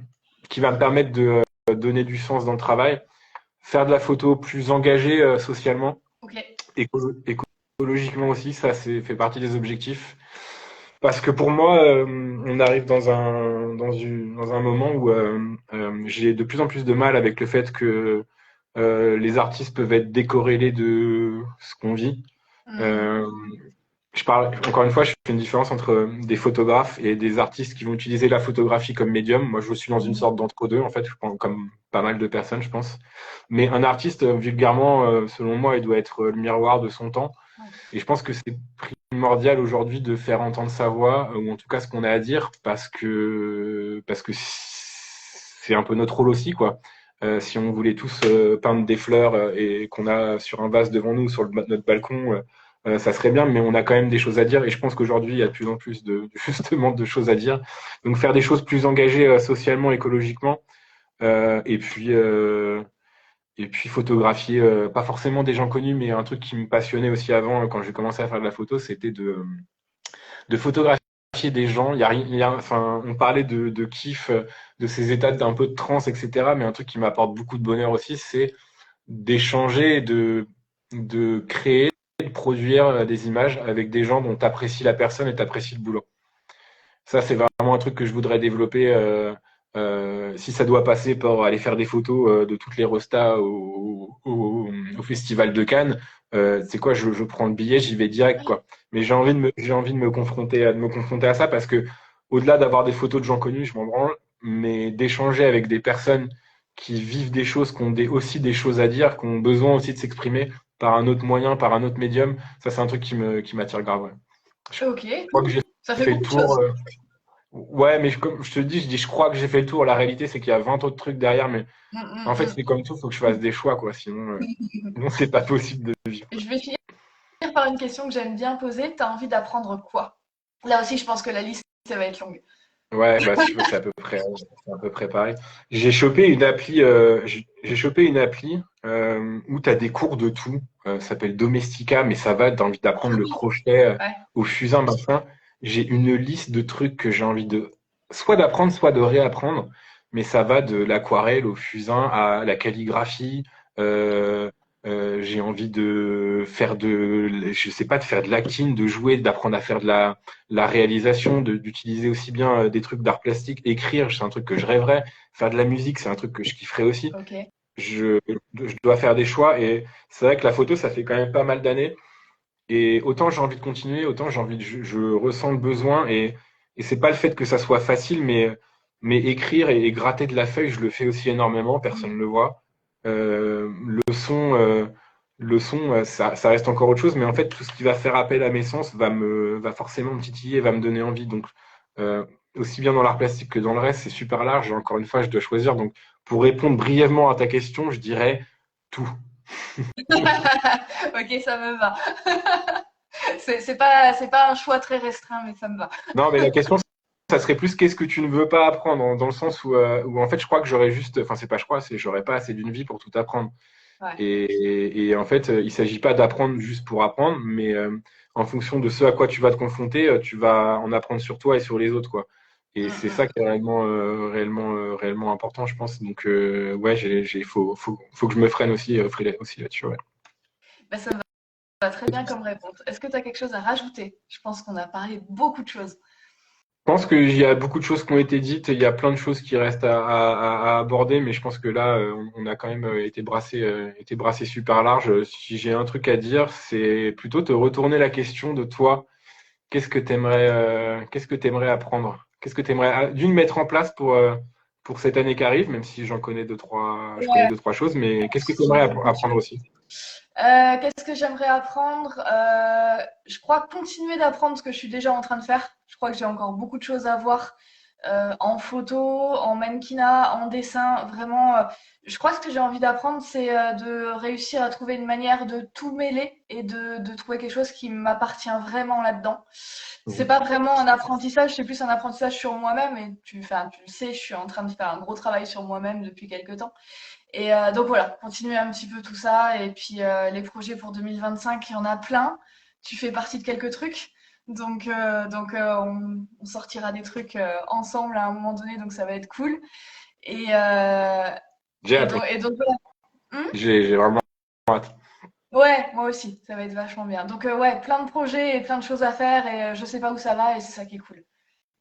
qui va me permettre de donner du sens dans le travail. Faire de la photo plus engagée socialement, Ok. écologiquement aussi, ça fait partie des objectifs. Parce que pour moi, on arrive dans un moment où j'ai de plus en plus de mal avec le fait que les artistes peuvent être décorrélés de ce qu'on vit. Hmm. Euh, encore une fois, je fais une différence entre des photographes et des artistes qui vont utiliser la photographie comme médium. Moi, je suis dans une sorte d'entre-deux, en fait, comme pas mal de personnes, je pense. Mais un artiste, vulgairement, selon moi, il doit être le miroir de son temps. Ouais. Et je pense que c'est primordial aujourd'hui de faire entendre sa voix, ou en tout cas ce qu'on a à dire, parce que c'est un peu notre rôle aussi, quoi. Si on voulait tous peindre des fleurs et qu'on a sur un vase devant nous, sur notre balcon, ça serait bien, mais on a quand même des choses à dire. Et je pense qu'aujourd'hui, il y a de plus en plus justement de choses à dire. Donc faire des choses plus engagées socialement, écologiquement, et puis Et puis photographier, pas forcément des gens connus, mais un truc qui me passionnait aussi avant, quand j'ai commencé à faire de la photo, c'était de photographier des gens. Enfin, on parlait de kiff, de ces états d'un peu de transe, etc. Mais un truc qui m'apporte beaucoup de bonheur aussi, c'est d'échanger, de créer, de produire des images avec des gens dont tu apprécies la personne et tu apprécies le boulot. Ça, c'est vraiment un truc que je voudrais développer. Si ça doit passer par aller faire des photos de toutes les restas au Festival de Cannes, c'est quoi, je prends le billet, j'y vais direct, quoi. Mais j'ai envie de me confronter à ça parce que au-delà d'avoir des photos de gens connus, je m'en branle, mais d'échanger avec des personnes qui vivent des choses, qui ont aussi des choses à dire, qui ont besoin aussi de s'exprimer par un autre moyen, par un autre médium, ça, c'est un truc qui m'attire grave. Ouais. Je Ok, crois que cool. j'ai Ça fait fait le beaucoup de tour. choses. Ouais, mais comme je te dis, je crois que j'ai fait le tour. La réalité, c'est qu'il y a 20 autres trucs derrière, mais en fait, Mm, c'est comme tout, il faut que je fasse des choix, quoi. mm. Sinon c'est pas possible de vivre. Je vais finir par une question que j'aime bien poser. Tu as envie d'apprendre quoi? Là aussi, je pense que la liste, ça va être longue. Ouais, bah si tu veux, c'est à peu près pareil. J'ai chopé une appli où tu as des cours de tout. Ça s'appelle Domestika, mais ça va, t'as envie d'apprendre le crochet Ouais. au fusain, machin. J'ai une liste de trucs que j'ai envie de soit d'apprendre, soit de réapprendre. Mais ça va de l'aquarelle au fusain à la calligraphie. Euh, j'ai envie je sais pas, de faire de l'acting, de jouer, d'apprendre à faire de la réalisation, d'utiliser aussi bien des trucs d'art plastique, écrire, c'est un truc que je rêverais, faire de la musique, c'est un truc que je kifferais aussi. Ok. Je dois faire des choix et c'est vrai que la photo, ça fait quand même pas mal d'années et autant j'ai envie de continuer, autant je ressens le besoin et c'est pas le fait que ça soit facile, mais écrire et gratter de la feuille, je le fais aussi énormément, personne ne le voit. Le son, ça reste encore autre chose, mais en fait, tout ce qui va faire appel à mes sens va forcément me titiller, va me donner envie. Donc, euh, aussi bien dans l'art plastique que dans le reste, c'est super large. Et encore une fois, je dois choisir. Donc, pour répondre brièvement à ta question, je dirais tout. Ok, ça me va. C'est pas un choix très restreint, mais ça me va. Non, mais la question, ça serait plus qu'est-ce que tu ne veux pas apprendre, dans le sens où en fait, je crois que j'aurais juste, enfin, c'est pas je crois, c'est j'aurais pas assez d'une vie pour tout apprendre. Ouais. Et en fait, il s'agit pas d'apprendre juste pour apprendre, mais en fonction de ce à quoi tu vas te confronter, tu vas en apprendre sur toi et sur les autres, quoi. Et c'est ça qui est réellement important, je pense. Donc, ouais, faut que je me freine aussi, aussi là-dessus, ouais. Bah, ça me va très bien comme réponse. Est-ce que tu as quelque chose à rajouter? Je pense qu'on a parlé de beaucoup de choses. Je pense qu'il y a beaucoup de choses qui ont été dites, il y a plein de choses qui restent à aborder, mais je pense que là, on a quand même été brassé super large. Si j'ai un truc à dire, c'est plutôt te retourner la question de toi. Qu'est-ce que t'aimerais apprendre? Qu'est-ce que t'aimerais d'une mettre en place pour cette année qui arrive, même si je connais Ouais. deux, trois choses, mais qu'est-ce que t'aimerais apprendre aussi? Qu'est-ce que j'aimerais apprendre? Je crois continuer d'apprendre ce que je suis déjà en train de faire. Je crois que j'ai encore beaucoup de choses à voir en photo, en mannequinat, en dessin. Vraiment, je crois que ce que j'ai envie d'apprendre, c'est de réussir à trouver une manière de tout mêler et de trouver quelque chose qui m'appartient vraiment là-dedans. C'est pas vraiment un apprentissage, c'est plus un apprentissage sur moi-même. Et enfin, tu le sais, je suis en train de faire un gros travail sur moi-même depuis quelques temps. Et donc voilà, continuer un petit peu tout ça. Et puis les projets pour 2025, il y en a plein. Tu fais partie de quelques trucs. On sortira des trucs ensemble à un moment donné, donc ça va être cool. Et, euh, J'ai hâte, ouais. et donc voilà. J'ai vraiment hâte. Ouais, moi aussi, ça va être vachement bien. Donc ouais, plein de projets et plein de choses à faire et je sais pas où ça va et c'est ça qui est cool.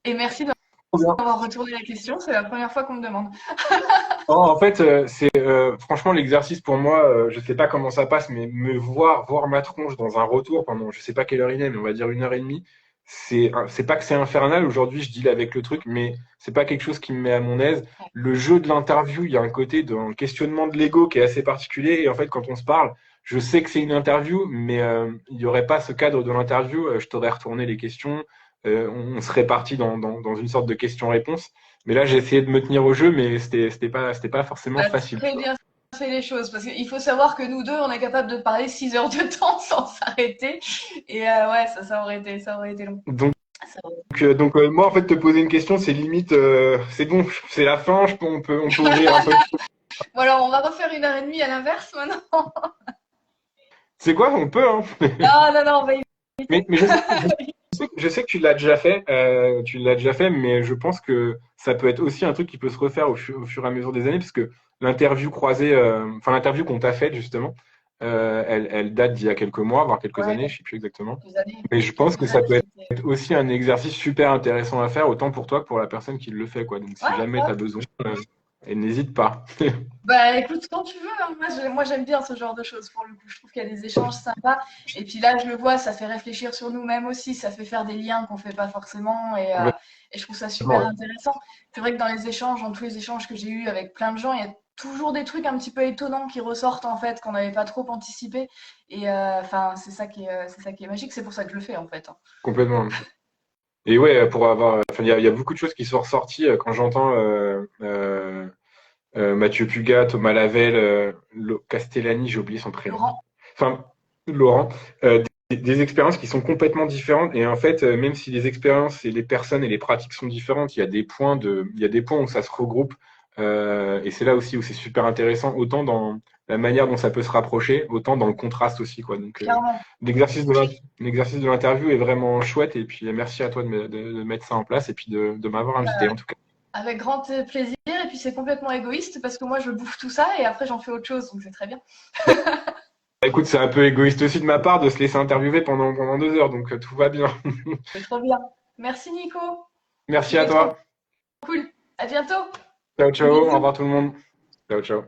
Et merci Trop bien. d'avoir retourné la question, c'est la première fois qu'on me demande. Non, en fait, franchement l'exercice pour moi, je sais pas comment ça passe, mais voir ma tronche dans un retour pendant, je sais pas quelle heure il est, mais on va dire 1 heure et demie, c'est pas que c'est infernal. Aujourd'hui, je deal avec le truc, mais c'est pas quelque chose qui me met à mon aise. Le jeu de l'interview, il y a un côté dans le questionnement de l'ego qui est assez particulier. Et en fait, quand on se parle, je sais que c'est une interview, mais il y aurait pas ce cadre de l'interview. Je t'aurais retourné les questions, on serait parti dans une sorte de question-réponse. Mais là, j'ai essayé de me tenir au jeu, mais c'était pas forcément T'as facile, tu très vois. bien fait les choses parce qu'il faut savoir que nous deux, on est capable de parler 6 heures de temps sans s'arrêter. Et ouais, ça aurait été long. Donc, Ça aurait- moi, en fait, te poser une question, c'est limite, c'est bon, c'est la fin, on peut ouvrir un peu. Bon, alors, on va refaire 1h30 à l'inverse maintenant. C'est quoi? On peut, hein. Non, non, non, on va Mais éviter. je sais que tu l'as déjà fait, mais je pense que ça peut être aussi un truc qui peut se refaire au fur et à mesure des années, parce que l'interview croisée, enfin l'interview qu'on t'a faite justement, elle date d'il y a quelques mois, voire quelques Ouais, années, je sais plus exactement. quelques années. Mais je pense que Quelques ça années, peut c'était. être aussi un exercice super intéressant à faire, autant pour toi que pour la personne qui le fait, quoi. Donc Ouais, si jamais tu ouais. as besoin, n'hésite pas. Bah écoute, quand tu veux, hein. Moi j'aime bien ce genre de choses pour le coup. Je trouve qu'il y a des échanges sympas. Et puis là, je le vois, ça fait réfléchir sur nous-mêmes aussi. Ça fait faire des liens qu'on fait pas forcément. Et je trouve ça super Complètement, ouais. intéressant. C'est vrai que dans les échanges, dans tous les échanges que j'ai eus avec plein de gens, il y a toujours des trucs un petit peu étonnants qui ressortent en fait, qu'on n'avait pas trop anticipé. Et enfin, c'est ça qui est magique. C'est pour ça que je le fais en fait, hein. Complètement. Et ouais, pour avoir, enfin, il y a beaucoup de choses qui sont ressorties quand j'entends Mathieu Pugat, Thomas Lavelle, Castellani, j'ai oublié son prénom. Laurent, Enfin, Laurent, des expériences qui sont complètement différentes. Et en fait, même si les expériences et les personnes et les pratiques sont différentes, il y a des points où ça se regroupe. Et c'est là aussi où c'est super intéressant, autant dans la manière dont ça peut se rapprocher, autant dans le contraste aussi, quoi. Donc, clairement. l'exercice de l'interview est vraiment chouette. Et puis, merci à toi de mettre ça en place et puis de m'avoir invité, en tout cas. Avec grand plaisir. Et puis c'est complètement égoïste parce que moi je bouffe tout ça et après j'en fais autre chose. Donc c'est très bien. Écoute, c'est un peu égoïste aussi de ma part de se laisser interviewer pendant 2 heures, donc tout va bien. C'est trop bien. Merci Nico. Merci à C'était trop toi. cool. À bientôt. Ciao, ciao. Au Bisous. revoir tout le monde. Ciao, ciao.